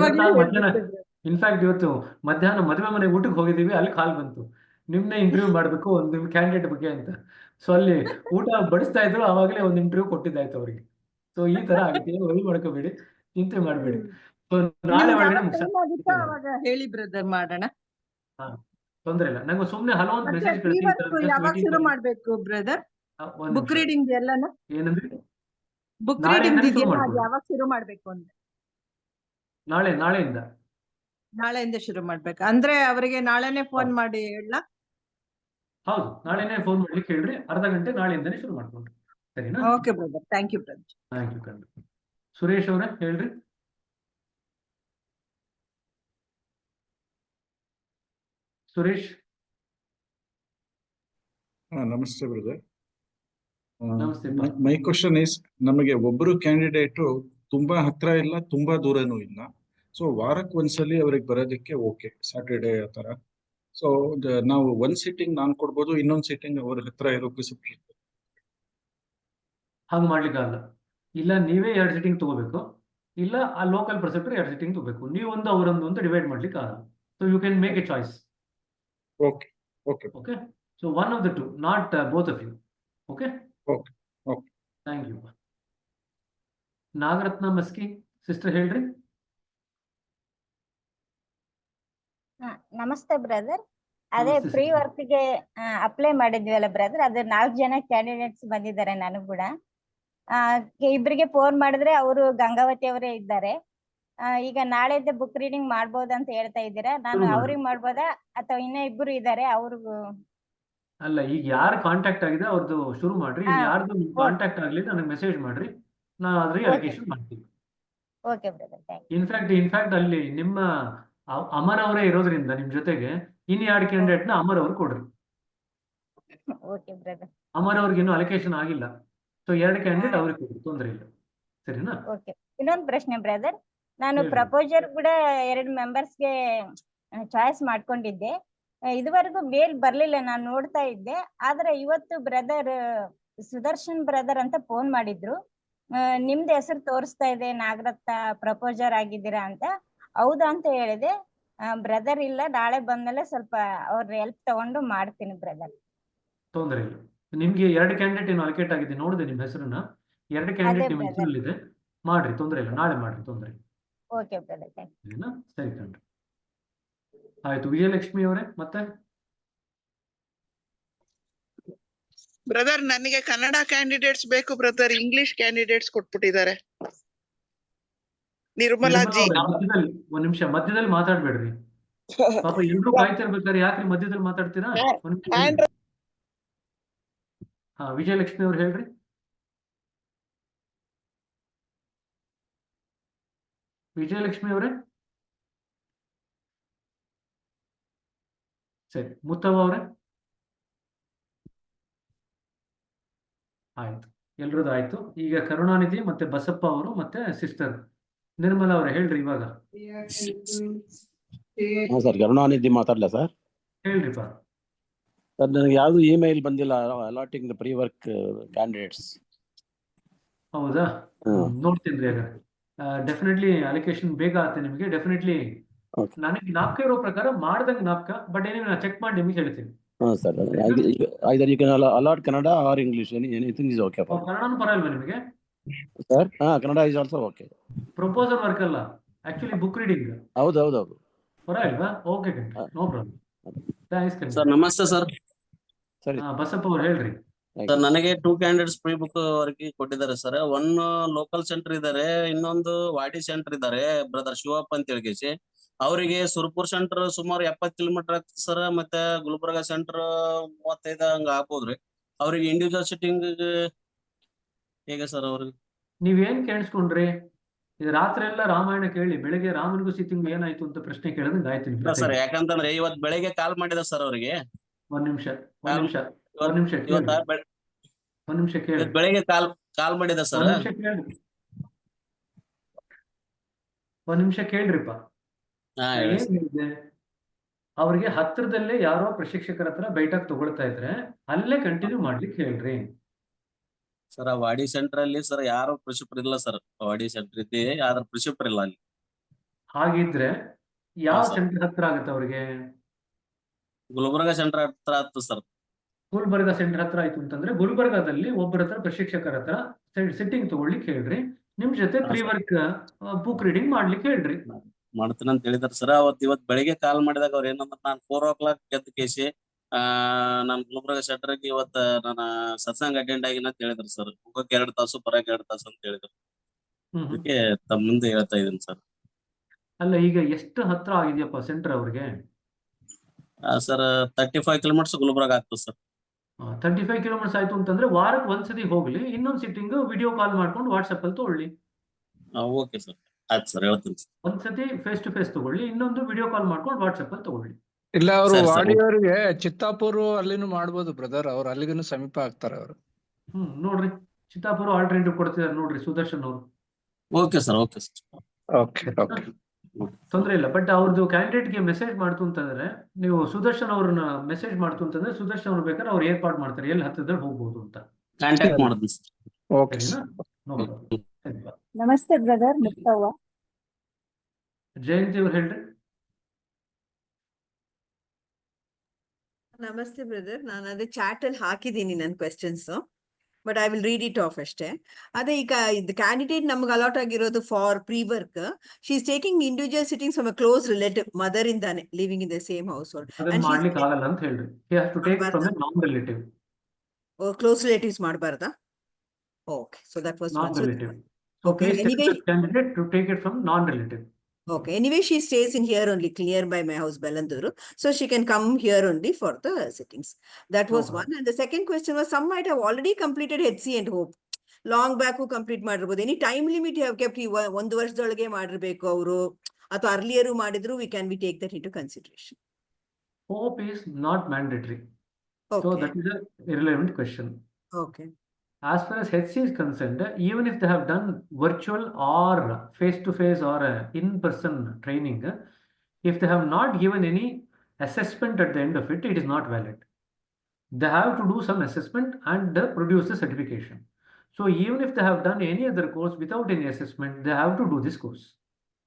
ಇನ್ಫ್ಯಾಕ್ಟ್ ಇವತ್ತು ಮಧ್ಯಾಹ್ನ ಮದುವೆ ಮನೆಗೆ ಊಟಕ್ಕೆ ಹೋಗಿದ್ದೀವಿ, ಅಲ್ಲಿ ಕಾಲ್ ಬಂತು ನಿಮ್ನೆ ಇಂಟರ್ವ್ಯೂ ಮಾಡ್ಬೇಕು ಒಂದು ಕ್ಯಾಂಡಿಡೇಟ್ ಬಗ್ಗೆ ಅಂತ. ಸೊ ಅಲ್ಲಿ ಊಟ ಬಡಿಸ್ತಾ ಇದ್ರು, ಆವಾಗಲೇ ಒಂದು ಇಂಟರ್ವ್ಯೂ ಕೊಟ್ಟಿದ್ದಾಯ್ತು ಅವ್ರಿಗೆ. ಸೊ ಈ ತರ ಆಗುತ್ತೆ, ವರಿ ಮಾಡ್ಕೋಬೇಡಿ, ಚಿಂತೆ ಮಾಡಬೇಡಿ. ಸೊ ನಾಳೆ ಒಳಗಡೆ ಹೇಳಿ ಬ್ರದರ್, ಮಾಡೋಣ. ತೊಂದ್ರೆ ಇಲ್ಲ. ನಂಗೆ ಸುಮ್ನೆ ಹಲೋ ಅಂತ ಮೆಸೇಜ್ ಕಳಿಸಿ. ಯಾವಾಗ ಶುರು ಮಾಡ್ಬೇಕು ಬ್ರದರ್ ಬುಕ್ ರೀಡಿಂಗ್ ಎಲ್ಲಾನು? ಏನಂದ್ರೆ ಬುಕ್ ರೀಡಿಂಗ್ ಯಾವಾಗ ಶುರು ಮಾಡ್ಬೇಕು ಅಂದ್ರೆ? ನಾಳೆಯಿಂದ ಶುರು ಮಾಡ್ಬೇಕು ಅಂದ್ರೆ ಅವರಿಗೆ ನಾಳೆನೆ ಫೋನ್ ಮಾಡಿ ಹೇಳ? ಹೌದು, ನಾಳೆನೆ ಫೋನ್ ಮಾಡ್ಲಿಕ್ಕೆ ಹೇಳ್ರಿ. ಅರ್ಧ ಗಂಟೆ ನಾಳೆಯಿಂದನೇ ಶುರು ಮಾಡ್ಕೊಂಡ್ರಿ. ಸರಿನಾ? Okay brother, thank you brother. Thank you ಕಣ್ರಿ. ಸುರೇಶ್ ಅವರೇ ಹೇಳ್ರಿ. ಸುರೇಶ್. ನಮಸ್ತೆ ಬ್ರದರ್. ನಮಸ್ತೆ. ಮೈ ಕ್ವಶನ್ ಇಸ್, ನಮಗೆ ಒಬ್ಬರು ಕ್ಯಾಂಡಿಡೇಟ್ ತುಂಬಾ ಹತ್ರ ಇಲ್ಲ, ತುಂಬಾ ದೂರನೂ ಇಲ್ಲ. ಸೊ ವಾರಕ್ಕೆ ಒಂದ್ಸಲಿ ಅವ್ರಿಗೆ ಬರೋದಕ್ಕೆ ಓಕೆ, ಸ್ಯಾಟರ್ಡೇ ಆ ತರ. ಸೊ ನಾವು ಒಂದ್ ಸಿಟ್ಟಿಂಗ್ ನಾನ್ ಕೊಡ್ಬೋದು, ಇನ್ನೊಂದ್ ಸಿಟ್ಟಿಂಗ್ ಅವ್ರ ಹತ್ರ ಇರೋ ಪ್ರಿಸೆಪ್ಟರ್ ಹಂಗ್ ಮಾಡ್ಲಿಕ್ಕಲ್ಲ. ಇಲ್ಲ ನೀವೇ 2 ಸಿಟ್ಟಿಂಗ್ ತಗೋಬೇಕು, ಇಲ್ಲ ಆ ಲೋಕಲ್ ಪ್ರಿಸೆಪ್ಟರ್ 2 ಸಿಟ್ಟಿಂಗ್ ತಗೋಬೇಕು. ನೀವೊಂದು ಅವರೊಂದು ಅಂತ ಡಿವೈಡ್ ಮಾಡ್ಲಿಕ್ಕೆ ಆಗಲ್ಲ. So you can make a choice. Okay. So one of the 2, not both of you. Okay. Thank you. Nagaratna Maski sister ಹೇಳ್ರಿ. ನಮಸ್ತೆ ಬ್ರದರ್. ಅದೇ ಪ್ರೀ ವರ್ಕ್ ಗೆ ಅಪ್ಲೈ ಮಾಡಿದ್ವಲ್ಲ ಬ್ರದರ್, ಅದು 4 ಜನ ಕ್ಯಾಂಡಿಡೇಟ್ಸ್ ಬಂದಿದ್ದಾರೆ. ನಾನು ಕೂಡ ಇಬ್ಬರಿಗೆ ಫೋನ್ ಮಾಡಿದ್ರೆ ಅವರು ಗಂಗಾವತಿ ಅವರೇ ಇದ್ದಾರೆ. ಈಗ ನಾಳೆಯಿಂದ ಬುಕ್ ರೀಡಿಂಗ್ ಮಾಡ್ಬೋದಂತ ಹೇಳ್ತಾ ಇದ್ದೀರಾ? ನಾನು ಅವ್ರಿಗೆ ಮಾಡ್ಬೋದಾ ಅಥವಾ ಇನ್ನೂ ಇಬ್ಬರು ಇದ್ದಾರೆ ಅವ್ರಿಗೂ? ಅಲ್ಲ, ಈಗ ಯಾರು ಕಾಂಟ್ಯಾಕ್ಟ್ ಆಗಿದೆ ಅವ್ರದ್ದು ಶುರು ಮಾಡ್ರಿ. ಯಾರ್ದು ಕಾಂಟ್ಯಾಕ್ಟ್ ಆಗ್ಲಿ ನನಗೆ ಮೆಸೇಜ್ ಮಾಡ್ರಿ, ನಾನು ಅದ್ರಿಗೆ ಅಲೋಕೇಶನ್ ಮಾಡ್ತೀನಿ. Okay brother, thank you. In fact ಅಲ್ಲಿ ನಿಮ್ಮ ಅಮರ್ ಅವರೇ ಇರೋದ್ರಿಂದ ನಿಮ್ ಜೊತೆಗೆ ಇನ್ನು 2 ಕ್ಯಾಂಡಿಡೇಟ್ ನ ಅಮರ್ ಅವ್ರು ಕೊಡ್ರಿ. Okay brother. ಅಮರ್ ಅವ್ರಿಗೆ ಇನ್ನೂ ಅಲೋಕೇಶನ್ ಆಗಿಲ್ಲ. ಸೊ 2 ಕ್ಯಾಂಡಿಡೇಟ್ ಅವ್ರಿಗೆ ಕೊಡ್ರಿ, ತೊಂದ್ರೆ ಇಲ್ಲ. ಸರಿನಾ? ಓಕೆ. ಇನ್ನೊಂದು ಪ್ರಶ್ನೆ ಬ್ರದರ್, ನಾನು ಪ್ರಪೋಸರ್ ಕೂಡ 2 ಮೆಂಬರ್ಸ್ಗೆ ಚಾಯ್ಸ್ ಮಾಡ್ಕೊಂಡಿದ್ದೆ. ಇದುವರೆಗೂ ಮೇಲ್ ಬರ್ಲಿಲ್ಲ, ನಾನು ನೋಡ್ತಾ ಇದ್ದೆ. ಆದ್ರೆ ಇವತ್ತು ಬ್ರದರ್ ಸುದರ್ಶನ್ ಬ್ರದರ್ ಅಂತ ಫೋನ್ ಮಾಡಿದ್ರು. ನಿಮ್ದು ಹೆಸರು ತೋರಿಸ್ತಾ ಇದೆ, ನಾಗರತ್ನ ಪ್ರಪೋಸರ್ ಆಗಿದ್ದೀರಾ ಅಂತ. ಹೌದಾ ಅಂತ ಹೇಳಿದೆ. ಬ್ರದರ್ ಇಲ್ಲ, ನಾಳೆ ಬಂದ್ಮೇಲೆ ಸ್ವಲ್ಪ ಅವ್ರ ಹೆಲ್ಪ್ ತಗೊಂಡು ಮಾಡ್ತೀನಿ ಬ್ರದರ್. ತೊಂದರೆ ಇಲ್ಲ. ನಿಮ್ಗೆ 2 ಕ್ಯಾಂಡಿಡೇಟ್ ಏನು ಅಲೋಕೇಟ್ ಆಗಿದೆ ನೋಡಿದೆ ನಿಮ್ಮ ಹೆಸರನ್ನ. 2 ಕ್ಯಾಂಡಿಡೇಟ್ ನಿಮ್ಮ ಹೆಸರಲ್ಲಿದೆ, ಮಾಡ್ರಿ, ತೊಂದರೆ ಇಲ್ಲ. ನಾಳೆ ಮಾಡ್ರಿ, ತೊಂದರೆ ಇಲ್ಲ. Okay brother, thank you. ಸರಿ ಕಣ್ರಿ, ಆಯ್ತು. ವಿಜಯಲಕ್ಷ್ಮಿ ಅವರೇ ಮತ್ತೆ? ಬ್ರದರ್, ನನಗೆ ಕನ್ನಡ ಕ್ಯಾಂಡಿಡೇಟ್ಸ್ ಬೇಕು ಬ್ರದರ್, ಇಂಗ್ಲಿಷ್ ಕ್ಯಾಂಡಿಡೇಟ್ಸ್ ಕೊಟ್ಬಿಟ್ಟಿದ್ದಾರೆ. ನಿರ್ಮಲಾ ಜಿ. ಒಂದ್ ನಿಮಿಷ, ಮಧ್ಯದಲ್ಲಿ ಮಾತಾಡ್ಬೇಡ್ರಿ ಪಾಪ. ಎಲ್ರು ಕಾಯ್ತಿರ್ಬೇಕಾದ್ರೆ ಯಾಕ್ರಿ ಮಧ್ಯದಲ್ಲಿ ಮಾತಾಡ್ತೀರಾ? ವಿಜಯಲಕ್ಷ್ಮಿ ಅವ್ರು ಹೇಳ್ರಿ. ವಿಜಯಲಕ್ಷ್ಮಿ ಅವರೇ. ಸರಿ, ಮುತ್ತವ್ವ ಅವರೇ. ಆಯ್ತು, ಎಲ್ರದ್ದು ಆಯ್ತು. ಈಗ ಕರುಣಾನಿಧಿ ಮತ್ತೆ ಬಸಪ್ಪ ಅವರು ಮತ್ತೆ ಸಿಸ್ಟರ್ ನಿರ್ಮಲಾ ಅವರೇ ಹೇಳ್ರಿ ಇವಾಗ. ಸರ್ ಕರುಣಾನಿಧಿ ಮಾತಾಡ್ಲಾ ಸರ್? ಹೇಳ್ರಿಪ್ಪ. ಸರ್ ನನಗೆ ಯಾವ್ದು ಇಮೇಲ್ ಬಂದಿಲ್ಲ allotting the pre work candidates. ಹೌದಾ? ನೋಡ್ತೀನಿ ರೀ. ಹಾಗಾದ್ರೆ ಡೆಫಿನೆಟ್ಲಿ ಅಲಿಕೇಶನ್ ಬೇಗ ಆಗುತ್ತೆ ನಿಮಗೆ. ಡೆಫಿನೆಟ್ಲಿ ನನಗೆ ಜ್ಞಾಪಕ ಇರೋ ಪ್ರಕಾರ ಮಾಡ್ದಂಗೆ ಜ್ಞಾಪಕ, ಬಟ್ ಏನೇ ನಾನು ಚೆಕ್ ಮಾಡಿ ನಿಮಗೆ ಹೇಳ್ತೀನಿ. Sir either you can allot Kannada or English, anything is okay for me. ಕನ್ನಡನೂ ಪರವಾಗಿಲ್ವಾ ನಿಮಗೆ? Sir Kannada is also okay. Proposal work ಅಲ್ಲ, ಆಕ್ಚುಲಿ ಬುಕ್ ರೀಡಿಂಗ್. ಹೌದು ಪರವಾಗಿಲ್ವಾ? Okay, no problem. Thanks. Sir ನಮಸ್ತೆ ಸರ್. ಸರಿ ಬಸಪ್ಪ ಅವ್ರು ಹೇಳ್ರಿ. ಸರ್ ನನಗೆ 2 ಕ್ಯಾಂಡಿಡೇಟ್ಸ್ ಪ್ರೀ ಬುಕ್ ವರ್ಕ್ ಕೊಟ್ಟಿದ್ದಾರೆ ಸರ್. ಒನ್ ಲೋಕಲ್ ಸೆಂಟರ್ ಇದ್ದಾರೆ, ಇನ್ನೊಂದು ವಾಡಿ ಸೆಂಟರ್ ಇದ್ದಾರೆ, ಬ್ರದರ್ ಶಿವಪ್ಪ ಅಂತ ಹೇಳಿಸಿ. ಅವರಿಗೆ ಸುರ್ಪುರ್ ಸೆಂಟರ್ ಸುಮಾರು 70 ಕಿಲೋಮೀಟರ್ ಆಗ್ತದೆ ಸರ್. ಮತ್ತೆ ಗುಲ್ಬರ್ಗ ಸೆಂಟರ್ 35 ಹಂಗ ಆಗ್ಬೋದ್ರಿ. ಅವ್ರಿಗೆ ಇಂಡಿವಿಜುವಲ್ ಸಿಟ್ಟಿಂಗ್ ಹೇಗೆ ಸರ್? ಅವ್ರಿಗೆ ನೀವೇನ್ ಕೇಳಿಸ್ಕೊಂಡ್ರಿ? ಇದು ರಾತ್ರಿ ಎಲ್ಲ ರಾಮಾಯಣ ಕೇಳಿ ಬೆಳಿಗ್ಗೆ ರಾಮನಿಗೂ ಸೀತೆಗೂ ಏನಾಯ್ತು ಅಂತ ಪ್ರಶ್ನೆ ಕೇಳೋದಂಗ ಆಯ್ತು ಇಲ್ಲ ಸರ್, ಯಾಕಂತಂದ್ರೆ ಇವತ್ತು ಬೆಳಿಗ್ಗೆ ಕಾಲ್ ಮಾಡಿದ ಸರ್ ಅವರಿಗೆ. ಒಂದ್ ನಿಮಿಷ ಕೇಳಿ. ಬೆಳಿಗ್ಗೆ ಕಾಲ್ ಮಾಡಿದ ಸರ್. ಒಂದ್ ನಿಮಿಷ ಕೇಳ್ರಿಪ್ಪ. ಏನಿದೆ, ಅವ್ರಿಗೆ ಹತ್ರದಲ್ಲೇ ಯಾರೋ ಪ್ರಶಿಕ್ಷಕರ ಹತ್ರ ಬೈಠಕ್ ತಗೊಳ್ತಾ ಇದ್ರೆ ಅಲ್ಲೇ ಕಂಟಿನ್ಯೂ ಮಾಡ್ಲಿಕ್ಕೆ ಹೇಳ್ರಿ. ಸರ್ ಆ ವಾಡಿ ಸೆಂಟರ್ ಅಲ್ಲಿ ಸರ್ ಯಾರು ಪ್ರಿನ್ಸಿಪಲ್ ಇಲ್ಲ ಸರ್. ವಾಡಿ ಸೆಂಟರ್ ಇದೆ, ಆದ್ರೆ ಪ್ರಿನ್ಸಿಪಲ್ ಇಲ್ಲ ಅಲ್ಲಿ. ಹಾಗಿದ್ರೆ ಯಾವ ಸೆಂಟರ್ ಹತ್ರ ಆಗುತ್ತೆ ಅವ್ರಿಗೆ? ಗುಲ್ಬರ್ಗ ಸೆಂಟರ್ ಹತ್ರ ಆಯ್ತು ಸರ್. ಗುಲ್ಬರ್ಗ ಸೆಂಟರ್ ಹತ್ರ ಆಯ್ತು ಅಂತಂದ್ರೆ ಗುಲ್ಬರ್ಗಾದಲ್ಲಿ ಒಬ್ಬರ ಹತ್ರ ಪ್ರಶಿಕ್ಷಕರ ಹತ್ರ ಸಿಟ್ಟಿಂಗ್ ತಗೊಳ್ಳಿಕ್ಕೆ ಹೇಳ್ರಿ. ನಿಮ್ ಜೊತೆ ಪ್ರೀ ವರ್ಕ್ ಬುಕ್ ರೀಡಿಂಗ್ ಮಾಡ್ಲಿಕ್ಕೆ ಹೇಳ್ರಿ. ಮಾಡ್ತೀನಿ ಅಂತ ಹೇಳಿದಾರೆ ಸರ್. ಇವತ್ತು ಬೆಳಿಗ್ಗೆ ಕಾಲ್ ಮಾಡಿದಾಗ ಅವ್ರು ಏನಂದ್ರೆ ನಾನು 4 o'clock ಎದ್ದು ಕೇಸಿ ನಾನು ಗುಲ್ಬರ್ಗ ಸೆಂಟರ್ಗೆ ಇವತ್ತು ನಾನು ಸತ್ಸಂಗ ಅಟೆಂಡ್ ಆಗಿನ ಅಂತ ಹೇಳಿದ್ರು ಸರ್. ಹೋಗಕ್ಕೆ 2 ತಾಸು ಬರಕ್ಕೆ 2 ತಾಸು ಅಂತ ಹೇಳಿದ್ರು. ಅದಕ್ಕೆ ತಮ್ಮ ಮುಂದೆ ಹೇಳ್ತಾ ಇದ್ದೀನಿ ಸರ್. ಅಲ್ಲ, ಈಗ ಎಷ್ಟು ಹತ್ರ ಆಗಿದೆಯಪ್ಪ ಸೆಂಟರ್ ಅವ್ರಿಗೆ? ಸರ್ 35 ಕಿಲೋಮೀಟರ್ಸ್ ಗುಲ್ಬರ್ಗ ಆಗ್ತದೆ ಸರ್. 35 ಕಿಲೋಮೀಟರ್ಸ್ ಆಯ್ತು ಅಂತಂದ್ರೆ ವಾರಕ್ಕೆ ಒಂದ್ಸತಿ ಹೋಗ್ಲಿ, ಇನ್ನೊಂದ್ ಸಿಟ್ಟಿಂಗ್ ವಿಡಿಯೋ ಕಾಲ್ ಮಾಡ್ಕೊಂಡು ವಾಟ್ಸಪ್ ಅಲ್ಲಿ ತಗೊಳ್ಳಿ. ಓಕೆ ಸರ್, ಆಯ್ತು ಸರ್, ಹೇಳ್ತೀನಿ ಸರ್. ಒಂದ್ಸತಿ ಫೇಸ್ ಟು ಫೇಸ್ ತಗೊಳ್ಳಿ, ಇನ್ನೊಂದು ವಿಡಿಯೋ ಕಾಲ್ ಮಾಡ್ಕೊಂಡು ವಾಟ್ಸಪ್ ಅಲ್ಲಿ ತಗೊಳ್ಳಿ. ಇಲ್ಲ, ಅವರು ವಾಡಿಯವರಿಗೆ ಚಿತ್ತಾಪುರ ಅಲ್ಲಿನೂ ಮಾಡ್ಬೋದು ಬ್ರದರ್. ಅವ್ರು ಅಲ್ಲಿಗೂ ಸಮೀಪ ಆಗ್ತಾರೆ ಅವರು. ನೋಡ್ರಿ, ಚಿತ್ತಾಪುರ ಆಲ್ಟರ್ನೇಟಿವ್ ಕೊಡ್ತಿದ್ದಾರೆ ನೋಡ್ರಿ ಸುದರ್ಶನ್ ಅವರು. Okay sir, okay sir, okay okay, ತೊಂದ್ರೆ ಇಲ್ಲ. ಬಟ್ ಅವ್ರದ್ದು ಕ್ಯಾಂಡಿಡೇಟ್ ಗೆ ಮೆಸೇಜ್ ಮಾಡ್ತು ಅಂತಂದ್ರೆ ನೀವು ಸುದರ್ಶನ್ ಅವ್ರನ್ನ ಮೆಸೇಜ್ ಮಾಡ್ತು ಅಂತಂದ್ರೆ ಸುದರ್ಶನ್ ಅವ್ರು ಬೇಕಾದ್ರೆ ಅವ್ರು ಏರ್ಪಾಡು ಮಾಡ್ತಾರೆ ಎಲ್ಲಿ ಹತ್ತಿರದಲ್ಲಿ ಹೋಗ್ಬೋದು ಅಂತ. ಕಾಂಟ್ಯಾಕ್ಟ್ ಮಾಡೋದು ಸರ್. ಓಕೆ. ನಮಸ್ತೆ ಬ್ರದರ್, ಮುತ್ತವ್ವ. ಜಯಂತಿ ಅವ್ರು ಹೇಳ್ರಿ. ನಮಸ್ತೆ ಬ್ರದರ್, ನಾನು ಅದೇ ಚಾಟ್ ಅಲ್ಲಿ ಹಾಕಿದ್ದೀನಿ ನನ್ನ questions, but I will read it off ಅಷ್ಟೇ. ಅದೇ ಈಗ ಇದು ಕ್ಯಾಂಡಿಡೇಟ್ ನಮ್ಗೆ ಅಲಾಟ್ ಆಗಿರೋದು for pre work. She is taking individual sittings from a close relative, mother ಇಂದಾನೆ living in the same household. ಮಾಡ್ಲಿಕ್ಕೆ ಆಗಲ್ಲ ಅಂತ ಹೇಳ್ರಿ. He has to take from a non relative. Close relatives ಮಾಡಬಾರ್ದಾ? Okay, so that was non relative. Okay, anyway, candidate to take it from non-relative. Okay, anyway, she stays in here only, nearby my house, Bellanduru. So she can come here only for the sittings. That was one. And the second question was, some might have already completed HC and Hope. Long back who complete ಮಾಡಿರಬಹುದು. Any time limit you have kept? ಒಂದು ವರ್ಷದೊಳಗೆ ಮಾಡಿರಬೇಕು ಅವರು ಅಥವಾ earlier ಮಾಡಿದ್ರು, we take that into consideration. Hope is not mandatory. Okay. So that is a irrelevant question. Okay. As far as HC is concerned, even if they have done virtual or face-to-face or in-person training, if they have not given any assessment at the end of it, it is not valid. They have to do some assessment and produce the certification. So even if they have done any other course without any assessment, they have to do this course.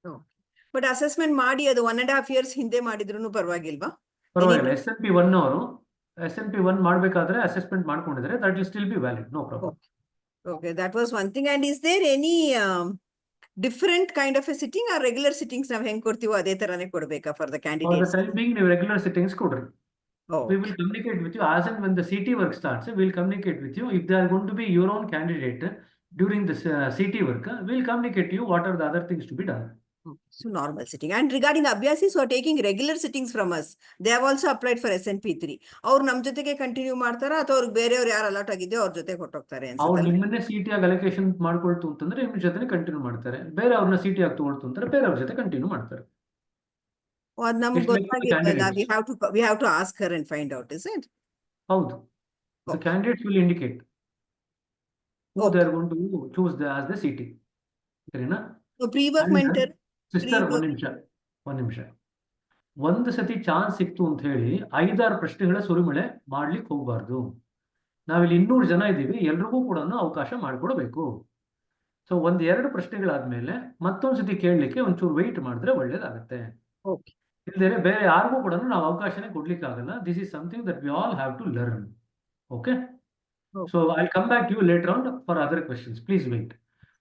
Oh. But assessment ಮಾಡಿ ಅದು 1.5 years ಹಿಂದೆ ಮಾಡಿದ್ರೂ ಪರವಾಗಿಲ್ವಾ? ಪರವಾಗಿಲ್ಲ. SMP1 ಅವರು SMP1 ಮಾಡಬೇಕಾದ್ರೆ assessment ಮಾಡ್ಕೊಂಡಿದ್ರೆ that will still be valid, no problem. Okay, that was one thing. And is there any different kind of a sitting or regular sittings ನಾವು ಹೆಂಗ್ ಕೊಡ್ತೀವೋ ಅದೇ ತರಾನೇ ಕೊಡ್ಬೇಕಾ for the candidates? For the time being, ನೀವು regular sittings ಕೊಡ್ರಿ. We will communicate with you as and when the CT work starts. We will communicate with you. If they are going to be your own candidate during this CT work, we will communicate to you what are the other things to be done. So normal sitting. And regarding Abhyasis who are taking regular sittings from us, they have also applied for SNP3. ಅವ್ರು ನಮ್ ಜೊತೆಗೆ continue ಮಾಡ್ತಾರಾ ಅಥವಾ ಅವ್ರಿಗೆ ಬೇರೆಯವ್ರು ಯಾರು allot ಆಗಿದೆಯೋ ಅವ್ರ ಜೊತೆ ಹೊರಟೋಗ್ತಾರೆ ಅವ್ರು ಅನ್ಸುತ್ತಲ್ಲ? ನಿಮ್ಮನ್ನೇ ಸಿಟಿ ಆಗಿ ಅಲೋಕೇಶನ್ ಮಾಡ್ಕೊಳ್ತು ಅಂತಂದ್ರೆ ನಿಮ್ಮ ಜೊತೆ ಕಂಟಿನ್ಯೂ ಮಾಡ್ತಾರೆ. ಬೇರೆ ಅವ್ರನ್ನ ಸಿಟಿ ಆಗಿ ತಗೊಳ್ತು ಅಂತಾರೆ ಬೇರೆ ಅವ್ರ ಜೊತೆ ಕಂಟಿನ್ಯೂ ಮಾಡ್ತಾರೆ. ಅದ್ ನಮ್ಗೆ It's like the ಗೊತ್ತಾಗಿಲ್ವಲ್ಲ. candidates. We have to ask her and find out, is it? ಹೌದು. The Okay. candidates will indicate who they are going to choose as the CT. ಸರಿನಾ? So pre-work mentor, sister pre-work. ಒಂದ್ ನಿಮಿಷ. ಒಂದು ಸತಿ chance ಸಿಕ್ತು ಅಂತ ಹೇಳಿ 5-6 ಪ್ರಶ್ನೆಗಳ ಸುರಿಮಳೆ ಮಾಡ್ಲಿಕ್ಕೆ ಹೋಗ್ಬಾರ್ದು. ನಾವಿಲ್ಲಿ 200 ಜನ ಇದ್ದೀವಿ, ಎಲ್ರಿಗೂ ಕೂಡ ಅವಕಾಶ ಮಾಡಿಕೊಡ್ಬೇಕು. ಸೊ 1-2 ಪ್ರಶ್ನೆಗಳಾದ್ಮೇಲೆ ಮತ್ತೊಂದ್ಸತಿ ಕೇಳಲಿಕ್ಕೆ ಒಂಚೂರು ವೆಯ್ಟ್ ಮಾಡಿದ್ರೆ ಒಳ್ಳೇದಾಗತ್ತೆ. Okay. ಇಲ್ದೇ ಬೇರೆ ಯಾರಿಗೂ ಕೂಡ ನಾವು ಅವಕಾಶನೇ ಕೊಡ್ಲಿಕ್ಕೆ ಆಗಲ್ಲ. This is something that we all have to learn. Okay, so I come back to you later on for other questions. Please wait.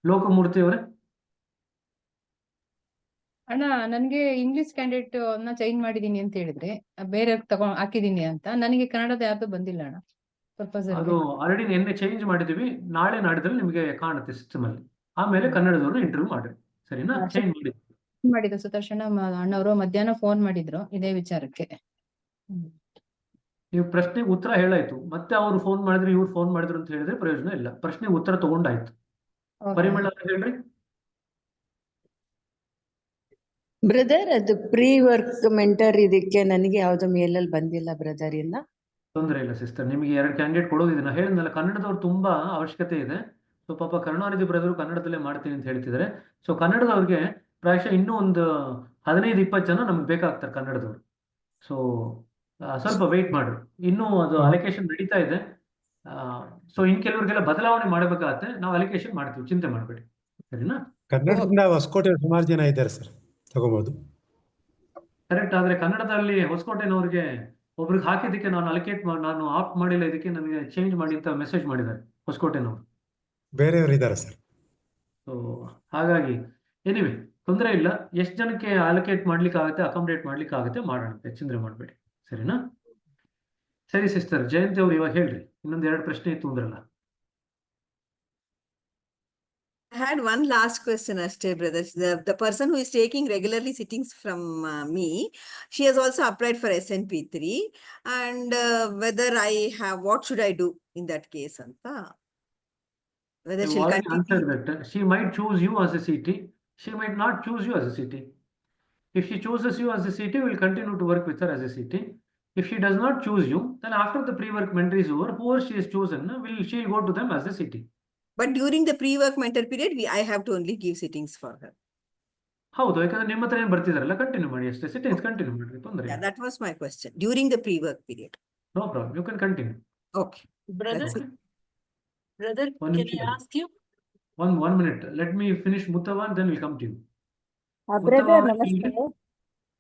Lokamurthy ಅವರೇ. ಅಣ್ಣ ನನ್ಗೆ ಇಂಗ್ಲಿಷ್ ಕ್ಯಾಂಡಿಡೇಟ್ ಅನ್ನ ಚೇಂಜ್ ಮಾಡಿದೀನಿ ಅಂತ ಹೇಳಿದ್ರೆ ಬೇರೆ ಹಾಕಿದೀನಿ ಅಂತ. ನನಗೆ ಕನ್ನಡದ ಯಾವ್ದು ಬಂದಿಲ್ಲ ಅಣ್ಣ ಪ್ರಪೋಸಲ್. ಅದು ಆಲ್ರೆಡಿ ನಿನ್ನೆ ಚೇಂಜ್ ಮಾಡಿದೀವಿ. ನಾಳೆ ನಾಡಿದ್ರಲ್ಲಿ ನಿಮಗೆ ಕಾಣುತ್ತೆ ಸಿಸ್ಟಮ್ ಅಲ್ಲಿ. ಆಮೇಲೆ ಕನ್ನಡದವರು ಇಂಟರ್ವ್ಯೂ ಮಾಡಿ. ಸರಿನಾ? ಚೇಂಜ್ ಮಾಡಿ ಮಾಡಿದ್ರು ಸುದರ್ಶನ ಅಣ್ಣವರು ಮಧ್ಯಾಹ್ನ ಫೋನ್ ಮಾಡಿದ್ರು ಇದೇ ವಿಚಾರಕ್ಕೆ. ನೀವು ಪ್ರಶ್ನೆಗೆ ಉತ್ತರ ಹೇಳಾಯ್ತು, ಮತ್ತೆ ಅವ್ರು ಫೋನ್ ಮಾಡಿದ್ರು ಇವ್ರು ಫೋನ್ ಮಾಡಿದ್ರು ಅಂತ ಹೇಳಿದ್ರೆ ಪ್ರಯೋಜನ ಇಲ್ಲ. ಪ್ರಶ್ನೆಗೆ ಉತ್ತರ ತಗೊಂಡಾಯ್ತು. ಪರಿಮಳ ಅವ್ರು ಹೇಳ್ರಿ. ಬ್ರದರ್, ಅದು ಪ್ರೀ ವರ್ಕ್ ಮೆಂಟರ್ ಇದಕ್ಕೆ ನನಗೆ ಯಾವ್ದೋ ಮೇಲಲ್ಲಿ ಬಂದಿಲ್ಲ ಬ್ರದರ್. ಇಲ್ಲ ತೊಂದರೆ ಇಲ್ಲ ಸಿಸ್ಟರ್, ನಿಮಗೆ 2 ಕ್ಯಾಂಡಿಡೇಟ್ ಕೊಡೋದಿದೆ. ನಾ ಹೇಳಿದ್ನಲ್ಲ ಕನ್ನಡದವ್ರು ತುಂಬಾ ಅವಶ್ಯಕತೆ ಇದೆ. ಸೊ ಪಾಪ ಕರುಣಾನಿಧಿ ಬ್ರದರು ಕನ್ನಡದಲ್ಲೇ ಮಾಡ್ತೀನಿ ಅಂತ ಹೇಳ್ತಿದ್ದಾರೆ. ಸೊ ಕನ್ನಡದವ್ರಿಗೆ ಪ್ರಾಯಶಃ ಇನ್ನೂ ಒಂದು 15-20 ಜನ ನಮ್ಗೆ ಬೇಕಾಗ್ತಾರೆ ಕನ್ನಡದವ್ರು. ಸೊ ಸ್ವಲ್ಪ ವೆಯ್ಟ್ ಮಾಡ್ರಿ, ಇನ್ನೂ ಅದು ಅಲೋಕೇಶನ್ ನಡೀತಾ ಇದೆ. ಸೊ ಇನ್ ಕೆಲವ್ರಿಗೆಲ್ಲ ಬದಲಾವಣೆ ಮಾಡಬೇಕಾಗತ್ತೆ. ನಾವು ಅಲೋಕೇಶನ್ ಮಾಡ್ತೀವಿ, ಚಿಂತೆ ಮಾಡಬೇಡಿ. ಸರಿನಾ? ಕನ್ನಡದಿಂದ ಹೊಸಕೋಟೆ ಸುಮಾರು ಜನ ಇದ್ದಾರೆ ಸರ್, ತಗೋಬಹುದು. ಕರೆಕ್ಟ್. ಆದ್ರೆ ಕನ್ನಡದಲ್ಲಿ ಹೊಸಕೋಟೆನವ್ರಿಗೆ ಒಬ್ರಿಗೆ ಹಾಕಿದ್ದಕ್ಕೆ ನಾನು ಆಫ್ ಮಾಡಿಲ್ಲ, ಇದಕ್ಕೆ ನನಗೆ ಚೇಂಜ್ ಮಾಡಿ ಅಂತ ಮೆಸೇಜ್ ಮಾಡಿದ್ದಾರೆ ಹೊಸಕೋಟೆನವರು. ಬೇರೆಯವರು ಇದ್ದಾರೆ ಸರ್. ಸೊ ಹಾಗಾಗಿ ಎನಿವೆ ತೊಂದರೆ ಇಲ್ಲ. ಎಷ್ಟು ಜನಕ್ಕೆ ಅಲೋಕೇಟ್ ಮಾಡ್ಲಿಕ್ಕೆ ಆಗುತ್ತೆ, ಅಕಾಮಡೇಟ್ ಮಾಡ್ಲಿಕ್ಕೆ ಆಗುತ್ತೆ, ಮಾಡೋಣ, ಚಿಂತೆ ಮಾಡಬೇಡಿ. ಸರಿನಾ? ಸರಿ ಸಿಸ್ಟರ್ ಜಯಂತಿ ಅವ್ರು ಇವಾಗ ಹೇಳ್ರಿ. ಇನ್ನೊಂದು 2 ಪ್ರಶ್ನೆ ಇತ್ತು ಅಂದ್ರಲ್ಲ. I had one last question, Ashte brothers. The person who is taking regularly sittings from me, she has also applied for SNP3, and whether I have, what should I do in that case, Anta? Whether You she'll already continue. answered that. She might choose you as a CT. She might not choose you as a CT. If she chooses you as a CT, we'll continue to work with her as a CT. If she does not choose you, then after the pre-work mentor is over, whoever she has chosen, she'll go to them as a CT. But during the pre-work mentor period, I have to only give sittings for her. ಹೌದು, ಯಾಕಂದ್ರೆ ನಿಮ್ಮ ಹತ್ರ ಏನು ಬರ್ತಿದಾರಲ್ಲ, continue ಮಾಡಿ ಅಷ್ಟೇ. Sittings continue ಮಾಡಿ, ತೊಂದರೆ Yeah, that was my question. During the pre-work period. No problem, you can continue. Okay. Brother, That's it. brother, One can minute. I ask you? One minute. Let me finish Muttava, then we'll come to you. Brother ನಮಸ್ತೆ.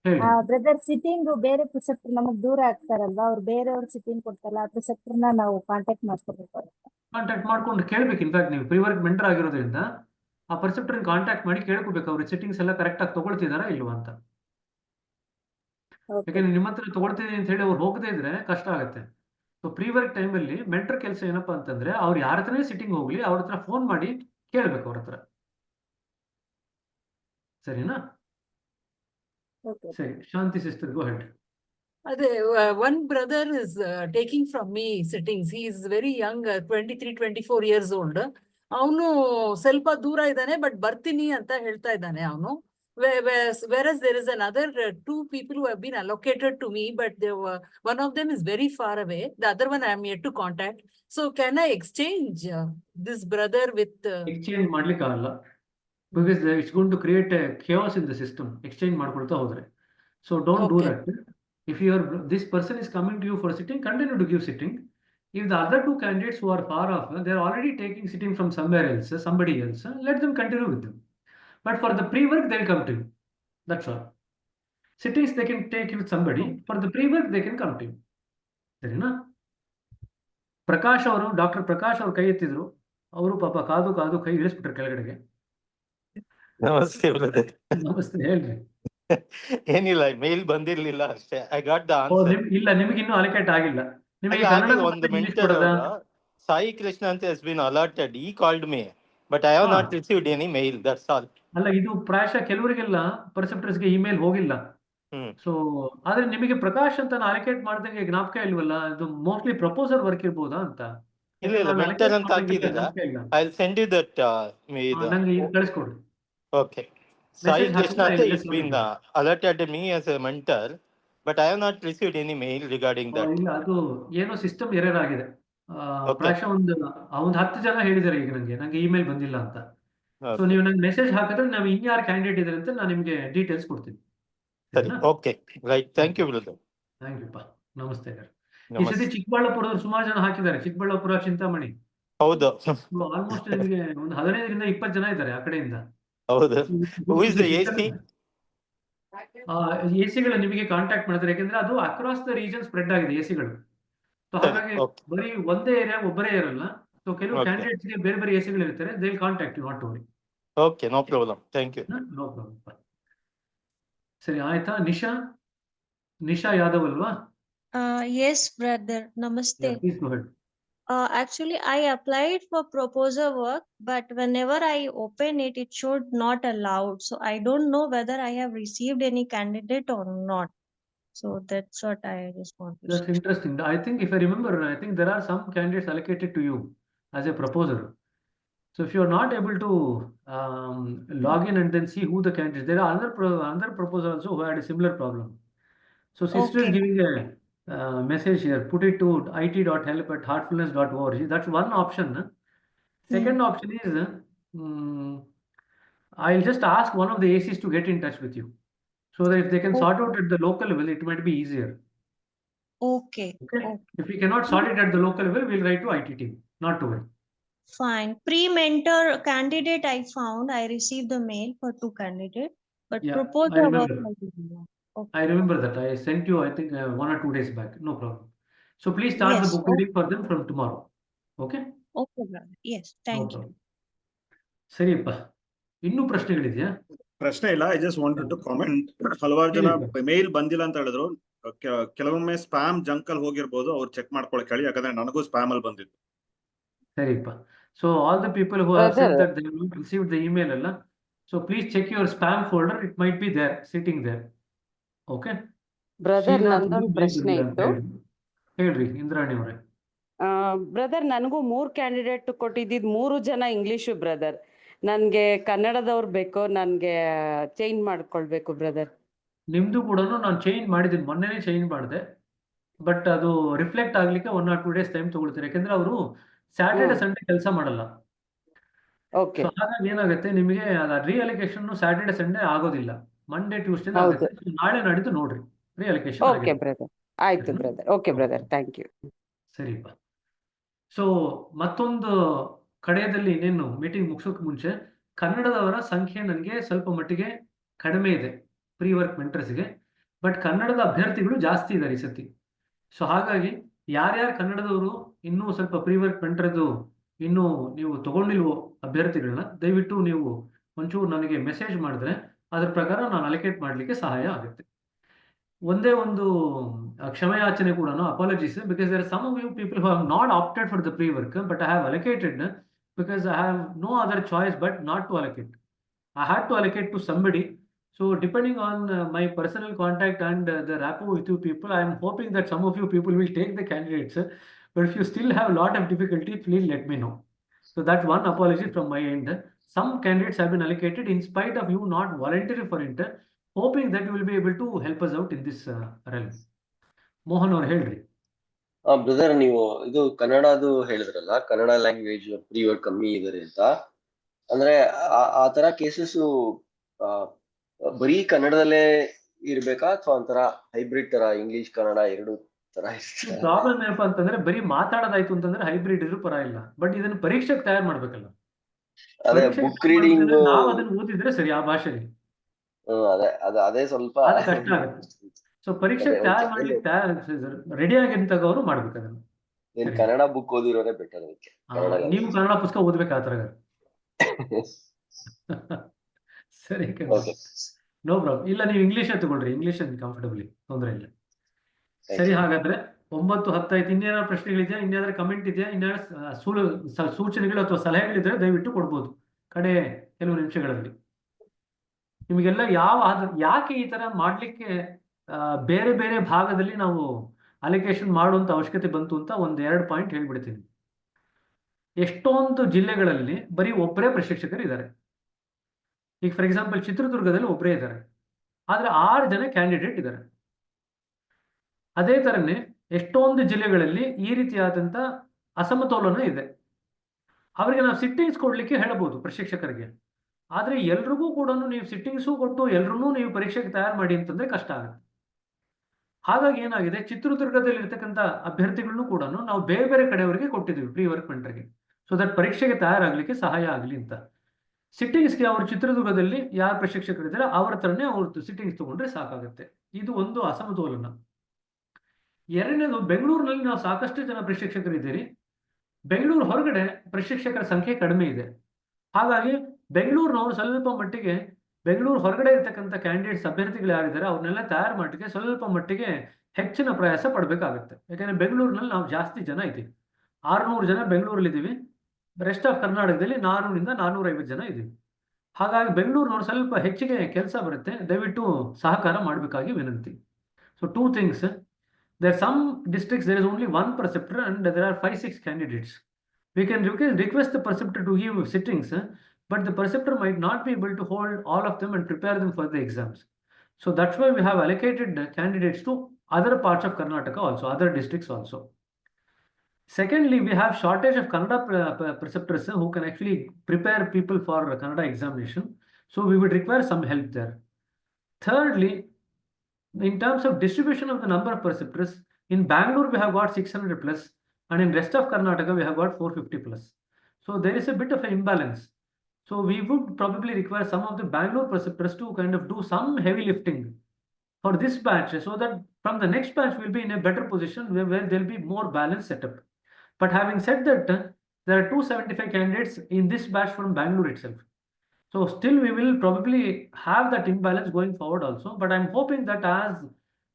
ಹೇಳಿ. Brother, sitting ಬೇರೆ preceptor ನಮಗ್ ದೂರ ಆಗ್ತಾರಲ್ಲ, ಅವ್ರು ಬೇರೆಯವ್ರು sitting ಕೊಡ್ತಾರಲ್ಲ, ಆ ಪ್ರಿಸೆಪ್ಟರ್ನ ನಾವು ಕಾಂಟ್ಯಾಕ್ಟ್ ಮಾಡ್ಕೋಬೇಕು. ಕಾಂಟ್ಯಾಕ್ಟ್ ಮಾಡ್ಕೊಂಡು ಕೇಳ್ಬೇಕು. ಇನ್ಫ್ಯಾಕ್ಟ್ ನೀವು ಪ್ರೀವರ್ಕ್ ಮೆಂಟರ್ ಆಗಿರೋದ್ರಿಂದ ಆ ಪರ್ಸೆಪ್ಟರ್ ಕಾಂಟ್ಯಾಕ್ಟ್ ಮಾಡಿ ಕೇಳ್ಕೋಬೇಕು, ಅವ್ರ ಸೆಟ್ಟಿಂಗ್ಸ್ ಎಲ್ಲ ಕರೆಕ್ಟ್ ಆಗಿ ತಗೊಳ್ತಿದಾರಾ ಇಲ್ವಾ ಅಂತ. ಯಾಕಂದ್ರೆ ನಿಮ್ಮ ಹತ್ರ ತಗೊಳ್ತಿದ್ದೀನಿ ಅಂತ ಹೇಳಿ ಅವ್ರು ಹೋಗದೇ ಇದ್ರೆ ಕಷ್ಟ ಆಗುತ್ತೆ. ಸೊ ಪ್ರೀವರ್ಕ್ ಟೈಮಲ್ಲಿ ಮೆಂಟರ್ ಕೆಲಸ ಏನಪ್ಪಾ ಅಂತಂದ್ರೆ, ಅವ್ರು ಯಾರ ಹತ್ರನೇ ಸಿಟ್ಟಿಂಗ್ ಹೋಗ್ಲಿ, ಅವ್ರ ಹತ್ರ ಫೋನ್ ಮಾಡಿ ಕೇಳ್ಬೇಕು ಅವ್ರ ಹತ್ರ. ಸರಿನಾ? ಸರಿ, Shanti sister, go ahead. One brother is taking from me sittings. He is very young, 23-24 years old. ಅವನು ಸ್ವಲ್ಪ ದೂರ ಇದ್ದಾನೆ, ಬಟ್ ಬರ್ತೀನಿ ಅಂತ ಹೇಳ್ತಾ ಇದ್ದಾನೆ ಅವನು. Whereas there is another 2 people who have been allocated to me, but one of them is very far away. The other one I am yet to contact. So can I exchange this brother with? Exchange ಮಾಡ್ಲಿಕ್ಕೆ ಆಗಲ್ಲ, because it's going to create a chaos in the system. Exchange ಮಾಡ್ಕೊಳ್ತಾ ಹೋದ್ರೆ. So don't do that. If this person is coming to you for sitting, continue to give sitting. If the other 2 candidates who are far off, they are already taking sitting from somewhere else, somebody else, let them continue with them. But for the pre-work, they'll come to you. That's all. Sittings they can take with somebody. For the pre-work, they can come to you. ಸರಿನಾ? ಪ್ರಕಾಶ್ ಅವರು, doctor Prakash ಅವರು ಕೈ ಎತ್ತಿದ್ರು. ಅವರು ಪಾಪ ಕಾದು ಕೈ ಇಳಿಸ್ಬಿಟ್ರು ಕೆಳಗಡೆಗೆ. ನಮಸ್ತೆ ಬ್ರದರ್. ನಮಸ್ತೆ, ಹೇಳ್ರಿ. ಏನಿಲ್ಲ, ಮೇಲ್ ಬಂದಿರ್ಲಿಲ್ಲ ಅಷ್ಟೇ. I got the answer. ಇಲ್ಲ, ನಿಮಗೆ ಇನ್ನೂ ಅಲೋಕೇಟ್ ಆಗಿಲ್ಲ. ನಿಮಗೆ ಕನ್ನಡ ಒಂದು ಮೆಂಟರ್ ಸಾಯಿ ಕೃಷ್ಣ ಅಂತ has been allotted. He called me, but I have not received any mail. That's all. ಅಲ್ಲ, ಇದು ಪ್ರಾಯಶಃ ಕೆಲವರಿಗೆಲ್ಲ ಪರ್ಸೆಪ್ಟರ್ಸ್ಗೆ ಇಮೇಲ್ ಹೋಗಿಲ್ಲ. ಸೊ ಆದ್ರೆ ನಿಮಗೆ ಪ್ರಕಾಶ್ ಅಂತ ಅಲೋಕೇಟ್ ಮಾಡ್ದಂಗೆ ಜ್ಞಾಪಕ ಇಲ್ವಲ್ಲ, ಇದು ಮೋಸ್ಟ್ಲಿ ಪ್ರಪೋಸಲ್ ವರ್ಕ್ ಇರ್ಬೋದಾ ಅಂತ. ಇಲ್ಲ ಇಲ್ಲ, ನಾನು ಮೆಂಟರ್ allocate ಅಂತ ಮಾಡ್ದಂಗೆ ಹಾಕಿದ್ದೀರಾ? ಜ್ಞಾಪಕ ಇಲ್ಲ. I will send you that ಇದು. ನಂಗೆ ಇದು ಕಳಿಸ್ಕೊಡ್ರಿ. Okay. Sai ಮೆಸೇಜ್ ಹಾಕಿದ್ರೆ Krishnatha I will is just been submit it. alerted me as a mentor, but I have not received any mail regarding that. ಇಲ್ಲ, ಅದು ಏನೋ ಸಿಸ್ಟಮ್ ಎರರ್ ಆಗಿದೆ. Okay. ಪ್ರಾಯಶಃ ಒಂದು 10 ಜನ ಹೇಳಿದ್ದಾರೆ ಈಗ ನಂಗೆ ಇಮೇಲ್ ಬಂದಿಲ್ಲ ಅಂತ. So Okay. ನೀವು ನಂಗೆ ಮೆಸೇಜ್ ಹಾಕಿದ್ರೆ ನಾವು ಇನ್ಯಾರು ಕ್ಯಾಂಡಿಡೇಟ್ ಇದ್ದಾರೆ ಅಂತ ನಾನು ನಿಮಗೆ ಡೀಟೇಲ್ಸ್ ಕೊಡ್ತೀನಿ. Sorry. Okay. Right. Thank you, brother. Thank you. ನಮಸ್ತೆ. ಈ Namaste. ಸತಿ ಚಿಕ್ಕಬಳ್ಳಾಪುರದವ್ರು ಸುಮಾರು ಜನ ಹಾಕಿದ್ದಾರೆ. ಚಿಕ್ಕಬಳ್ಳಾಪುರ, ಚಿಂತಾಮಣಿ ಹೌದು. ಆಲ್ಮೋಸ್ಟ್ ನಿಮಗೆ ಒಂದು 15ರಿಂದ 20 ಜನ ಇದ್ದಾರೆ ಆ ಕಡೆಯಿಂದ. ಹೌದು. Who is the AC? ಎಸಿಗಳು ನಿಮಗೆ ಕಾಂಟ್ಯಾಕ್ಟ್ ಮಾಡ್ತಾರೆ, ಯಾಕಂದ್ರೆ ಅದು ಅಕ್ರಾಸ್ ದ ರೀಜನ್ ಸ್ಪ್ರೆಡ್ ಆಗಿದೆ ಎಸಿಗಳು. ಸೊ ಹಾಗಾಗಿ ಬರೀ ಒಂದೇ ಏರಿಯಾ ಒಬ್ಬರೇ ಇರಲ್ಲ. ಸೊ ಕೆಲವು Okay. ಕ್ಯಾಂಡಿಡೇಟ್ಸ್ ಗೆ ಬೇರೆ ಬೇರೆ ಎಸಿಗಳು ಇರ್ತಾರೆ. They will contact you, not to worry. Okay, no problem. Thank you. No problem. ಸರಿ ಆಯ್ತಾ? ನಿಶಾ ಯಾದವ್ ಅಲ್ವಾ? Yes, brother. Namaste. Please go ahead. Actually, I applied for proposal work, but whenever I open it, it showed not allowed. So I don't know whether I have received any candidate or not. So that's what I just want to That's say. interesting. I think if I remember, I think there are some candidates allocated to you as a proposer. So if you are not able to log in and then see who the candidates, there are another proposer also who had a similar problem. So sister is Okay. giving a message here. Put it to it.help@heartfulness.org. That's one option. Second option is I'll just ask one of the ACs to get in touch with you, so that if they can sort out at the local level, it might be easier. Okay. Okay. Okay. If we cannot sort it at the local level, we'll write to IT team. Not to worry. Fine. Pre-mentor candidate I found. I received the mail for 2 candidates, but Yeah, I proposal work remember. I didn't know. Okay. I remember that. I sent you, I think, 1 or 2 days back. No problem. So please start the Yes. book reading for them from tomorrow. Okay? Okay, brother. Yes. No Thank you. problem. ಸರಿಯಪ್ಪ. ಇನ್ನೂ ಪ್ರಶ್ನೆಗಳಿದೆಯಾ? ಪ್ರಶ್ನೆ ಇಲ್ಲ. I just wanted to comment. ಹಲವಾರು ಜನ ಹೇಳಿ. ಮೇಲ್ ಬಂದಿಲ್ಲ ಅಂತ ಹೇಳಿದ್ರು. ಕೆಲವೊಮ್ಮೆ ಸ್ಪ್ಯಾಮ್ ಜಂಕ್ ಅಲ್ಲಿ ಹೋಗಿರ್ಬೋದು. ಅವ್ರು ಚೆಕ್ ಮಾಡ್ಕೊಳಕ್ ಹೇಳಿ, ಯಾಕಂದ್ರೆ ನನಗೂ ಸ್ಪ್ಯಾಮ್ ಅಲ್ಲಿ ಬಂದಿತ್ತು. ಸರಿಯಪ್ಪ. So all the people who have said that they have not received the email ಅಲ್ಲ, so please check your spam folder. It might be there, sitting there. Okay? Brother, Srinath ನಂದೊಂದು ಪ್ರಶ್ನೆ ಇತ್ತು. ಹೇಳ್ರಿ ಇಂದ್ರಾಣಿ ಅವರೇ. ಬ್ರದರ್, ನನಗೂ 3 ಕ್ಯಾಂಡಿಡೇಟ್ ಕೊಟ್ಟಿದ್ದು 3 ಜನ ಇಂಗ್ಲಿಷು ಬ್ರದರ್. ನನ್ಗೆ ಕನ್ನಡದವ್ರು ಬೇಕು, ನನ್ಗೆ ಚೇಂಜ್ ಮಾಡ್ಕೊಳ್ಬೇಕು ಬ್ರದರ್. ನಿಮ್ದು ಕೂಡ ನಾನು ಚೇಂಜ್ ಮಾಡಿದ್ದೀನಿ, ಮೊನ್ನೆನೇ ಚೇಂಜ್ ಮಾಡಿದೆ. ಬಟ್ ಅದು ರಿಫ್ಲೆಕ್ಟ್ ಆಗ್ಲಿಕ್ಕೆ 1 or 2 days ಟೈಮ್ ತಗೊಳ್ತಾರೆ, ಯಾಕಂದ್ರೆ ಅವರು ಸ್ಯಾಟರ್ಡೆ ಸಂಡೇ ಕೆಲಸ ಮಾಡಲ್ಲ. ಓಕೆ. ಸೊ ಹಾಗಾಗಿ ಏನಾಗುತ್ತೆ, ನಿಮಗೆ ರಿಅಲಿಕೇಶನ್ ಸ್ಯಾಟರ್ಡೆ ಸಂಡೇ ಆಗೋದಿಲ್ಲ, ಮಂಡೇ ಟ್ಯೂಸ್ಡೇ ಆಗುತ್ತೆ. So ನಾಳೆ ನಾಡಿದ್ದು ನೋಡ್ರಿ ರಿಅಲಿಕೇಶನ್ ಓಕೆ ಆಗಿದೆ. ಬ್ರದರ್. ಆಯ್ತು brother. Okay brother, thank you. ಸರಿಪ್ಪ. ಸೊ ಮತ್ತೊಂದು ಕಡೆಯಲ್ಲಿ ಇನ್ನೇನು ಮೀಟಿಂಗ್ ಮುಗಿಸೋಕೆ ಮುಂಚೆ ಕನ್ನಡದವರ ಸಂಖ್ಯೆ ನನಗೆ ಸ್ವಲ್ಪ ಮಟ್ಟಿಗೆ ಕಡಿಮೆ ಇದೆ ಪ್ರೀ ವರ್ಕ್ ಮೆಂಟರ್ಸ್ಗೆ, ಬಟ್ ಕನ್ನಡದ ಅಭ್ಯರ್ಥಿಗಳು ಜಾಸ್ತಿ ಇದ್ದಾರೆ ಈ ಸತಿ. ಸೊ ಹಾಗಾಗಿ ಯಾರ್ಯಾರು ಕನ್ನಡದವರು ಇನ್ನೂ ಸ್ವಲ್ಪ ಪ್ರೀ ವರ್ಕ್ ಮೆಂಟರ್ದು ಇನ್ನೂ ನೀವು ತಗೊಂಡಿಲ್ವೋ ಅಭ್ಯರ್ಥಿಗಳನ್ನ, ದಯವಿಟ್ಟು ನೀವು ಒಂಚೂರು ನನಗೆ ಮೆಸೇಜ್ ಮಾಡಿದ್ರೆ ಅದ್ರ ಪ್ರಕಾರ ನಾನು ಅಲೋಕೇಟ್ ಮಾಡಲಿಕ್ಕೆ ಸಹಾಯ ಆಗುತ್ತೆ. ಒಂದೇ ಒಂದು ಕ್ಷಮೆಯಾಚನೆ ಕೂಡ, apologies, because there are some of you people who have not opted for the pre work, but I have allocated because I have no other choice but not to allocate. I had to allocate to somebody. So depending on my personal contact and the rapport with you people, I am hoping that some of you people will take the candidates. But if you still have a lot of difficulty, please let me know. So that's one apology from my end. Some candidates have been allocated in spite of you not volunteering for it, hoping that you will be able to help us out in this realm. Mohan or ಹೇಳ್ರಿ. Brother, ನೀವು ಇದು ಕನ್ನಡದು ಹೇಳಿದ್ರಲ್ಲ, Kannada language pre work ಕಮ್ಮಿ ಇದಾರೆ ಅಂತ. ಅಂದ್ರೆ ಆ ತರ ಕೇಸಸ್ ಬರೀ ಕನ್ನಡದಲ್ಲೇ ಇರ್ಬೇಕಾ, ಅಥವಾ ಒಂಥರ ಹೈಬ್ರಿಡ್ ತರ ಇಂಗ್ಲಿಷ್ ಕನ್ನಡ ಎರಡು ತರ ಇರ್ತದೆ? ಪ್ರಾಬ್ಲಮ್ ಏನಪ್ಪಾ ಅಂತಂದ್ರೆ, ಬರೀ ಮಾತಾಡೋದಾಯ್ತು ಅಂತಂದ್ರೆ ಹೈಬ್ರಿಡ್ ಇದ್ರು ಪರ ಇಲ್ಲ, ಬಟ್ ಇದನ್ನ ಪರೀಕ್ಷೆಗೆ ತಯಾರು ಮಾಡ್ಬೇಕಲ್ಲ. ಅದೇ ಬುಕ್ ರೀಡಿಂಗ್ ನಾವು ಅದನ್ನ ಓದಿದ್ರೆ ಸರಿ ಆ ಭಾಷೆಗೆ. ಅದೇ ಸ್ವಲ್ಪ ಕಷ್ಟ ಆಗುತ್ತೆ. ಸೊ ಪರೀಕ್ಷೆಗೆ ತಯಾರು ಮಾಡ್ಲಿಕ್ಕೆ ರೆಡಿ ಆಗಿರ್ತಕ್ಕ ಅವರು ಮಾಡ್ಬೇಕು ಅದನ್ನ. ಕನ್ನಡ ಬುಕ್ ಓದಿರೋದೇ ಬೆಟರ್ ಅದಕ್ಕೆ. ನೀವು ಕನ್ನಡ ಪುಸ್ತಕ ಓದ್ಬೇಕು ಆ ತರ. ಸರಿ, ನೋ ಪ್ರಾಬ್ಲಮ್. ಇಲ್ಲ, ನೀವು ಇಂಗ್ಲಿಷ್ ತಗೊಳ್ರಿ, ಇಂಗ್ಲಿಷ್ ಕಂಫರ್ಟಬಲಿ, ತೊಂದರೆ ಇಲ್ಲ. ಸರಿ, ಹಾಗಾದ್ರೆ 9:10 ಆಯ್ತು. ಇನ್ನೇನಾದ್ರು ಪ್ರಶ್ನೆಗಳಿದೆಯಾ? ಇನ್ಯಾವ್ದಾದ್ರು ಕಮೆಂಟ್ ಇದೆಯಾ? ಇನ್ಯಾರು ಸೂಚನೆಗಳು ಅಥವಾ ಸಲಹೆಗಳಿದ್ರೆ ದಯವಿಟ್ಟು ಕೊಡ್ಬೋದು ಕಡೆ ಕೆಲವು ನಿಮಿಷಗಳಲ್ಲಿ. ನಿಮಗೆಲ್ಲ ಯಾಕೆ ಈ ತರ ಮಾಡ್ಲಿಕ್ಕೆ ಬೇರೆ ಬೇರೆ ಭಾಗದಲ್ಲಿ ನಾವು ಅಲಿಕೇಶನ್ ಮಾಡುವಂತ ಅವಶ್ಯಕತೆ ಬಂತು ಅಂತ ಒಂದೆರಡು ಪಾಯಿಂಟ್ ಹೇಳ್ಬಿಡ್ತೀನಿ. ಎಷ್ಟೊಂದು ಜಿಲ್ಲೆಗಳಲ್ಲಿ ಬರೀ ಒಬ್ಬರೇ ಪ್ರಶಿಕ್ಷಕರು ಇದ್ದಾರೆ. ಈಗ ಫಾರ್ ಎಕ್ಸಾಂಪಲ್ ಚಿತ್ರದುರ್ಗದಲ್ಲಿ ಒಬ್ಬರೇ ಇದ್ದಾರೆ, ಆದ್ರೆ 6 ಜನ ಕ್ಯಾಂಡಿಡೇಟ್ ಇದ್ದಾರೆ. ಅದೇ ತರನೇ ಎಷ್ಟೊಂದು ಜಿಲ್ಲೆಗಳಲ್ಲಿ ಈ ರೀತಿಯಾದಂತ ಅಸಮತೋಲನ ಇದೆ. ಅವರಿಗೆ ನಾವು ಸಿಟ್ಟಿಂಗ್ಸ್ ಕೊಡ್ಲಿಕ್ಕೆ ಹೇಳಬಹುದು ಪ್ರಶಿಕ್ಷಕರಿಗೆ, ಆದ್ರೆ ಎಲ್ರಿಗೂ ಕೂಡ ನೀವು ಸಿಟ್ಟಿಂಗ್ಸು ಕೊಟ್ಟು ಎಲ್ರೂ ನೀವು ಪರೀಕ್ಷೆಗೆ ತಯಾರು ಮಾಡಿ ಅಂತಂದ್ರೆ ಕಷ್ಟ ಆಗುತ್ತೆ. ಹಾಗಾಗಿ ಏನಾಗಿದೆ, ಚಿತ್ರದುರ್ಗದಲ್ಲಿ ಇರ್ತಕ್ಕಂಥ ಅಭ್ಯರ್ಥಿಗಳನ್ನು ಕೂಡ ನಾವು ಬೇರೆ ಬೇರೆ ಕಡೆಯವರಿಗೆ ಕೊಟ್ಟಿದ್ದೀವಿ ಪ್ರೀ ವರ್ಕ್ ಮೆಂಟರ್ಗೆ, ಸೊ ದಟ್ ಪರೀಕ್ಷೆಗೆ ತಯಾರಾಗ್ಲಿಕ್ಕೆ ಸಹಾಯ ಆಗಲಿ ಅಂತ. ಸಿಟ್ಟಿಂಗ್ಸ್ಗೆ ಅವರು ಚಿತ್ರದುರ್ಗದಲ್ಲಿ ಯಾರು ಪ್ರಶಿಕ್ಷಕರಿದ್ದಾರೆ ಅವರ ತರನೇ ಅವ್ರದ್ದು ಸಿಟ್ಟಿಂಗ್ಸ್ ತಗೊಂಡ್ರೆ ಸಾಕಾಗುತ್ತೆ. ಇದು ಒಂದು ಅಸಮತೋಲನ. ಎರಡನೇದು, ಬೆಂಗಳೂರಿನಲ್ಲಿ ನಾವು ಸಾಕಷ್ಟು ಜನ ಪ್ರಶಿಕ್ಷಕರಿದ್ದೀರಿ, ಬೆಂಗಳೂರು ಹೊರಗಡೆ ಪ್ರಶಿಕ್ಷಕರ ಸಂಖ್ಯೆ ಕಡಿಮೆ ಇದೆ. ಹಾಗಾಗಿ ಬೆಂಗಳೂರಿನವರು ಸ್ವಲ್ಪ ಮಟ್ಟಿಗೆ ಬೆಂಗಳೂರು ಹೊರಗಡೆ ಇರ್ತಕ್ಕಂಥ ಕ್ಯಾಂಡಿಡೇಟ್ಸ್ ಅಭ್ಯರ್ಥಿಗಳು ಯಾರಿದ್ದಾರೆ ಅವ್ರನ್ನೆಲ್ಲ ತಯಾರು ಮಾಡಲಿಕ್ಕೆ ಸ್ವಲ್ಪ ಮಟ್ಟಿಗೆ ಹೆಚ್ಚಿನ ಪ್ರಯಾಸ ಪಡಬೇಕಾಗುತ್ತೆ. ಯಾಕಂದ್ರೆ ಬೆಂಗಳೂರಿನಲ್ಲಿ ನಾವು ಜಾಸ್ತಿ ಜನ ಇದ್ದೀವಿ, 600 ಜನ ಬೆಂಗಳೂರಲ್ಲಿ ಇದ್ದೀವಿ, ರೆಸ್ಟ್ ಆಫ್ ಕರ್ನಾಟಕದಲ್ಲಿ 400 - 450 ಜನ ಇದ್ದೀವಿ. ಹಾಗಾಗಿ ಬೆಂಗಳೂರಿನವ್ರು ಸ್ವಲ್ಪ ಹೆಚ್ಚಿಗೆ ಕೆಲಸ ಬರುತ್ತೆ, ದಯವಿಟ್ಟು ಸಹಕಾರ ಮಾಡಬೇಕಾಗಿ ವಿನಂತಿ. So 2 things. There are some districts there is only 1 preceptor and there are 5-6 candidates. We can request the preceptor to give sittings, but the preceptor might not be able to hold all of them and prepare them for the exams. So that's why we have allocated candidates to other parts of Karnataka also, other districts also. Secondly, we have shortage of Kannada preceptors who can actually prepare people for Kannada examination. So we would require some help there. Thirdly, in terms of distribution of the number of preceptors, in Bangalore we have got 600 plus, and in rest of Karnataka we have got 450 plus. So there is a bit of an imbalance. So we would probably require some of the Bangalore preceptors to kind of do some heavy lifting for this batch, so that from the next batch we'll be in a better position where there'll be more balanced setup. But having said that, there are 275 candidates in this batch from Bangalore itself. So still we will probably have that imbalance going forward also, but I'm hoping that as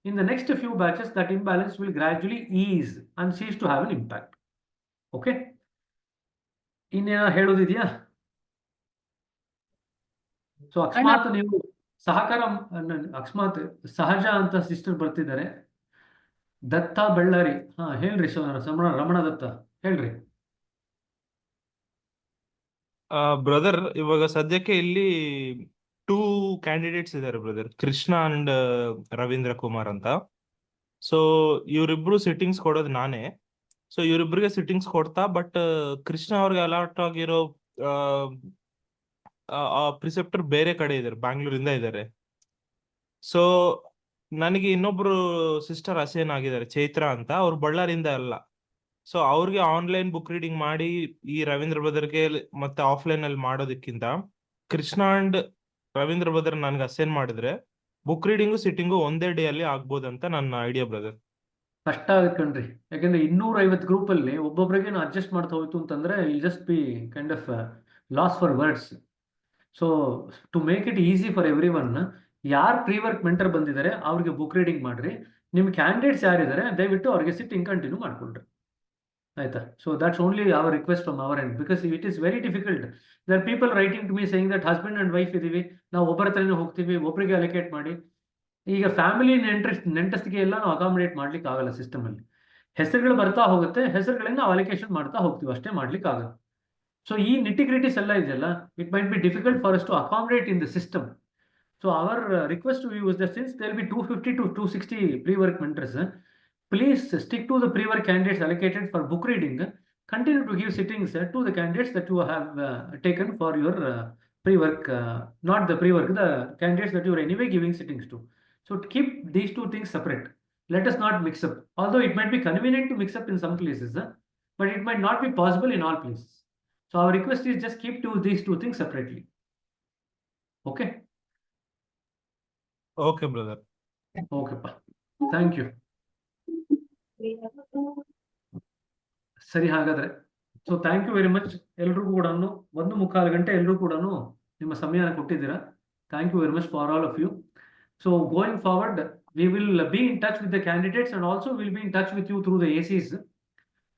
in the next few batches that imbalance will gradually ease and cease to have an impact. Okay? ಇನ್ನೇನ ಹೇಳೋದಿದೆಯಾ? So ಅಕಸ್ಮಾತ್ ನೀವು ಅಕಸ್ಮಾತ್ ಸಹಜ ಅಂತ sister ಬರ್ತಿದ್ದಾರೆ, ದತ್ತ ಬಳ್ಳಾರಿ. ಹೇಳ್ರಿ ರಮಣ ದತ್ತ, ಹೇಳ್ರಿ. Brother, ಇವಾಗ ಸದ್ಯಕ್ಕೆ ಇಲ್ಲಿ 2 ಕ್ಯಾಂಡಿಡೇಟ್ಸ್ ಇದ್ದಾರೆ ಬ್ರದರ್, ಕೃಷ್ಣ ಅಂಡ್ ರವೀಂದ್ರ ಕುಮಾರ್ ಅಂತ. ಸೊ ಇವರಿಬ್ರು ಸಿಟ್ಟಿಂಗ್ಸ್ ಕೊಡೋದು ನಾನೇ. ಸೊ ಇವರಿಬ್ರಿಗೆ ಸಿಟ್ಟಿಂಗ್ಸ್ ಕೊಡ್ತಾ, ಬಟ್ ಕೃಷ್ಣ ಅವ್ರಿಗೆ ಅಲಾಟ್ ಆಗಿರೋ ಪ್ರಿಸೆಪ್ಟರ್ ಬೇರೆ ಕಡೆ ಇದ್ದಾರೆ, ಬ್ಯಾಂಗ್ಳೂರಿಂದ ಇದ್ದಾರೆ. ಸೊ ನನಗೆ ಇನ್ನೊಬ್ರು ಸಿಸ್ಟರ್ ಅಸೈನ್ ಆಗಿದ್ದಾರೆ, ಚೈತ್ರ ಅಂತ, ಅವ್ರು ಬಳ್ಳಾರಿಯಿಂದ ಅಲ್ಲ. ಸೊ ಅವ್ರಿಗೆ ಆನ್ಲೈನ್ ಬುಕ್ ರೀಡಿಂಗ್ ಮಾಡಿ ಈ ರವೀಂದ್ರ ಬ್ರದರ್ಗೆ ಮತ್ತೆ ಆಫ್ಲೈನ್ ಅಲ್ಲಿ ಮಾಡೋದಕ್ಕಿಂತ ಕೃಷ್ಣ ಅಂಡ್ ರವೀಂದ್ರ ಬ್ರದರ್ ನನ್ಗೆ ಅಸೈನ್ ಮಾಡಿದ್ರೆ ಬುಕ್ ರೀಡಿಂಗು ಸಿಟ್ಟಿಂಗು ಒಂದೇ ಡೇ ಅಲ್ಲಿ ಆಗ್ಬೋದಂತ ನನ್ನ ಐಡಿಯಾ ಬ್ರದರ್. ಕಷ್ಟ ಆಗುತ್ತೆ ಕಣ್ರಿ, ಯಾಕಂದ್ರೆ 250 ಗ್ರೂಪ್ ಅಲ್ಲಿ ಒಬ್ಬೊಬ್ಬರಿಗೆ ಅಡ್ಜಸ್ಟ್ ಮಾಡ್ತಾ ಹೋಯ್ತು ಅಂತಂದ್ರೆ I'll just be kind of loss for words. So to make it easy for everyone, ಯಾರು ಪ್ರೀ ವರ್ಕ್ ಮೆಂಟರ್ ಬಂದಿದ್ದಾರೆ ಅವ್ರಿಗೆ ಬುಕ್ ರೀಡಿಂಗ್ ಮಾಡ್ರಿ, ನಿಮ್ ಕ್ಯಾಂಡಿಡೇಟ್ಸ್ ಯಾರಿದ್ದಾರೆ ದಯವಿಟ್ಟು ಅವ್ರಿಗೆ ಸಿಟ್ಟಿಂಗ್ ಕಂಟಿನ್ಯೂ ಮಾಡ್ಕೊಳ್ರಿ, ಆಯ್ತಾ? So that's only our request from our end, because it is very difficult. There are people writing to me saying that husband and wife ಇದೀವಿ, ನಾವು ಒಬ್ಬರ ಹತ್ರನೇ ಹೋಗ್ತೀವಿ, ಒಬ್ಬರಿಗೆ ಅಲೋಕೇಟ್ ಮಾಡಿ. ಈಗ ಫ್ಯಾಮಿಲಿ ನೆಂಟಸ್ತಿಗೆ ಎಲ್ಲ ನಾವು ಅಕಾಮಿಡೇಟ್ ಮಾಡ್ಲಿಕ್ಕೆ ಆಗಲ್ಲ ಸಿಸ್ಟಮ್ ಅಲ್ಲಿ. ಹೆಸರುಗಳು ಬರ್ತಾ ಹೋಗುತ್ತೆ, ಹೆಸರುಗಳನ್ನ ನಾವು ಅಲೋಕೇಶನ್ ಮಾಡ್ತಾ ಹೋಗ್ತೀವಿ, ಅಷ್ಟೇ ಮಾಡ್ಲಿಕ್ಕೆ ಆಗಲ್ಲ. ಸೊ ಈ ನಿಟಿಗ್ರಿಟೀಸ್ ಎಲ್ಲ ಇದೆಯಲ್ಲ, it might be difficult for us to accommodate in the system. So our request to you is that since there will be 250 to 260 pre-work mentors, please stick to the pre-work candidates allocated for book reading. Continue to give sittings to the candidates that you have taken for your pre-work, not the pre-work, the candidates that you are anyway giving sittings to. So keep these 2 things separate. Let us not mix up. Although it might be convenient to mix up in some places, but it might not be possible in all places. So our request is just keep these 2 things separately. Okay? Okay brother. ಓಕೆಪ್ಪ, thank you. ಸರಿ, ಹಾಗಾದ್ರೆ so thank you very much. ಎಲ್ರಿಗೂ ಕೂಡ 1:45 ಗಂಟೆ ಎಲ್ಲರೂ ಕೂಡ ನಿಮ್ಮ ಸಮಯನ ಕೊಟ್ಟಿದ್ದೀರಾ. Thank you very much for all of you. So going forward we will be in touch with the candidates, and also we'll be in touch with you through the ACs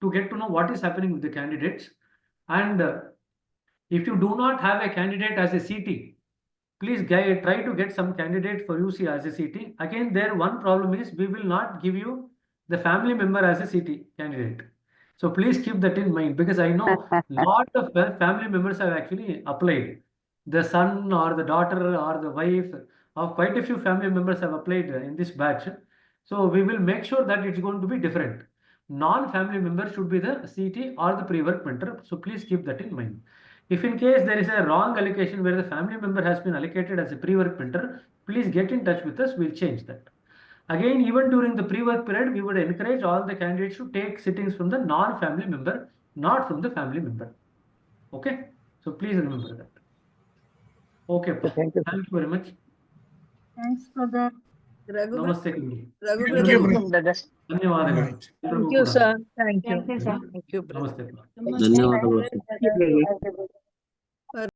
to get to know what is happening with the candidates. And if you do not have a candidate as a CT, please try to get some candidate for UC as a CT. Again, there one problem is we will not give you the family member as a CT candidate. So please keep that in mind, because I know lot of family members have actually applied. The son or the daughter or the wife of quite a few family members have applied in this batch. So we will make sure that it's going to be different. Non-family member should be the CT or the pre-work mentor. So please keep that in mind. If in case there is a wrong allocation where the family member has been allocated as a pre-work mentor, please get in touch with us. We'll change that. Again, even during the pre-work period, we would encourage all the candidates to take sittings from the non-family member, not from the family member. Okay? So please remember that. Okay. Thank you very much. Thanks, brother. Raghu, Namaste. Raghu Thank brother. you. ಧನ್ಯವಾದಗಳು. Thank you, sir. Thank you. Thank you, brother. ನಮಸ್ತೆ. ಧನ್ಯವಾದಗಳು.